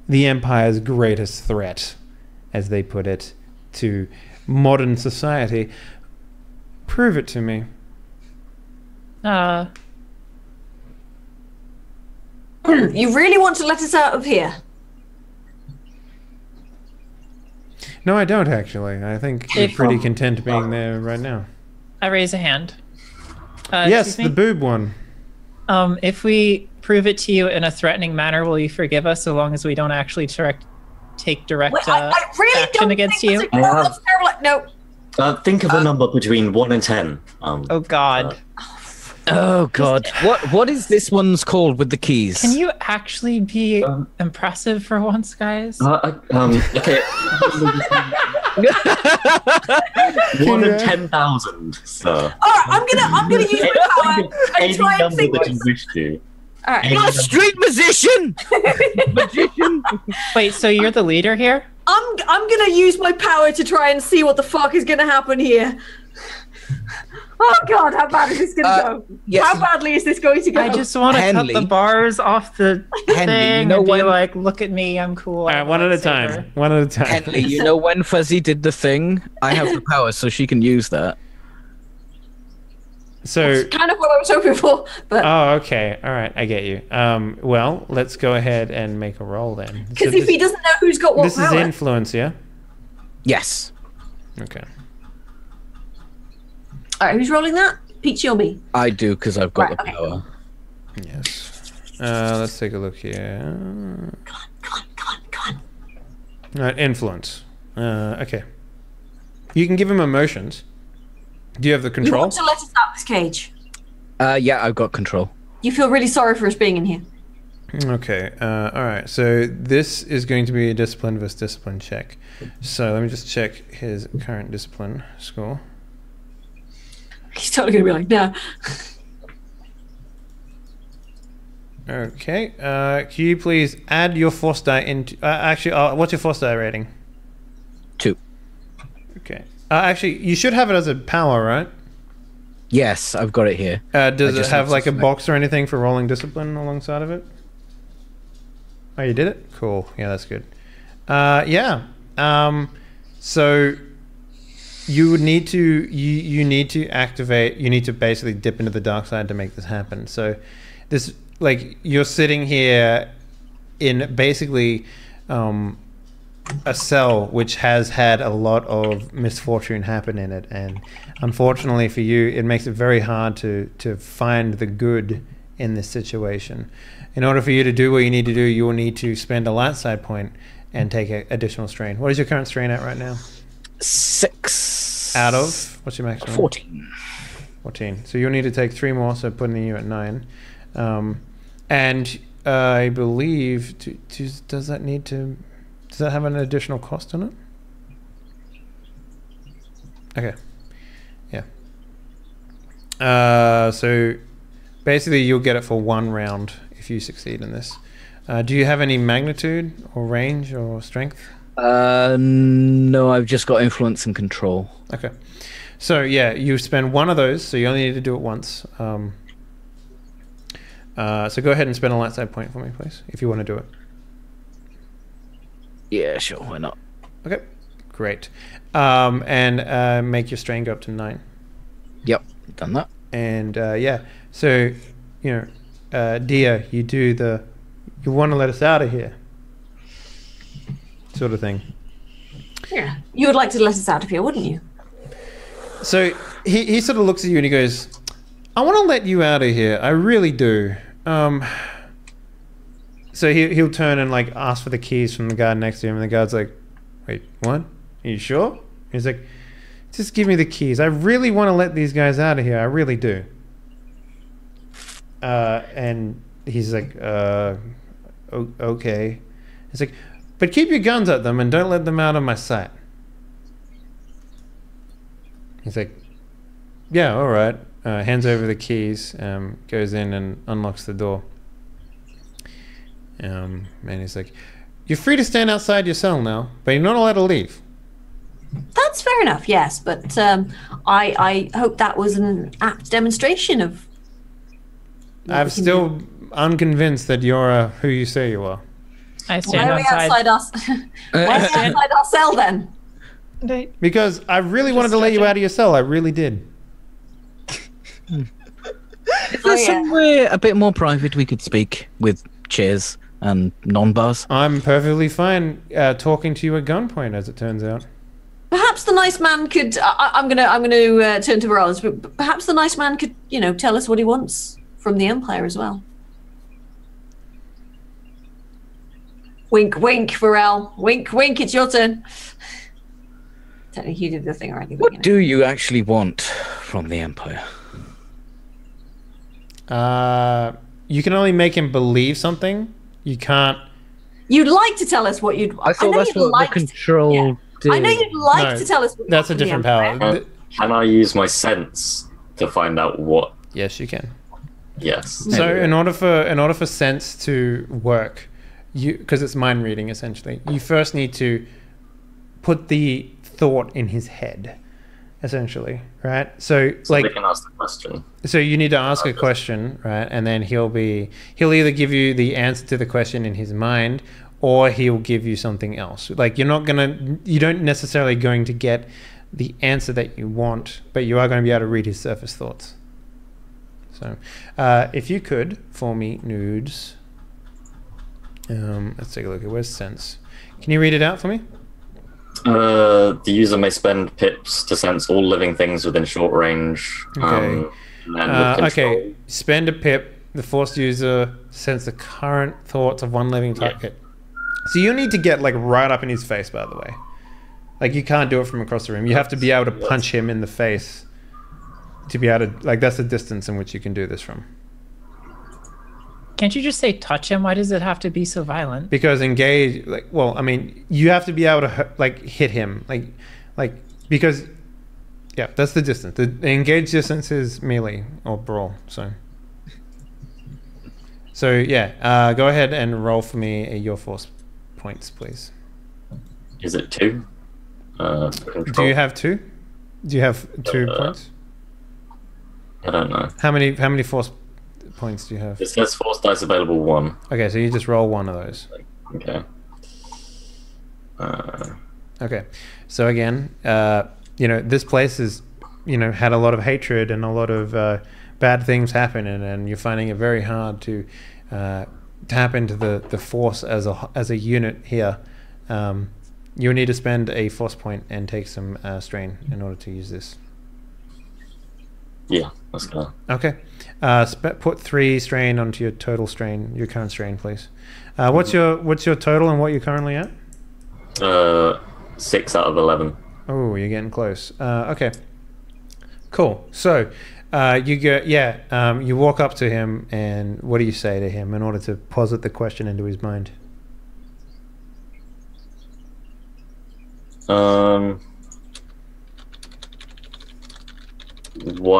the Empire's greatest threat, as they put it, to modern society, prove it to me. You really want to let us out of here? No, I don't actually. I think you're pretty content being there right now. I raise a hand. Yes, Excuse me? the boob one. If we prove it to you in a threatening manner, will you forgive us so long as we don't actually take direct Wait, I really action don't against think you? that's no. Think of a number between 1 and 10. Oh God. Oh God! What is this one's called with the keys? Can you actually be impressive for once, guys? Okay. 1 in 10,000. So. All right, I'm gonna use my power and Any try and number think. that you wish to. All right, You're a street musician. Magician. Wait, so you're the leader here? I'm gonna use my power to try and see what the fuck is gonna happen here. Oh God, how bad is this gonna go? yes. How badly is this going to go? I just want to cut Henley. the bars off the Henley, thing you know and be when- like, look at me, I'm cool. All right, one at a time. One at a time. Henley, you know when Fuzzy did the thing? I have the power, so she can use that. So, kind of what I was hoping for, but oh, okay. All right, I get you. Well, let's go ahead and make a roll then. because So if he doesn't know who's got what this is power, influence, yeah? Yes. Okay. all right, who's rolling that? Peachy or me? I do because I've got Right, the okay. power. Yes. Let's take a look here. Come on. All right, influence. Okay. You can give him emotions. Do you have the You control? want to let us out of this cage? Yeah, I've got control. You feel really sorry for us being in here. Okay. All right. So this is going to be a discipline versus discipline check. So let me just check his current discipline score. He's totally gonna be like, no. Okay. Can you please add your force die into? What's your force die rating? 2. Okay. Actually, you should have it as a power, right? Yes, I've got it here. Does it just have have to like a select. box or anything for rolling discipline alongside of it? Oh, you did it? Cool. Yeah, that's good. Yeah. So you would need to you need to activate. You need to basically dip into the dark side to make this happen. So this, like, you're sitting here in basically a cell which has had a lot of misfortune happen in it, and unfortunately for you, it makes it very hard to find the good in this situation. In order for you to do what you need to do, you will need to spend a light side point and take an additional strain. What is your current strain at right now? 6 Out of? What's your maximum? 14. 14. So you'll need to take 3 more, so putting you at 9. And I believe, does that have an additional cost on it? Okay. Yeah. So basically you'll get it for 1 round if you succeed in this. Do you have any magnitude or range or strength? No, I've just got influence and control. Okay. So yeah, you spend 1 of those, so you only need to do it once. So go ahead and spend a light side point for me, please, if you want to do it. Yeah, sure, why not? Okay, great. And make your strain go up to 9. Yep, done that. And yeah, so, you know, Dia, you want to let us out of here, sort of thing. Yeah, you would like to let us out of here, wouldn't you? So he sort of looks at you and he goes, I want to let you out of here. I really do. So he'll turn and like ask for the keys from the guard next to him, and the guard's like, wait, what? Are you sure? He's like, just give me the keys. I really want to let these guys out of here. I really do. And he's like, okay. He's like, but keep your guns at them and don't let them out of my sight. He's like, yeah, all right. Hands over the keys, goes in and unlocks the door. And he's like, you're free to stand outside your cell now, but you're not allowed to leave. That's fair enough, yes, but I hope that was an apt demonstration of... I'm still unconvinced that you're who you say you are. I Why stand are we outside. why are we outside our cell then? Because I really wanted to let you out of your cell. I really did. Is there somewhere a bit more private we could speak with chairs and non-bars? I'm perfectly fine talking to you at gunpoint, as it turns out. Perhaps the nice man could... I'm gonna turn to Varels, but perhaps the nice man could, you know, tell us what he wants from the Empire as well. Wink, wink, Varel. Wink, wink, it's your turn. Technically, you did the thing already. What do you actually want from the Empire? You can only make him believe something. You can't... You'd like to tell us what you'd... I thought that's what the control did. I know you'd like to tell us what that's a different power. Can I use my sense to find out what... Yes, you can. Yes. So in order for sense to work, because it's mind reading essentially, you first need to put the thought in his head, essentially, right? So like, they can ask the question. So you need to ask a question, right? And then he'll either give you the answer to the question in his mind, or he'll give you something else. Like you don't necessarily going to get the answer that you want, but you are going to be able to read his surface thoughts. So if you could for me, nudes. Let's take a look at where's sense. Can you read it out for me? The user may spend pips to sense all living things within short range. Okay. Okay. Spend a pip. The forced user sense the current thoughts of one living target. So you need to get like right up in his face, by the way. Like you can't do it from across the room. You have to be able to punch him in the face to be able to, like, that's the distance in which you can do this from. Can't you just say touch him? Why does it have to be so violent? Because engage, like, well, I mean, you have to be able to like hit him, like because, yeah, that's the distance. The engaged distance is melee or brawl. So yeah, go ahead and roll for me your force points, please. Is it 2? Do you have 2? Do you have 2 points? I don't know. How many force points do you have? It says force dice available 1. Okay, so you just roll 1 of those. Okay. Okay, so again, you know, this place is, you know, had a lot of hatred and a lot of bad things happening, and you're finding it very hard to tap into the force as a unit here. You'll need to spend a force point and take some strain in order to use this. Yeah, that's good. Okay. Put 3 strain onto your total strain, your current strain, please. What's your total and what you're currently at? 6 out of 11. Oh, you're getting close. Okay. Cool. So you go, you walk up to him, and what do you say to him in order to posit the question into his mind? Why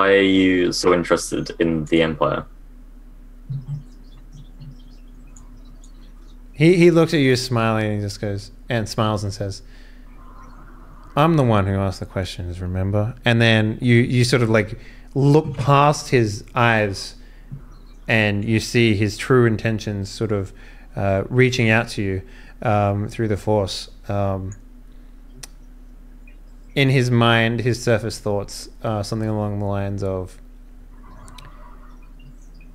are you so interested in the Empire? He looks at you smiling, and he just goes and smiles and says, I'm the one who asked the questions, remember? And then you sort of like look past his eyes, and you see his true intentions sort of reaching out to you through the Force. In his mind, his surface thoughts are something along the lines of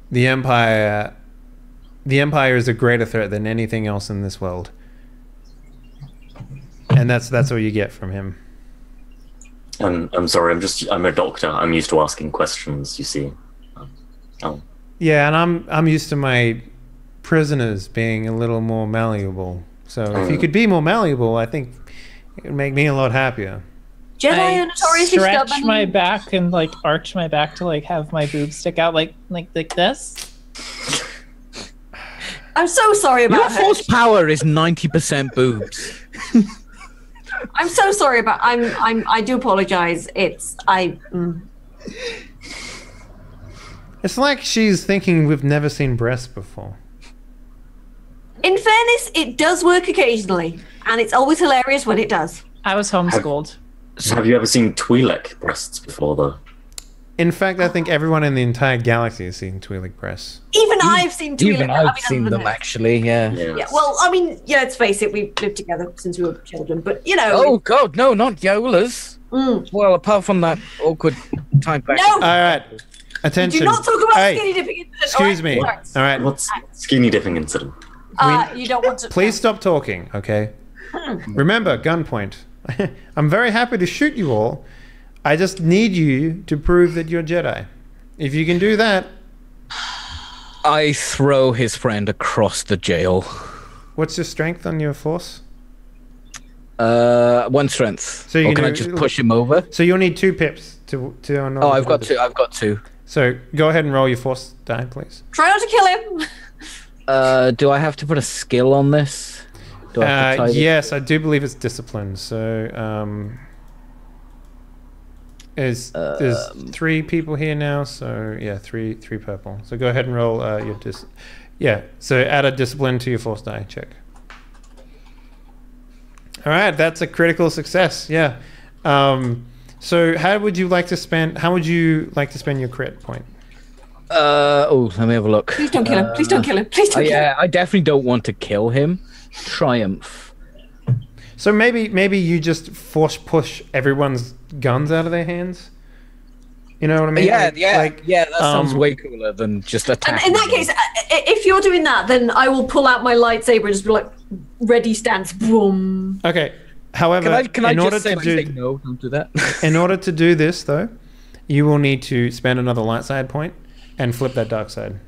the Empire is a greater threat than anything else in this world. And that's what you get from him. I'm sorry, I'm a doctor. I'm used to asking questions, you see. Yeah, and I'm used to my prisoners being a little more malleable. So if you could be more malleable, I think it would make me a lot happier. Jedi are notoriously stretch stubborn. my back and like arch my back to like have my boobs stick out like this. I'm so sorry about Your her. force power is 90% boobs. I'm so sorry about. I do apologize. It's It's like she's thinking we've never seen breasts before. In fairness, it does work occasionally, and it's always hilarious when it does. I was homeschooled. Have you ever seen Twi'lek breasts before, though? In fact, I think everyone in the entire galaxy has seen Twi'lek breasts. Even I've seen Twi'lek. Even I've seen them, actually, yeah. Yeah, well, I mean, yeah, let's face it, we've lived together since we were children, but, you know... Oh, God, no, not Yola's. Well, apart from that awkward time back. No! All right. Attention. Do not talk about skinny dipping incident. Excuse me. All right. What's skinny dipping incident? You don't want to... Please stop talking, okay? Remember, gunpoint. I'm very happy to shoot you all. I just need you to prove that you're Jedi. If you can do that... I throw his friend across the jail. What's your strength on your force? 1 strength. So you or can can I do- just push him over? So you'll need 2 pips to Oh, I've got 2. I've got 2. So go ahead and roll your force die, please. Try not to kill him. Do I have to put a skill on this? Do I have to tie this? Yes, I do believe it's discipline. So there's 3 people here now. So yeah, 3 purple. So go ahead and roll your So add a discipline to your force die check. All right, that's a critical success. Yeah. So how would you like to spend your crit point? Let me have a look. Please don't kill him. Please don't kill him. Please don't kill him. Yeah, I definitely don't want to kill him. Triumph. So maybe you just force push everyone's guns out of their hands. You know what I mean? Yeah, Like, that sounds way cooler than just attacking. In that case, if you're doing that, then I will pull out my lightsaber and just be like, ready, stance, boom. Okay. However, Can I in order just say, to do no, don't do that? in order to do this though, you will need to spend another light side point and flip that dark side.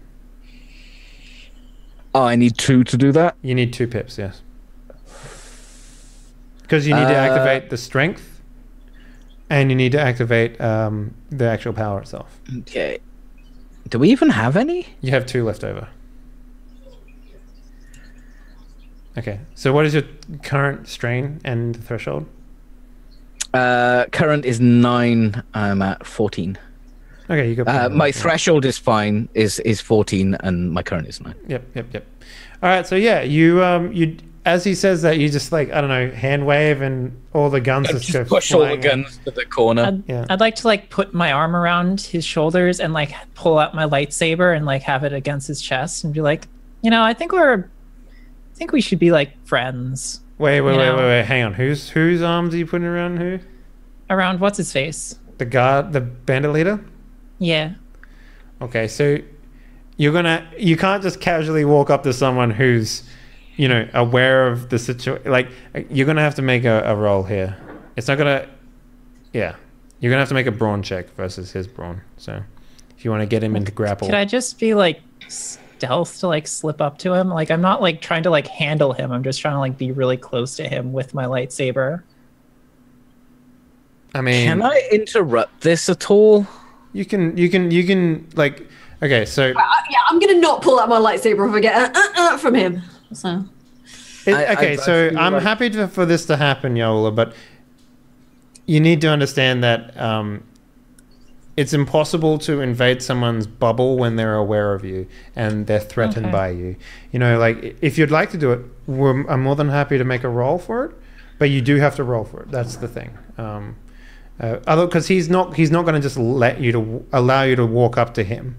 Oh, I need 2 to do that? You need 2 pips, yes. Because you need to activate the strength, and you need to activate the actual power itself. Okay. Do we even have any? You have 2 left over. Okay, so what is your current strain and threshold? Current is 9. I'm at 14. Okay, you got my threshold is fine. Is 14, and my current is 9. Yep. All right, so yeah, you as he says that, you just like, I don't know, hand wave, and all the guns just go push all the flying guns to the corner. I'd like to like put my arm around his shoulders and like pull out my lightsaber and like have it against his chest and be like, I think we should be like friends. Wait, hang on. Whose arms are you putting around who? Around what's his face? The bandit leader? Yeah. Okay, so you can't just casually walk up to someone who's, aware of the situation. Like, you're gonna have to make a roll here. It's not gonna, you're gonna have to make a brawn check versus his brawn. So, if you want to get him into grapple, could I just be like stealth to like slip up to him? Like, I'm not like trying to like handle him. I'm just trying to like be really close to him with my lightsaber. I mean, can I interrupt this at all? You can like. Okay, so yeah, I'm gonna not pull out my lightsaber if I get from him. So. I'm happy for this to happen, Yola, but you need to understand that it's impossible to invade someone's bubble when they're aware of you and they're threatened by you. You know, like if you'd like to do it, I'm more than happy to make a roll for it, but you do have to roll for it. That's the thing. Because he's not going to just allow you to walk up to him.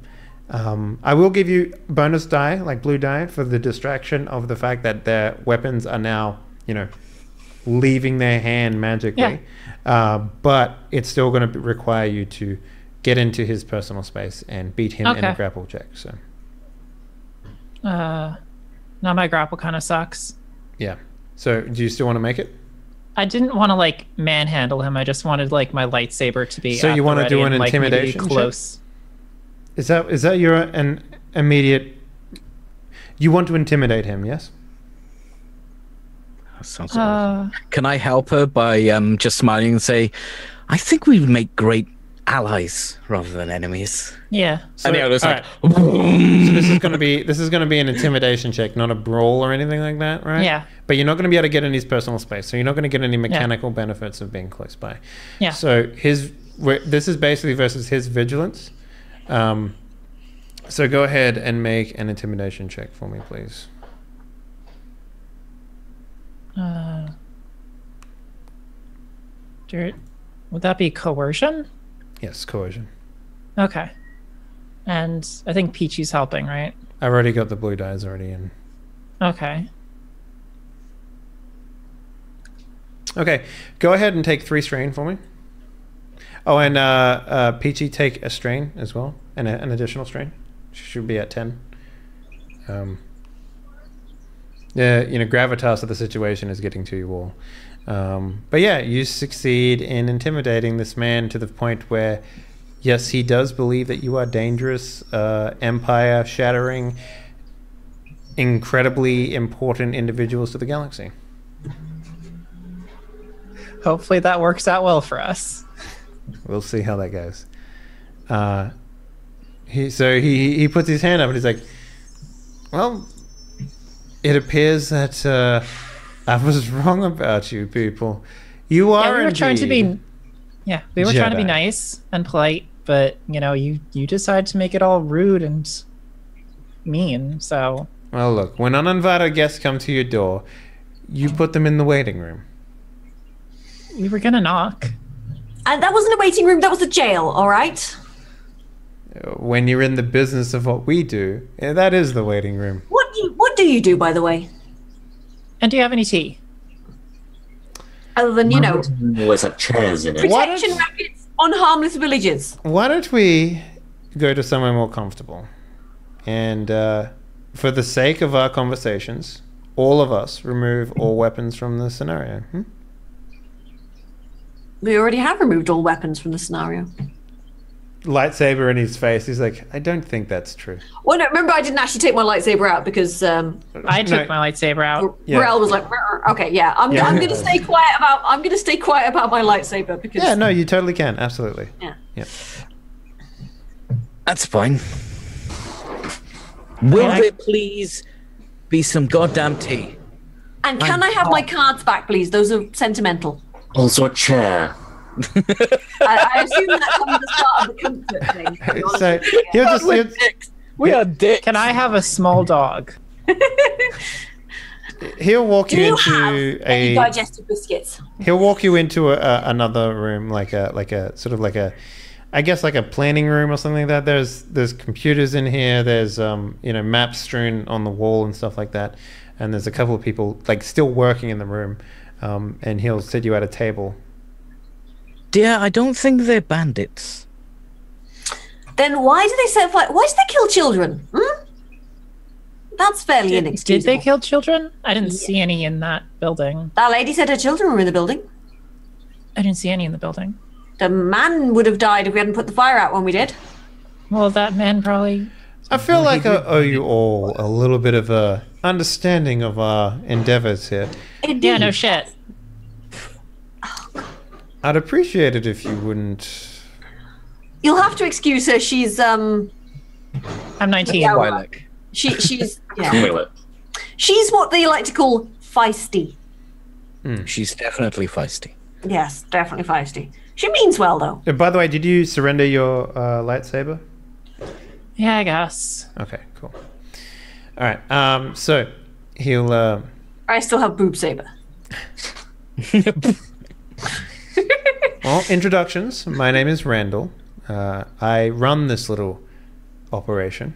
I will give you bonus die, like blue die, for the distraction of the fact that their weapons are now, leaving their hand magically. Yeah. But it's still going to require you to get into his personal space and beat him in a grapple check. So. Now my grapple kind of sucks. Yeah. So do you still want to make it? I didn't want to manhandle him. I just wanted my lightsaber to be. So you want to do an intimidation close? Check? Is that your an immediate? You want to intimidate him? Yes. That sounds Can I help her by just smiling and say, "I think we would make great allies rather than enemies." Yeah. So, and so this is going to be an intimidation check, not a brawl or anything like that, right? Yeah. But you're not going to be able to get in his personal space, so you're not going to get any mechanical benefits of being close by. Yeah. So this is basically versus his vigilance. So go ahead and make an intimidation check for me, please. Would that be coercion? Yes, coercion. Okay. And I think Peachy's helping, right? I've already got the blue dice already in. Okay. Okay, go ahead and take 3 strain for me. Oh, and Peachy, take a strain as well, and an additional strain. She should be at 10. Yeah, gravitas of the situation is getting to you all. But yeah, you succeed in intimidating this man to the point where, yes, he does believe that you are dangerous, empire-shattering, incredibly important individuals to the galaxy. Hopefully that works out well for us. We'll see how that goes. He puts his hand up and he's like, "Well, it appears that I was wrong about you people. You are we were trying to be Jedi. Trying to be nice and polite, but you decide to make it all rude and mean. So well, look, when uninvited guests come to your door, you put them in the waiting room. We were gonna knock. And that wasn't a waiting room, that was a jail, all right? When you're in the business of what we do, that is the waiting room. What do you do, by the way? And do you have any tea? Other than, always have chairs in it. Protection rackets on harmless villages. Why don't we go to somewhere more comfortable? And for the sake of our conversations, all of us remove all weapons from the scenario. We already have removed all weapons from the scenario. Lightsaber in his face. He's like, I don't think that's true. Well, no, remember I didn't actually take my lightsaber out because I took my lightsaber out. Rel was like, okay, yeah, I'm going to stay quiet about. I'm going to stay quiet about my lightsaber because. Yeah, no, you totally can. Absolutely. Yeah. That's fine. Will there please be some goddamn tea? And can I have my cards back, please? Those are sentimental. Also a chair. I assume that comes as part of the comfort thing. So we are dicks. Can I have a small dog? He'll walk you into any digestive biscuits. He'll walk you into another room, like a sort of like a, I guess like a planning room or something like that. There's computers in here. There's maps strewn on the wall and stuff like that. And there's a couple of people like still working in the room. And he'll sit you at a table. Dear, I don't think they're bandits. Then why do they set fire? Why do they kill children? That's fairly inexcusable. Did they kill children? I didn't see any in that building. That lady said her children were in the building. I didn't see any in the building. The man would have died if we hadn't put the fire out when we did. Well, that man probably... I feel like I owe you all a little bit of a understanding of our endeavors here. Indeed. Yeah, no shit. I'd appreciate it if you wouldn't. You'll have to excuse her. She's I'm 19. Yeah, Lilac. she's yeah. Will it? She's what they like to call feisty. She's definitely feisty. Yes, definitely feisty. She means well, though. By the way, did you surrender your lightsaber? Yeah, I guess. Okay, cool. All right. So he'll. I still have boob saber. Well, introductions. My name is Randall. I run this little operation.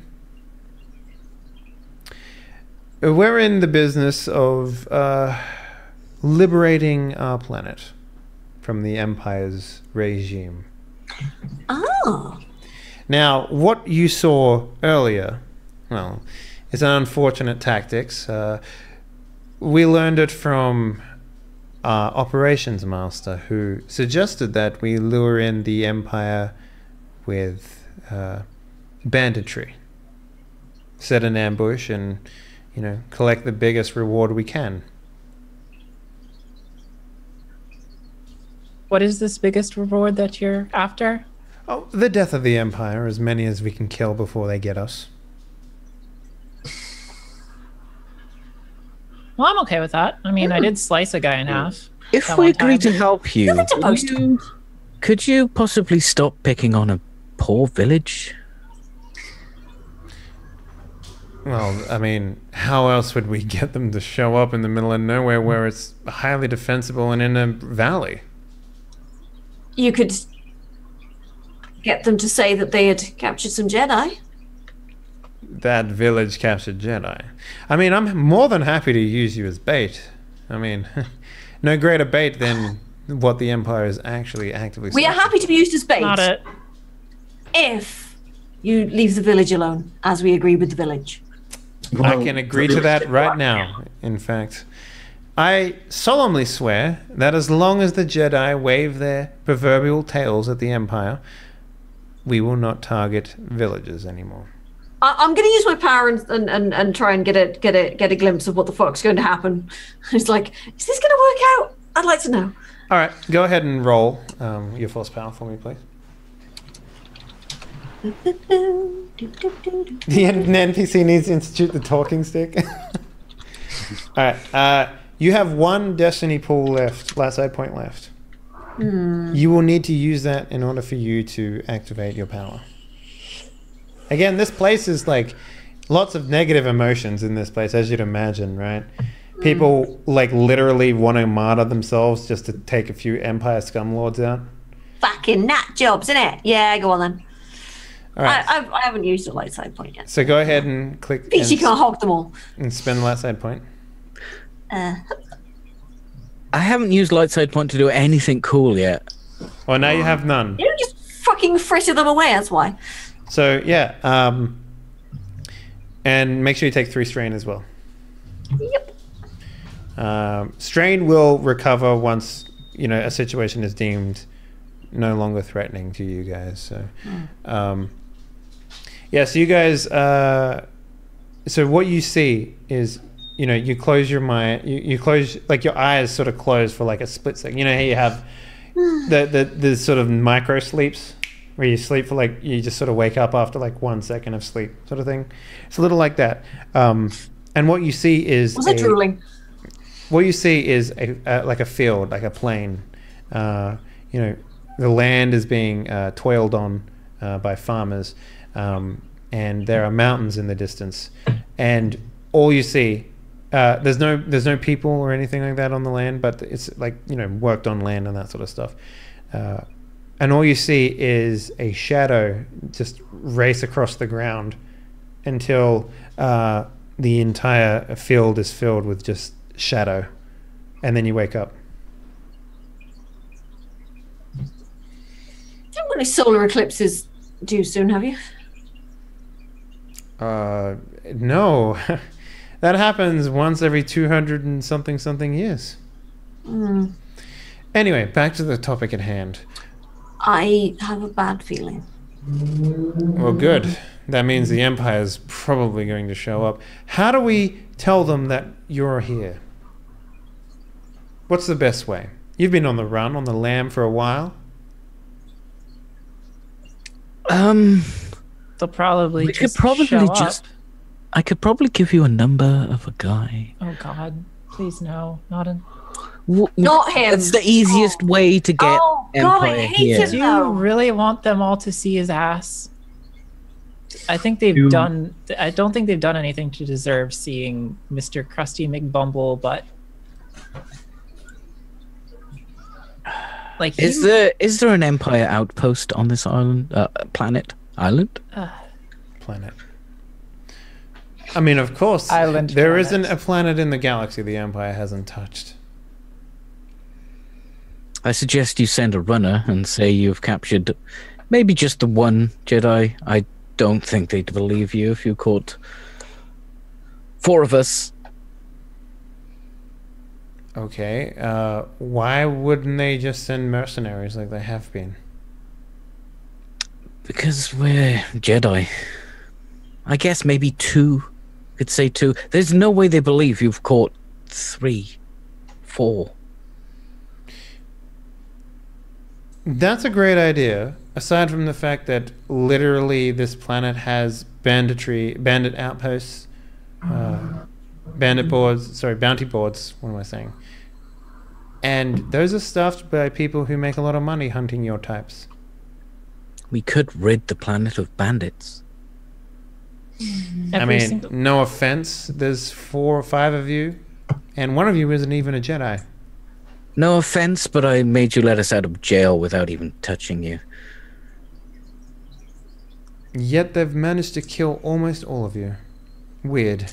We're in the business of liberating our planet from the Empire's regime. Oh. Now, what you saw earlier, well, is an unfortunate tactics. We learned it from our operations master, who suggested that we lure in the Empire with banditry, set an ambush, and collect the biggest reward we can. What is this biggest reward that you're after? Oh, the death of the Empire, as many as we can kill before they get us. Well, I'm okay with that. I mean, I did slice a guy in half. If that we one agree time. to help you, You're supposed to. could you possibly stop picking on a poor village? Well, I mean, how else would we get them to show up in the middle of nowhere where it's highly defensible and in a valley? You could get them to say that they had captured some Jedi. That village captured Jedi. I mean, I'm more than happy to use you as bait. I mean, no greater bait than what the Empire is actually actively We are seeking. happy to be used as bait Not it. if you leave the village alone, as we agree with the village. I can agree to that right now, in fact. I solemnly swear that as long as the Jedi wave their proverbial tails at the Empire, we will not target villages anymore. I'm going to use my power and try and get a glimpse of what the fuck's going to happen. It's like, is this going to work out? I'd like to know. All right, go ahead and roll your force power for me, please. The NPC needs to institute the talking stick. All right, you have one destiny pool left, last side point left. You will need to use that in order for you to activate your power. Again, this place is like lots of negative emotions in this place, as you'd imagine, right? People like literally want to martyr themselves just to take a few Empire scumlords out. Fucking nut jobs, innit? Yeah, go on then. All right, I haven't used the light side point yet. so go ahead and click Peachy can't hog them all. and spend the last side point. I haven't used light side point to do anything cool yet. Well, now you have none. You don't just fucking fritter them away, that's why. So yeah, and make sure you take 3 strain as well. Yep. Strain will recover once a situation is deemed no longer threatening to you guys. So, yeah. So you guys. So what you see is, you close your mind. You close like your eyes sort of close for like a split second. You know how you have the sort of micro sleeps where you sleep for like you just sort of wake up after like 1 second of sleep sort of thing. It's a little like that. And what you see is Was it drooling? what you see is like a field, like a plain. The land is being toiled on by farmers, and there are mountains in the distance. And all you see, there's no people or anything like that on the land, but it's like worked on land and that sort of stuff. And all you see is a shadow just race across the ground until the entire field is filled with just shadow, and then you wake up. Don't want any solar eclipses due soon, have you? No. That happens once every 200 and something years. Anyway, back to the topic at hand. I have a bad feeling. Well, good. That means the Empire's probably going to show up. How do we tell them that you're here? What's the best way? You've been on the run, on the lam for a while. They'll probably show up. I could probably give you a number of a guy. Oh God, please no, not in. Not him. It's the easiest way to get Empire I hate here. him. Do you really want them all to see his ass? I think they've done. I don't think they've done anything to deserve seeing Mr. Krusty McBumble. But like, is there an Empire outpost on this island? Planet? I mean, of course, Island there planet. isn't a planet in the galaxy the Empire hasn't touched. I suggest you send a runner and say you've captured maybe just the one Jedi. I don't think they'd believe you if you caught 4 of us. Okay, why wouldn't they just send mercenaries like they have been? Because we're Jedi. I guess maybe 2. Could say 2. There's no way they believe you've caught 3, 4. That's a great idea. Aside from the fact that literally this planet has bandit outposts, bounty boards. What am I saying? And those are stuffed by people who make a lot of money hunting your types. We could rid the planet of bandits. I mean, no offense. There's 4 or 5 of you, and one of you isn't even a Jedi. No offense, but I made you let us out of jail without even touching you. Yet they've managed to kill almost all of you. Weird.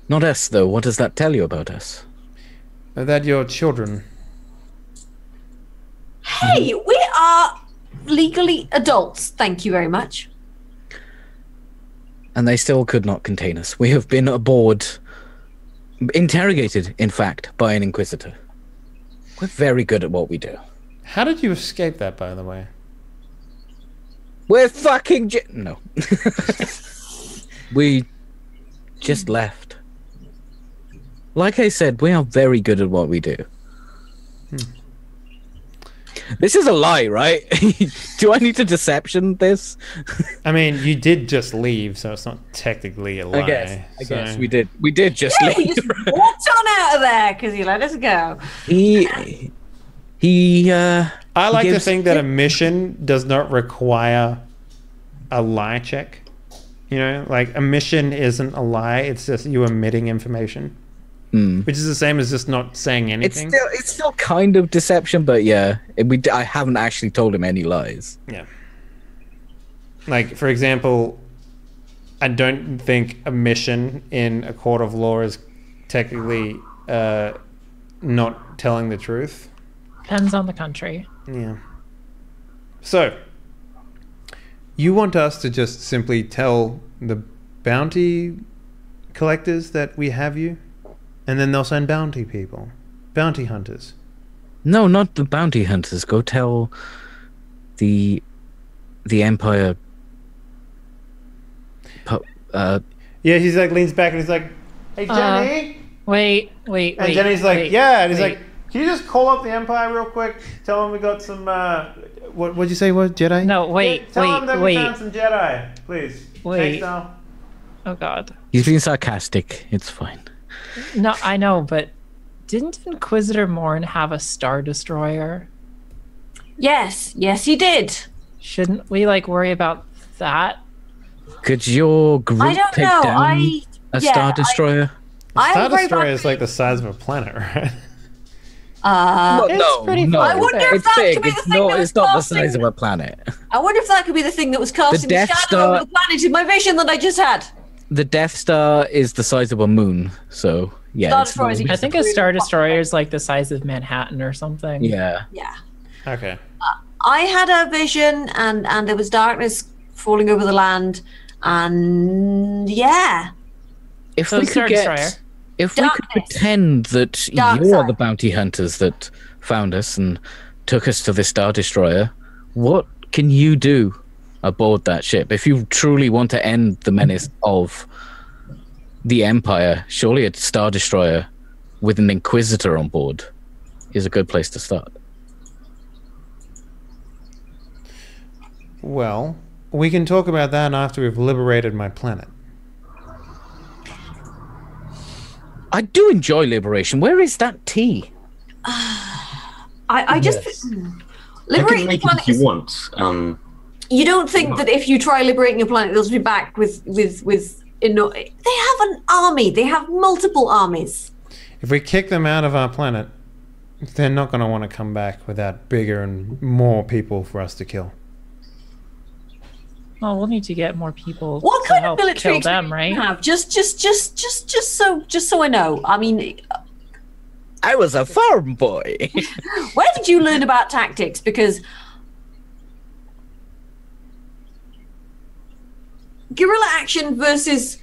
Not us, though. What does that tell you about us? That you're children. Hey, we are legally adults. Thank you very much. And they still could not contain us. We have been aboard, interrogated, in fact, by an Inquisitor. We're very good at what we do. How did you escape that, by the way? We're fucking no. We just left. Like I said, we are very good at what we do. This is a lie, right? Do I need to deception this? I mean, you did just leave, so it's not technically a lie. I guess we did. We did just leave. We just walked on out of there because he let us go. I like to think that a mission does not require a lie check. You know, like a mission isn't a lie; it's just you omitting information, which is the same as just not saying anything. It's still kind of deception, but yeah, I haven't actually told him any lies. Yeah. Like, for example, I don't think a mission in a court of law is technically not telling the truth. Depends on the country. Yeah. So, you want us to just simply tell the bounty collectors that we have you? And then they'll send bounty hunters. No, not the bounty hunters. Go tell the Empire. Yeah, he's like leans back and he's like, "Hey, Jenny." Wait. And Jenny's like, "Yeah," and he's like, "Can you just call up the Empire real quick? Tell them we got some. What'd you say? What Jedi? No, wait. Tell them that we found some Jedi, please. Wait. Thanks, Al. Oh God. He's being sarcastic. It's fine. No, I know, but didn't Inquisitor Morn have a Star Destroyer? Yes, he did. Shouldn't we worry about that? Could your group I don't take know. down a Star Destroyer? Star Destroyer is like the size of a planet, right? No, pretty no. I wonder if It's that big. could be the It's thing not. that was It's not the casting- size of a planet. I wonder if that could be the thing that was casting the Death shadow Star- over the planet in my vision that I just had. The Death Star is the size of a moon, so yeah. Star it's Destroyer not- is I think a Star Destroyer is the size of Manhattan or something. Yeah. Yeah. Okay. I had a vision and there was darkness falling over the land and yeah. If So we Star could Destroyer. if we could Darkness. pretend that Dark you're side. the bounty hunters that found us and took us to the Star Destroyer, what can you do aboard that ship? If you truly want to end the menace of the Empire, surely a Star Destroyer with an Inquisitor on board is a good place to start. Well, we can talk about that after we've liberated my planet. I do enjoy liberation. Where is that tea? I just I liberating can the make it planet. if you want. You don't think that if you try liberating a planet, they'll be back with they have an army. They have multiple armies. If we kick them out of our planet, they're not going to want to come back without bigger and more people for us to kill. Well, we'll need to get more people What to kind of help military kill them, experience do you right? have? Just so I know. I mean, I was a farm boy. where did you learn about tactics? Because guerrilla action versus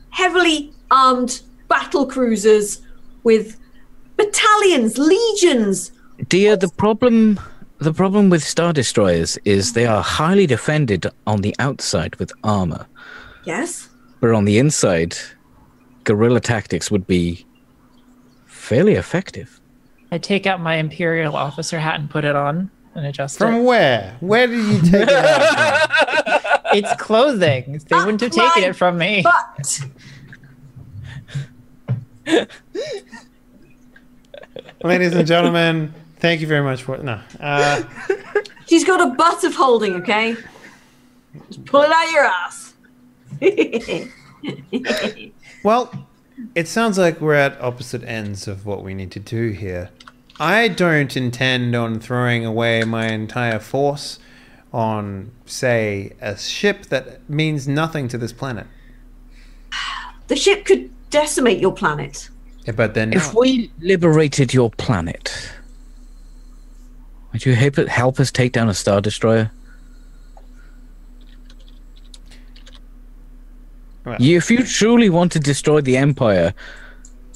heavily armed battle cruisers with battalions, legions. Dear, the problem with Star Destroyers is they are highly defended on the outside with armor. Yes. But on the inside, guerrilla tactics would be fairly effective. I take out my Imperial officer hat and put it on and adjust From it. where? Where did you take it out from? It's clothing. They wouldn't have taken it from me. But Ladies and gentlemen, thank you very much for it. No. she's got a butt of holding, okay? Just pull it out your ass. Well, it sounds like we're at opposite ends of what we need to do here. I don't intend on throwing away my entire force on, say, a ship that means nothing to this planet. The ship could decimate your planet. Yeah, but then If we liberated your planet, would you help us take down a Star Destroyer? Well, If you truly want to destroy the Empire,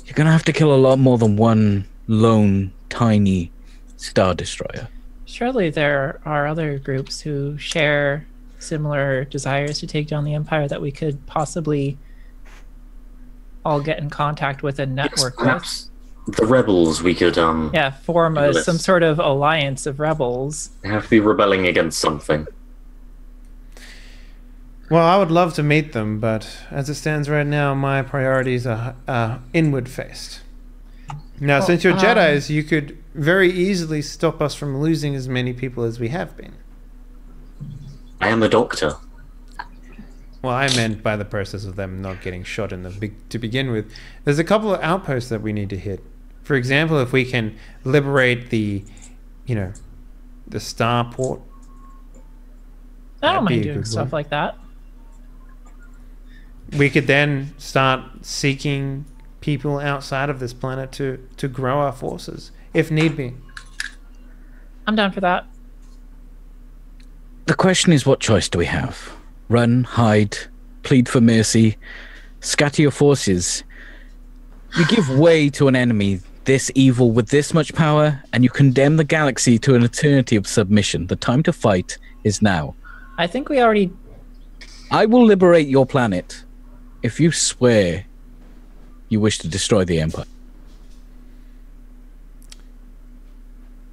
you're going to have to kill a lot more than one lone, tiny Star Destroyer. Surely there are other groups who share similar desires to take down the Empire that we could possibly all get in contact with and network with. Perhaps the rebels we could Yeah, form Yes. some sort of alliance of rebels. have to be rebelling against something. well, I would love to meet them, but as it stands right now, my priorities are inward faced. Now, since you're Jedis, you could very easily stop us from losing as many people as we have been. I am a doctor. Well, I meant by the process of them not getting shot in to begin with. There's a couple of outposts that we need to hit. For example, if we can liberate the starport. I don't That'd be mind a doing good stuff one. like that. We could then start seeking people outside of this planet to grow our forces, if need be. I'm down for that. The question is, what choice do we have? Run, hide, plead for mercy, scatter your forces. You give way to an enemy this evil with this much power, and you condemn the galaxy to an eternity of submission. The time to fight is now. I think we already... I will liberate your planet if you swear you wish to destroy the Empire.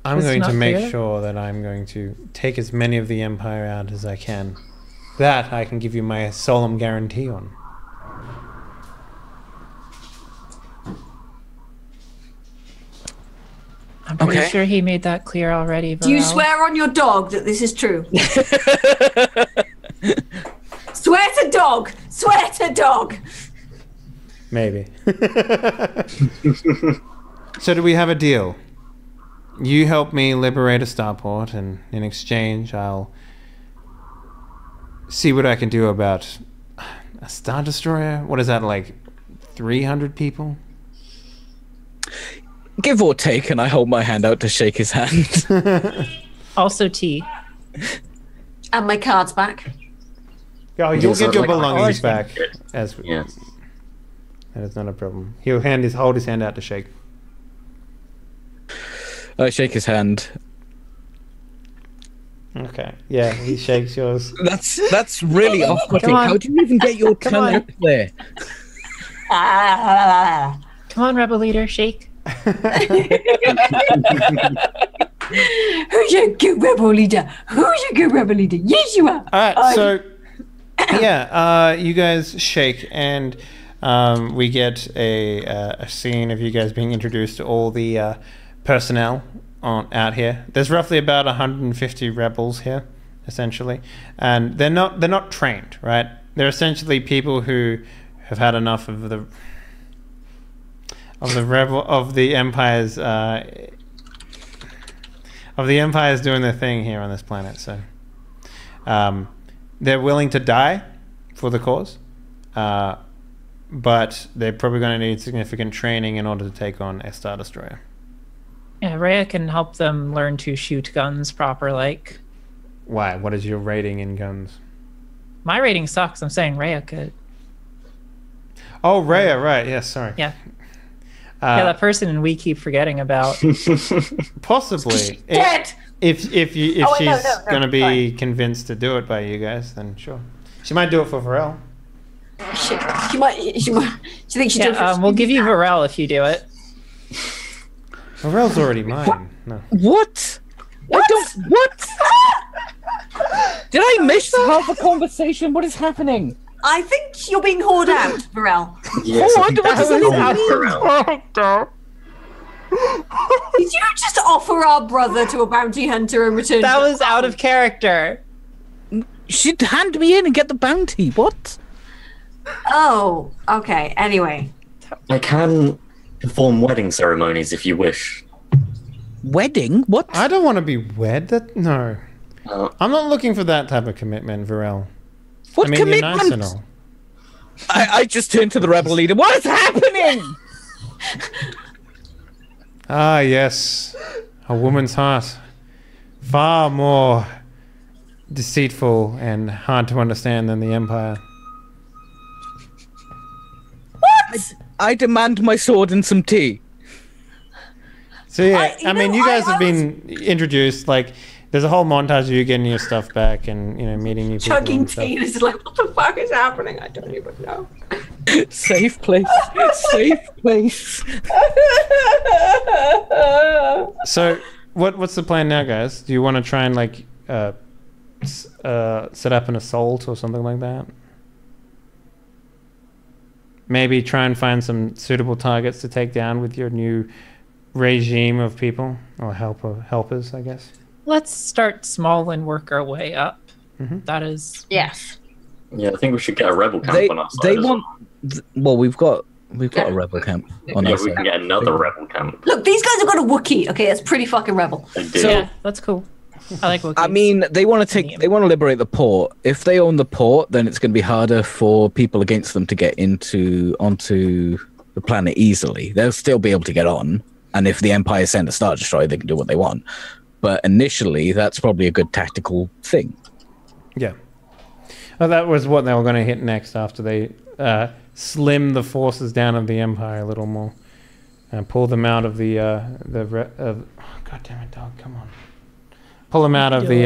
I'm It's going to not make clear? sure that I'm going to take as many of the Empire out as I can. That I can give you my solemn guarantee on. I'm pretty Okay. sure he made that clear already. Do you Varel. swear on your dog that this is true? Swear to dog! Swear to dog! Maybe. So do we have a deal? You help me liberate a starport, and in exchange, I'll see what I can do about a Star Destroyer. What is that, like 300 people? Give or take, and I hold my hand out to shake his hand. Also tea. And my cards back. Oh, you'll Yes, get I'd your like to belongings take back. it. As Yes. That is not a problem. He'll hold his hand out to shake. I shake his hand. Okay. Yeah, he shakes yours. That's really off-putting. Come on. How do you even get your Come tongue on. up there? Ah. Come on, rebel leader, shake. Who's your good rebel leader? Who's your good rebel leader? Yes, you are. All right, so yeah, you guys shake, and we get a scene of you guys being introduced to all the personnel out here. There's roughly about 150 rebels here, essentially, and they're not trained, right? They're essentially people who have had enough of the Empire's doing their thing here on this planet. So they're willing to die for the cause, but they're probably going to need significant training in order to take on a Star Destroyer. Yeah, Rhea can help them learn to shoot guns proper. Like, why? What is your rating in guns? My rating sucks. I'm saying Rhea could. Oh, Rhea, right? Yes, sorry. Yeah. Yeah, that person we keep forgetting about. Possibly. Dead. If she's going to be convinced to do it by you guys, then sure. She might do it for Varel. Shit. She thinks she did it. We'll give you Varel if you do it. Varel's already mine. No. What? What? Did I miss half a conversation? What is happening? I think you're being whored out, Varel. Yes, I think what does that mean? Did you just offer our brother to a bounty hunter in return? That was out of character. She'd hand me in and get the bounty. What? Oh, okay. Anyway. I can perform wedding ceremonies if you wish. Wedding? What? I don't want to be wed. No. I'm not looking for that type of commitment, Varel. What I mean, commitment? You're nice and all. I just turned to the rebel leader. What is happening? Ah, yes. A woman's heart. Far more deceitful and hard to understand than the Empire. What? I demand my sword and some tea. So yeah, I mean, you guys have been introduced, like, there's a whole montage of you getting your stuff back and, you know, meeting new people. Chugging tea, and it's like, what the fuck is happening? I don't even know. Safe place. Safe place. So, what's the plan now, guys? Do you want to try and, like, set up an assault or something like that? Maybe try and find some suitable targets to take down with your new regime of people or helpers, I guess. Let's start small and work our way up. Mm-hmm. That is. Yes. Yeah, I think we should get a rebel camp on our side. They want. Well, we've got a rebel camp on our Yeah, side. we can get another rebel camp. Look, these guys have got a Wookiee. Okay, that's pretty fucking rebel. They do. So- Yeah, that's cool. I like Wookiees. I mean, they want to liberate the port. If they own the port, then it's going to be harder for people against them to get onto the planet easily. They'll still be able to get on, and if the Empire send a Star Destroyer, they can do what they want. But initially, that's probably a good tactical thing. Yeah. Well, that was what they were going to hit next after they slim the forces down of the Empire a little more and pull them out of the God damn it, dog! Come on, pull them out of the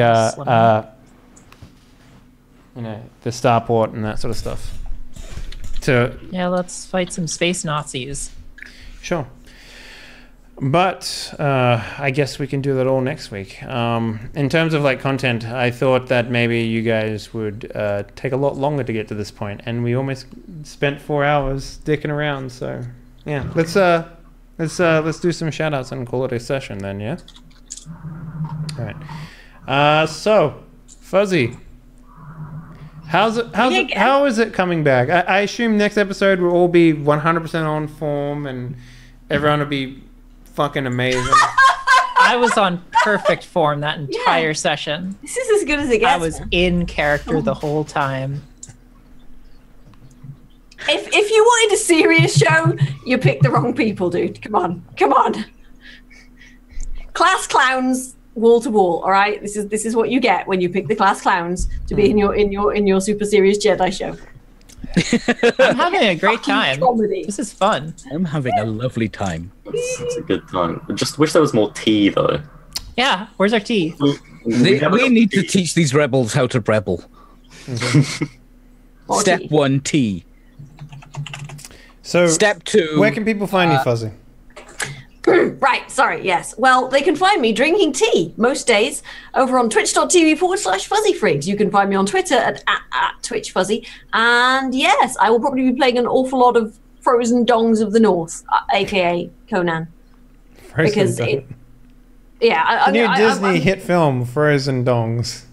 the starport and that sort of stuff. Yeah, let's fight some space Nazis. Sure. But I guess we can do that all next week. In terms of like content, I thought that maybe you guys would take a lot longer to get to this point, and we almost spent 4 hours dicking around. So yeah, let's do some shout outs and call it a session then. Yeah. All right. So Fuzzy, how is it coming back? I assume next episode will all be 100% on form and everyone will be fucking amazing. I was on perfect form that entire session. This is as good as it gets. I was in character the whole time. If you wanted a serious show, you picked the wrong people, dude. Come on. Class clowns, wall to wall. All right, this is what you get when you pick the class clowns to be in your super serious Jedi show. I'm having a great time. Comedy. This is fun. I'm having a lovely time. It's a good time. I just wish there was more tea, though. Yeah, where's our tea? We need to teach these rebels how to rebel. Step 1, tea. So Step 2. where can people find you, Fuzzy? Right, sorry, yes. Well, they can find me drinking tea most days over on twitch.tv/fuzzyfrigs. You can find me on Twitter at twitchfuzzy. And yes, I will probably be playing an awful lot of Frozen Dongs of the North, aka Conan. Because Frozen it, yeah, the new Disney hit film, Frozen Dongs.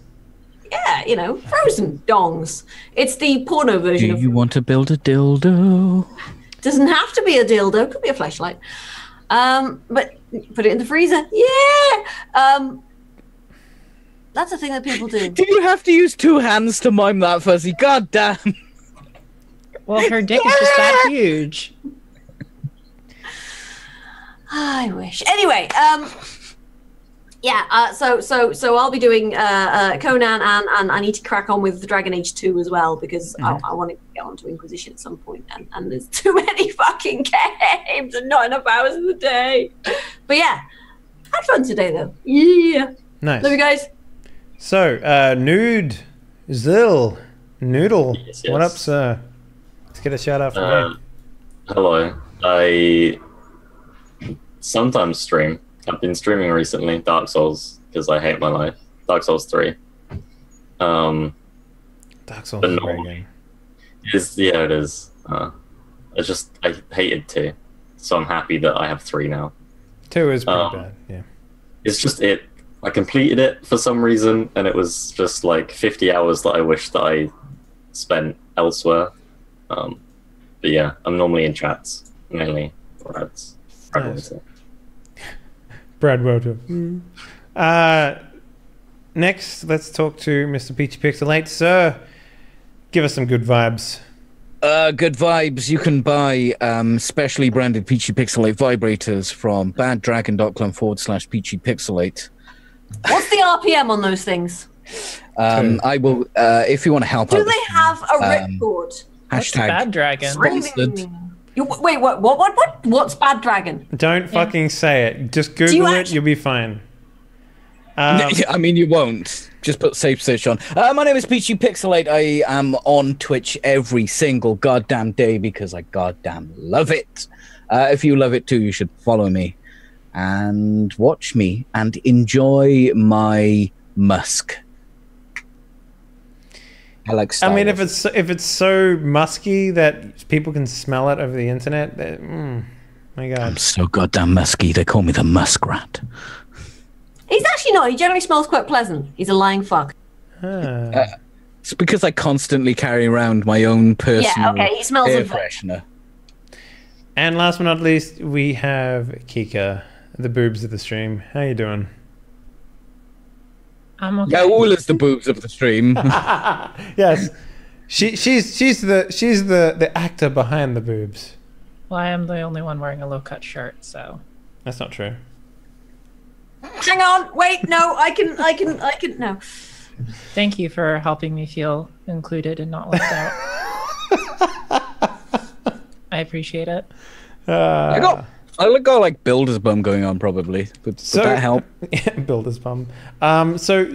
Yeah, you know, Frozen Dongs. It's the porno version of. Do you want to build a dildo? Doesn't have to be a dildo. Could be a fleshlight. But put it in the freezer. Yeah. That's a thing that people do. Did you have to use 2 hands to mime that, Fuzzy? God damn. Well, her dick is just that huge. I wish. Anyway, yeah. So I'll be doing Conan, and I need to crack on with Dragon Age 2 as well because I want to get onto Inquisition at some point, and there's too many fucking games and not enough hours in the day. But yeah, had fun today though. Yeah. Nice. Love you guys. So, Nude, Zill, Noodle, Yes. what up, sir? Let's get a shout out from you. Hello. I sometimes stream. I've been streaming recently Dark Souls because I hate my life. Dark Souls 3. Dark Souls but is a no. great game. It is. I hated 2, so I'm happy that I have 3 now. 2 is pretty bad, yeah. It's just I completed it for some reason, and it was just like 50 hours that I wish that I spent elsewhere. But yeah, I'm normally in chats, mainly Brad's. Nice. Brad Woto. Next, let's talk to Mr. Peachy Pixelate. Sir, give us some good vibes. Good vibes. You can buy specially branded Peachy Pixelate vibrators from baddragon.com/Peachy Pixelate. What's the RPM on those things? I will, if you want to help out. Do they have a ripcord? Hashtag Bad Dragon. sponsored. Wait, what? What's Bad Dragon? Don't fucking say it. Just Google it, you'll be fine. I mean, you won't. Just put safe search on. My name is Peachy Pixelate. I am on Twitch every single goddamn day because I goddamn love it. If you love it too, you should follow me and watch me and enjoy my musk. I like Star I mean, Wars. if it's so musky that people can smell it over the internet, my God. I'm so goddamn musky. They call me the muskrat. He's actually not. He generally smells quite pleasant. He's a lying fuck. It's because I constantly carry around my own personal he smells air of freshener. And last but not least, we have Kika, the boobs of the stream. How you doing? I'm okay. Yeah, all is the boobs of the stream. Yes, she's the actor behind the boobs. Well, I am the only one wearing a low-cut shirt, so. That's not true. Hang on, wait, no, I can, no. Thank you for helping me feel included and not left out. I appreciate it. I got like builder's bum going on probably. Would that help? Yeah, builder's bum. So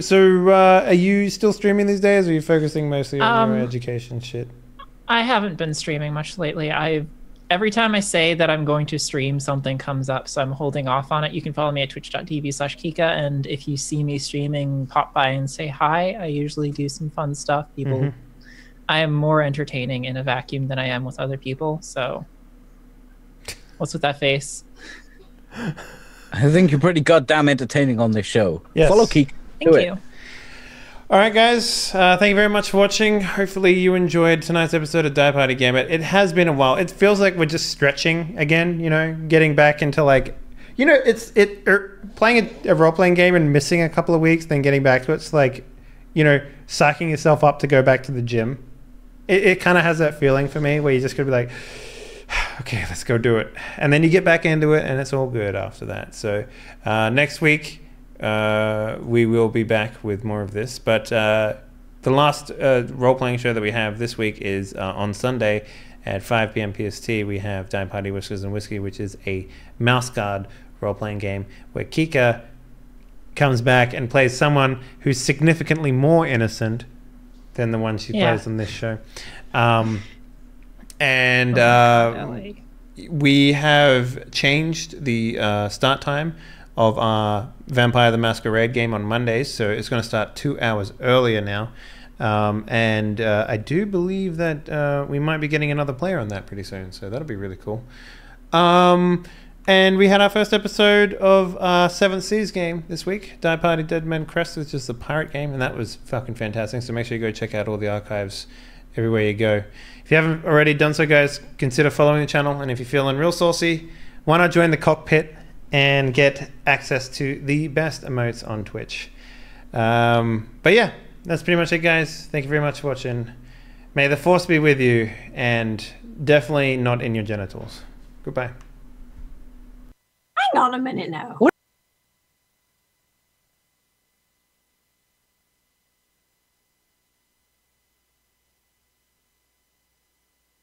are you still streaming these days, or are you focusing mostly on your education shit? I haven't been streaming much lately. Every time I say that I'm going to stream, something comes up, so I'm holding off on it. You can follow me at twitch.tv/Kika, and if you see me streaming, pop by and say hi. I usually do some fun stuff. I am more entertaining in a vacuum than I am with other people, so what's with that face? I think you're pretty goddamn entertaining on this show. Yes. Follow Kika. Thank you. All right, guys. Thank you very much for watching. Hopefully you enjoyed tonight's episode of Die Party Gambit. It has been a while. It feels like we're just stretching again, you know, getting back into like, you know, playing a role-playing game and missing a couple of weeks, then getting back to it's like, you know, psyching yourself up to go back to the gym. It kind of has that feeling for me where you just got to be like, okay, let's go do it. And then you get back into it and it's all good after that. So next week, we will be back with more of this. But the last role-playing show that we have this week is on Sunday at 5 p.m. PST. We have Die Party Whiskers and Whiskey, which is a mouse guard role-playing game where Kika comes back and plays someone who's significantly more innocent than the one she plays on this show. we have changed the start time of our Vampire the Masquerade game on Mondays, so it's going to start 2 hours earlier now. And I do believe that we might be getting another player on that pretty soon, so that'll be really cool. And we had our first episode of our 7th Seas game this week, Die Party Dead Men Crest, which is the pirate game, and that was fucking fantastic. So make sure you go check out all the archives everywhere you go. If you haven't already done so, guys, consider following the channel. And if you're feeling real saucy, why not join the cockpit and get access to the best emotes on Twitch. But yeah, that's pretty much it, guys. Thank you very much for watching. May the force be with you, and definitely not in your genitals. Goodbye. Hang on a minute now.